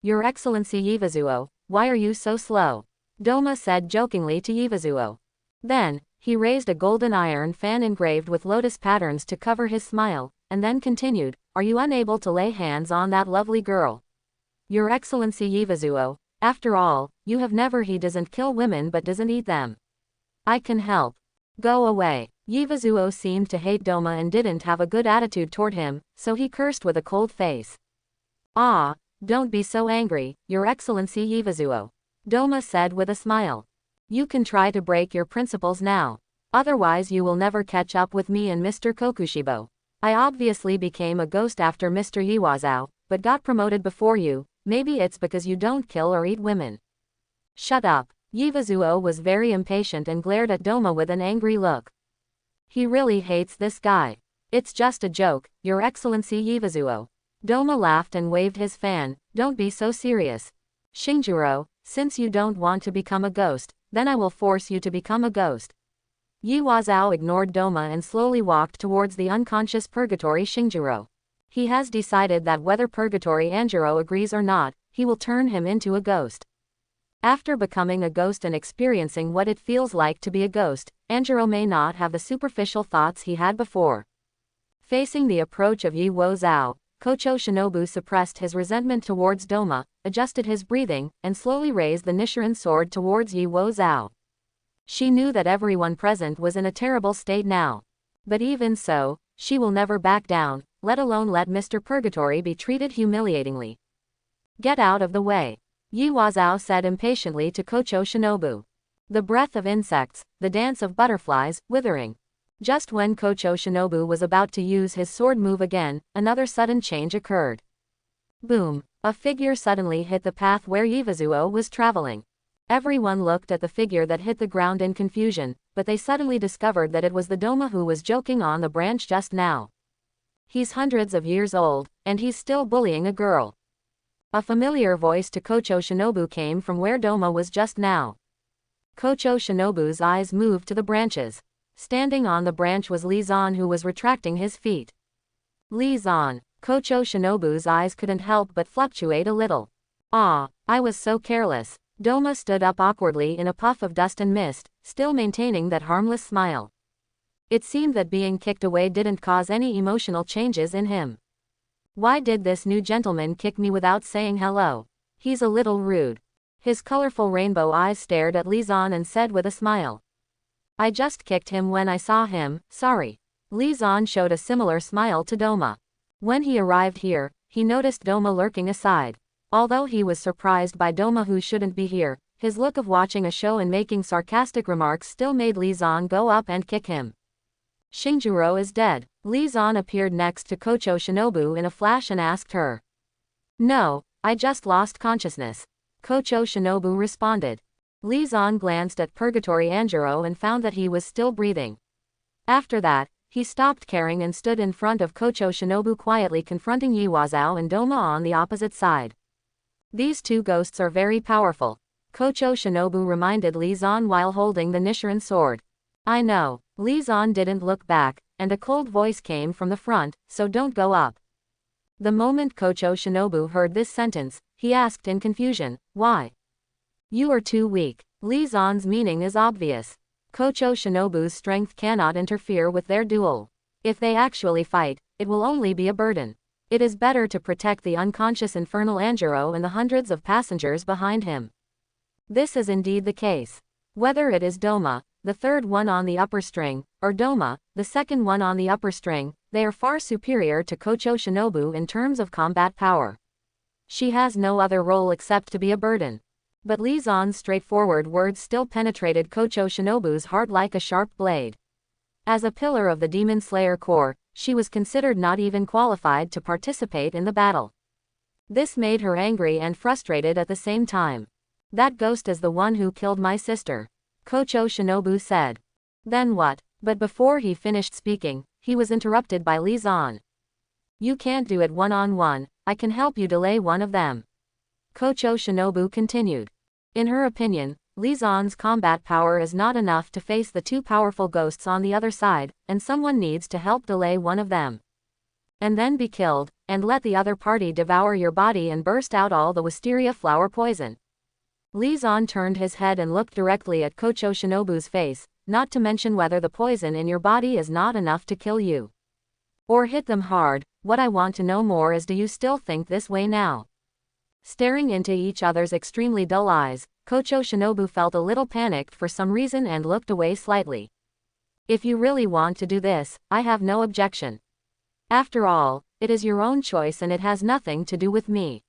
A: Your Excellency Yivazuo, why are you so slow? Doma said jokingly to Yivazuo. Then, he raised a golden iron fan engraved with lotus patterns to cover his smile, and then continued, are you unable to lay hands on that lovely girl? Your Excellency Yivazuo, after all, you have never he doesn't kill women but doesn't eat them. I can help. Go away. Yivazuo seemed to hate Doma and didn't have a good attitude toward him, so he cursed with a cold face. Ah, don't be so angry, Your Excellency Yivazuo. Doma said with a smile. You can try to break your principles now. Otherwise you will never catch up with me and Mr. Kokushibo. I obviously became a ghost after Mr. Yiwazao, but got promoted before you, maybe it's because you don't kill or eat women. Shut up. Yivazuo was very impatient and glared at Doma with an angry look. He really hates this guy. It's just a joke, Your Excellency Yivazuo. Doma laughed and waved his fan, don't be so serious. Shinjiro, since you don't want to become a ghost, then I will force you to become a ghost. Yi Wazao ignored Doma and slowly walked towards the unconscious Purgatory Shinjiro. He has decided that whether Purgatory Anjiro agrees or not, he will turn him into a ghost. After becoming a ghost and experiencing what it feels like to be a ghost, Anjiro may not have the superficial thoughts he had before. Facing the approach of Yi Wazao, Kocho Shinobu suppressed his resentment towards Doma, adjusted his breathing, and slowly raised the Nichiren sword towards Yi Wazao. She knew that everyone present was in a terrible state now. But even so, she will never back down, let alone let Mr. Purgatory be treated humiliatingly. Get out of the way, Yi Wazao said impatiently to Kocho Shinobu. The breath of insects, the dance of butterflies, withering. Just when Kocho Shinobu was about to use his sword move again, another sudden change occurred. Boom! A figure suddenly hit the path where Yivazuo was traveling. Everyone looked at the figure that hit the ground in confusion, but they suddenly discovered that it was the Doma who was joking on the branch just now. He's hundreds of years old, and he's still bullying a girl. A familiar voice to Kocho Shinobu came from where Doma was just now. Kocho Shinobu's eyes moved to the branches. Standing on the branch was Li Zan, who was retracting his feet. Li Zan. Kocho Shinobu's eyes couldn't help but fluctuate a little. Ah, I was so careless. Doma stood up awkwardly in a puff of dust and mist, still maintaining that harmless smile. It seemed that being kicked away didn't cause any emotional changes in him. Why did this new gentleman kick me without saying hello? He's a little rude. His colorful rainbow eyes stared at Li Zan and said with a smile. I just kicked him when I saw him, sorry. Li Zan showed a similar smile to Doma. When he arrived here, he noticed Doma lurking aside. Although he was surprised by Doma, who shouldn't be here, his look of watching a show and making sarcastic remarks still made Li Zan go up and kick him. Shinjiro is dead. Li Zan appeared next to Kocho Shinobu in a flash and asked her. No, I just lost consciousness. Kocho Shinobu responded. Li Zan glanced at Purgatory Anjiro and found that he was still breathing. After that, he stopped caring and stood in front of Kocho Shinobu, quietly confronting Yi Wazao and Doma on the opposite side. These two ghosts are very powerful, Kocho Shinobu reminded Li Zan while holding the Nichiren sword. I know. Li Zan didn't look back, and a cold voice came from the front, so don't go up. The moment Kocho Shinobu heard this sentence, he asked in confusion, why? You are too weak. Li Zan's meaning is obvious. Kocho Shinobu's strength cannot interfere with their duel. If they actually fight, it will only be a burden. It is better to protect the unconscious infernal Anjiro and the hundreds of passengers behind him. This is indeed the case. Whether it is Doma, the third one on the upper string, or Doma, the second one on the upper string, they are far superior to Kocho Shinobu in terms of combat power. She has no other role except to be a burden. But Li Zan's straightforward words still penetrated Kocho Shinobu's heart like a sharp blade. As a pillar of the Demon Slayer Corps, she was considered not even qualified to participate in the battle. This made her angry and frustrated at the same time. That ghost is the one who killed my sister, Kocho Shinobu said. Then what? But before he finished speaking, he was interrupted by Li Zan. You can't do it one-on-one, I can help you delay one of them. Kocho Shinobu continued. In her opinion, Li Zan's combat power is not enough to face the two powerful ghosts on the other side, and someone needs to help delay one of them. And then be killed, and let the other party devour your body and burst out all the wisteria flower poison. Li Zan turned his head and looked directly at Kocho Shinobu's face, not to mention whether the poison in your body is not enough to kill you. Or hit them hard. What I want to know more is, do you still think this way now? Staring into each other's extremely dull eyes, Kocho Shinobu felt a little panicked for some reason and looked away slightly. If you really want to do this, I have no objection. After all, it is your own choice and it has nothing to do with me.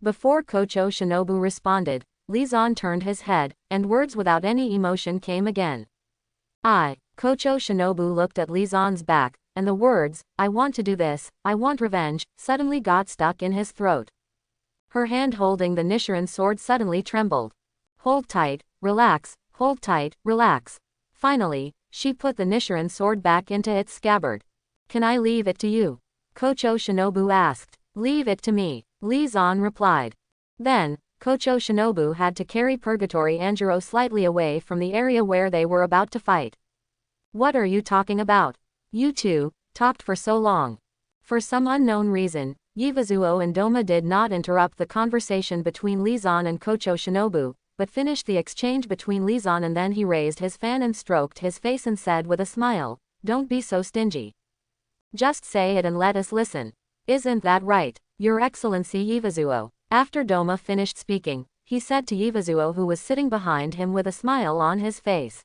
A: Before Kocho Shinobu responded, Li Zan turned his head, and words without any emotion came again. Kocho Shinobu looked at Li Zan's back, and the words, I want to do this, I want revenge, suddenly got stuck in his throat. Her hand holding the Nichiren sword suddenly trembled. Hold tight, relax, hold tight, relax. Finally, she put the Nichiren sword back into its scabbard. Can I leave it to you? Kocho Shinobu asked. Leave it to me, Li Zan replied. Then, Kocho Shinobu had to carry Purgatory Anjiro slightly away from the area where they were about to fight. What are you talking about? You two talked for so long. For some unknown reason, Yivazuo and Doma did not interrupt the conversation between Lizan and Kocho Shinobu, but finished the exchange between Lizan, and then he raised his fan and stroked his face and said with a smile, "Don't be so stingy. Just say it and let us listen. Isn't that right, Your Excellency Yivazuo?" After Doma finished speaking, he said to Yivazuo, who was sitting behind him with a smile on his face,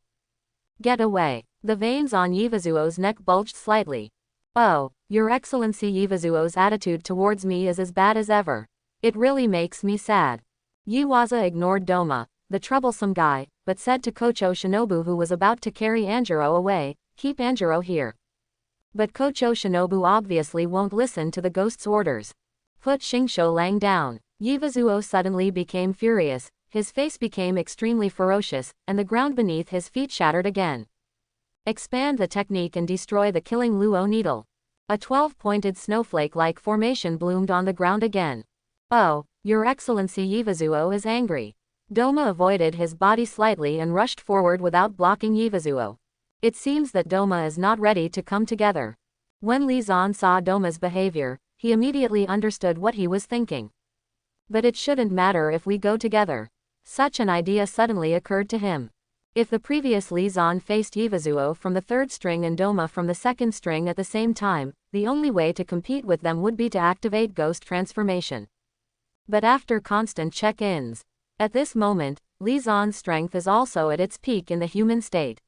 A: "Get away." The veins on Yivazuo's neck bulged slightly. "Oh, Your Excellency, Yivazuo's attitude towards me is as bad as ever. It really makes me sad." Yuasa ignored Doma, the troublesome guy, but said to Kocho Shinobu, who was about to carry Anjiro away, "Keep Anjiro here." But Kocho Shinobu obviously won't listen to the ghost's orders. "Put Xingshou Lang down." Yivazuo suddenly became furious, his face became extremely ferocious, and the ground beneath his feet shattered again. "Expand the technique and destroy the killing Luo needle." A 12-pointed snowflake-like formation bloomed on the ground again. "Oh, Your Excellency, Yivazuo is angry." Doma avoided his body slightly and rushed forward without blocking Yivazuo. It seems that Doma is not ready to come together. When Lizan saw Doma's behavior, he immediately understood what he was thinking. "But it shouldn't matter if we go together." Such an idea suddenly occurred to him. If the previous Lizan faced Yivazuo from the third string and Doma from the second string at the same time, the only way to compete with them would be to activate ghost transformation. But after constant check-ins, at this moment, Lizan's strength is also at its peak in the human state.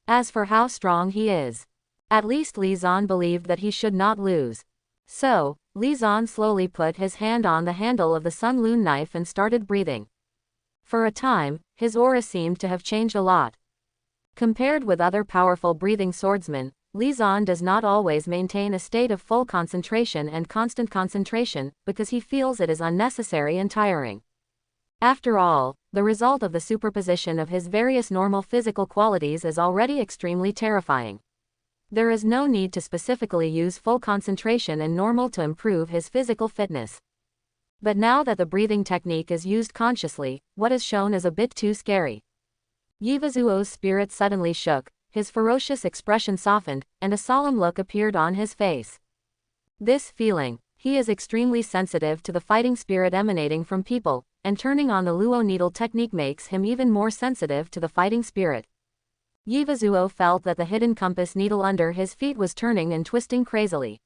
A: As for how strong he is, at least Lizan believed that he should not lose. So, Lizan slowly put his hand on the handle of the Sun-Lune knife and started breathing. For a time, his aura seemed to have changed a lot. Compared with other powerful breathing swordsmen, Lizan does not always maintain a state of full concentration and constant concentration, because he feels it is unnecessary and tiring. After all, the result of the superposition of his various normal physical qualities is already extremely terrifying. There is no need to specifically use full concentration and normal to improve his physical fitness. But now that the breathing technique is used consciously, what is shown is a bit too scary. Yivazuo's spirit suddenly shook, his ferocious expression softened, and a solemn look appeared on his face. This feeling, he is extremely sensitive to the fighting spirit emanating from people, and turning on the Luo needle technique makes him even more sensitive to the fighting spirit. Yivazuo felt that the hidden compass needle under his feet was turning and twisting crazily.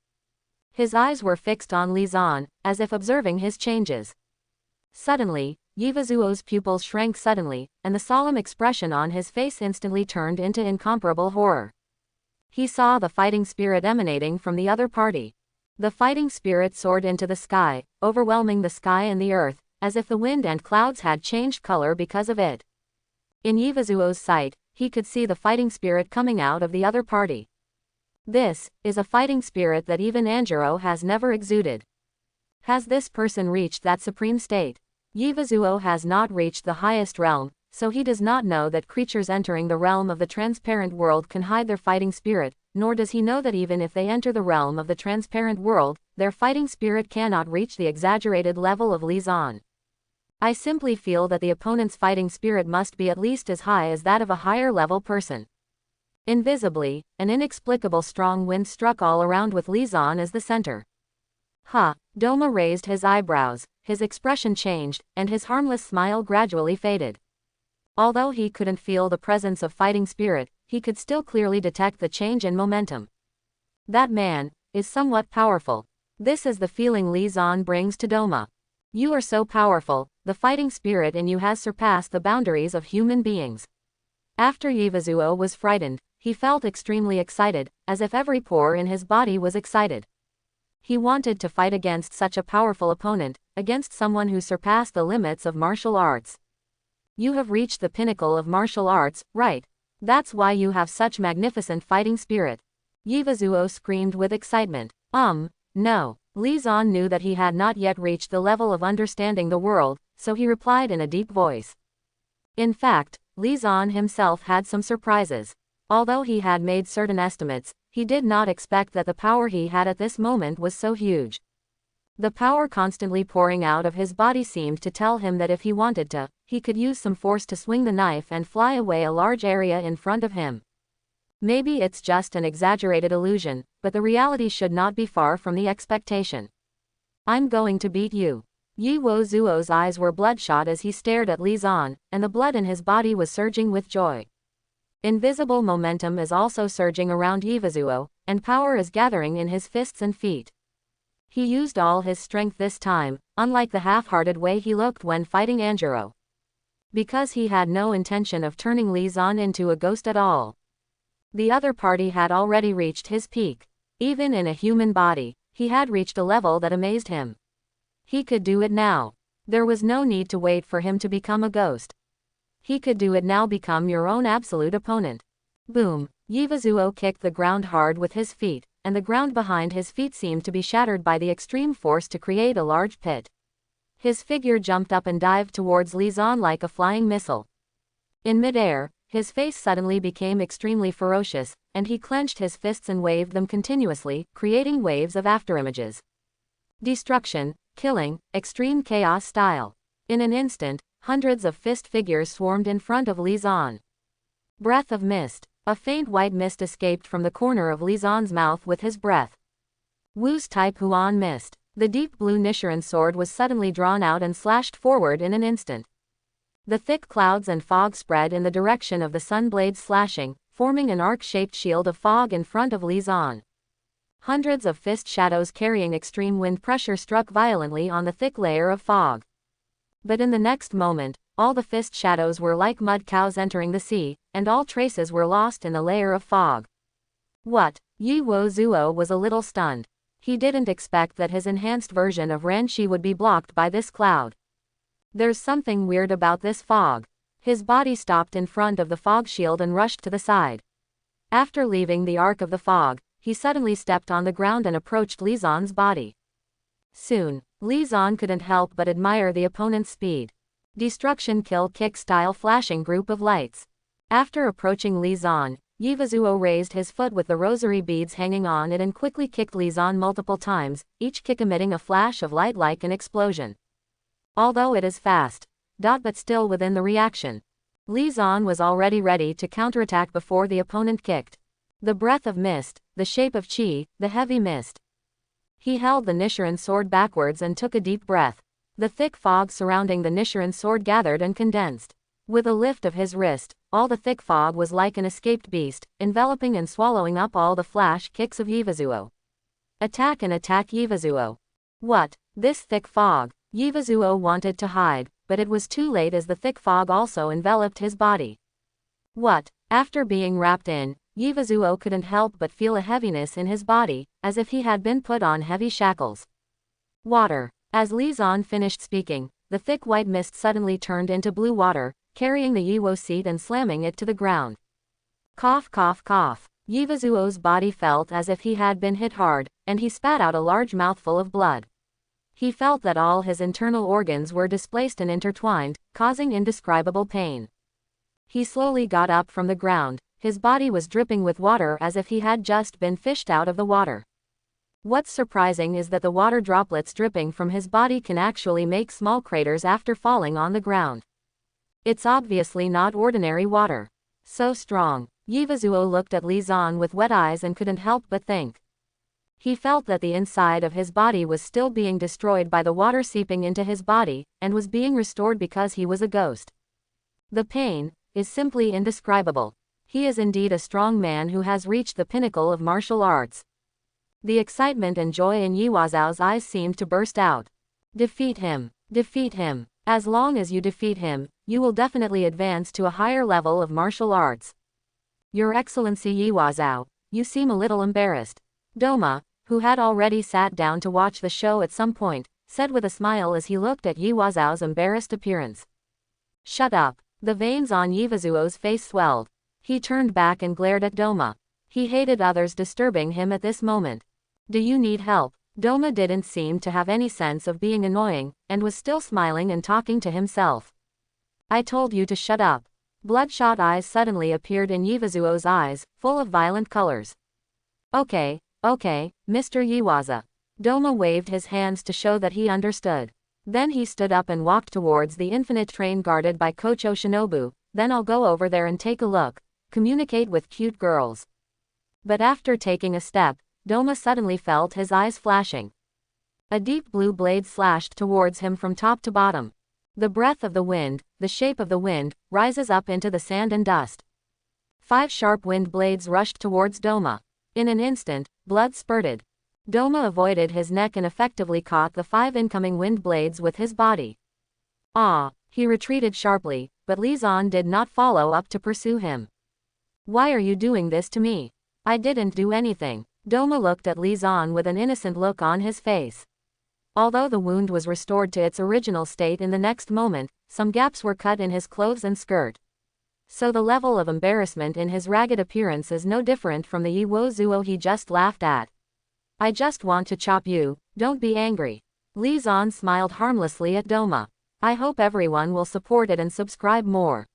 A: His eyes were fixed on Lizan, as if observing his changes. Suddenly, Yivazuo's pupils shrank suddenly, and the solemn expression on his face instantly turned into incomparable horror. He saw the fighting spirit emanating from the other party. The fighting spirit soared into the sky, overwhelming the sky and the earth, as if the wind and clouds had changed color because of it. In Yivazuo's sight, he could see the fighting spirit coming out of the other party. This is a fighting spirit that even Anjiro has never exuded. Has this person reached that supreme state? Yivazuo has not reached the highest realm, so he does not know that creatures entering the realm of the transparent world can hide their fighting spirit, nor does he know that even if they enter the realm of the transparent world, their fighting spirit cannot reach the exaggerated level of Lizan. I simply feel that the opponent's fighting spirit must be at least as high as that of a higher level person. Invisibly, an inexplicable strong wind struck all around with Lizan as the center. Ha! Doma raised his eyebrows, his expression changed, and his harmless smile gradually faded. Although he couldn't feel the presence of fighting spirit, he could still clearly detect the change in momentum. That man is somewhat powerful. This is the feeling Lizan brings to Doma. You are so powerful, the fighting spirit in you has surpassed the boundaries of human beings. After Yivazuo was frightened, he felt extremely excited, as if every pore in his body was excited. He wanted to fight against such a powerful opponent, against someone who surpassed the limits of martial arts. You have reached the pinnacle of martial arts, right? That's why you have such magnificent fighting spirit. Yivazuo screamed with excitement. No. Lizan knew that he had not yet reached the level of understanding the world, so he replied in a deep voice. In fact, Lizan himself had some surprises. Although he had made certain estimates, he did not expect that the power he had at this moment was so huge. The power constantly pouring out of his body seemed to tell him that if he wanted to, he could use some force to swing the knife and fly away a large area in front of him. Maybe it's just an exaggerated illusion, but the reality should not be far from the expectation. I'm going to beat you. Yi Zuo's eyes were bloodshot as he stared at Li Zan, and the blood in his body was surging with joy. Invisible momentum is also surging around Yi Zuo, and power is gathering in his fists and feet. He used all his strength this time, unlike the half-hearted way he looked when fighting Anjiro. Because he had no intention of turning Li Zan into a ghost at all. The other party had already reached his peak. Even in a human body, he had reached a level that amazed him. He could do it now. There was no need to wait for him to become a ghost. He could do it now, become your own absolute opponent. Boom! Yi Zuo kicked the ground hard with his feet, and the ground behind his feet seemed to be shattered by the extreme force to create a large pit. His figure jumped up and dived towards Li Zan like a flying missile. In midair, his face suddenly became extremely ferocious, and he clenched his fists and waved them continuously, creating waves of afterimages. Destruction, killing, extreme chaos style. In an instant, hundreds of fist figures swarmed in front of Li Zan. Breath of mist. A faint white mist escaped from the corner of Li Zan's mouth with his breath. Wu's type Huan mist. The deep blue Nichiren sword was suddenly drawn out and slashed forward in an instant. The thick clouds and fog spread in the direction of the sun blades slashing, forming an arc-shaped shield of fog in front of Li Zan. Hundreds of fist shadows carrying extreme wind pressure struck violently on the thick layer of fog. But in the next moment, all the fist shadows were like mud cows entering the sea, and all traces were lost in the layer of fog. What? Yi Zuo was a little stunned. He didn't expect that his enhanced version of Ranshi would be blocked by this cloud. There's something weird about this fog. His body stopped in front of the fog shield and rushed to the side. After leaving the arc of the fog, he suddenly stepped on the ground and approached Li Zan's body. Soon, Li Zan couldn't help but admire the opponent's speed. Destruction kill kick style flashing group of lights. After approaching Li Zan, Yi Zuo raised his foot with the rosary beads hanging on it and quickly kicked Li Zan multiple times, each kick emitting a flash of light like an explosion. Although it is fast, but still within the reaction. Li Zan was already ready to counterattack before the opponent kicked. The breath of mist, the shape of chi, the heavy mist. He held the Nichiren sword backwards and took a deep breath. The thick fog surrounding the Nichiren sword gathered and condensed. With a lift of his wrist, all the thick fog was like an escaped beast, enveloping and swallowing up all the flash kicks of Yi Zuo. Attack and attack Yi Zuo. What? This thick fog. Yi Zuo wanted to hide, but it was too late as the thick fog also enveloped his body. What? After being wrapped in, Yi Zuo couldn't help but feel a heaviness in his body, as if he had been put on heavy shackles. Water. As Li Zan finished speaking, the thick white mist suddenly turned into blue water, carrying the Yiwo seat and slamming it to the ground. Cough cough cough. Yi Zuo's body felt as if he had been hit hard, and he spat out a large mouthful of blood. He felt that all his internal organs were displaced and intertwined, causing indescribable pain. He slowly got up from the ground. His body was dripping with water as if he had just been fished out of the water. What's surprising is that the water droplets dripping from his body can actually make small craters after falling on the ground. It's obviously not ordinary water. So strong. Yi Zuo looked at Li Zan with wet eyes and couldn't help but think. He felt that the inside of his body was still being destroyed by the water seeping into his body, and was being restored because he was a ghost. The pain is simply indescribable. He is indeed a strong man who has reached the pinnacle of martial arts. The excitement and joy in Yi Zuo's eyes seemed to burst out. Defeat him. Defeat him. As long as you defeat him, you will definitely advance to a higher level of martial arts. Your Excellency Yi Zuo, you seem a little embarrassed. Doma, who had already sat down to watch the show at some point, said with a smile as he looked at Yi Zuo's embarrassed appearance. Shut up. The veins on Yi Zuo's face swelled. He turned back and glared at Doma. He hated others disturbing him at this moment. Do you need help? Doma didn't seem to have any sense of being annoying, and was still smiling and talking to himself. I told you to shut up. Bloodshot eyes suddenly appeared in Yi Zuo's eyes, full of violent colors. Okay, Mr. Yi Zuo. Doma waved his hands to show that he understood. Then he stood up and walked towards the infinite train guarded by Kocho Shinobu. Then I'll go over there and take a look. communicate with cute girls. But after taking a step, Doma suddenly felt his eyes flashing. A deep blue blade slashed towards him from top to bottom. The breath of the wind, the shape of the wind, rises up into the sand and dust. 5 sharp wind blades rushed towards Doma. In an instant, blood spurted. Doma avoided his neck and effectively caught the 5 incoming wind blades with his body. Ah! He retreated sharply, but Li Zan did not follow up to pursue him. Why are you doing this to me? I didn't do anything. Doma looked at Li Zan with an innocent look on his face. Although the wound was restored to its original state in the next moment, some gaps were cut in his clothes and skirt. So the level of embarrassment in his ragged appearance is no different from the Yiwo Zuo he just laughed at. I just want to chop you, don't be angry. Li Zan smiled harmlessly at Doma. I hope everyone will support it and subscribe more.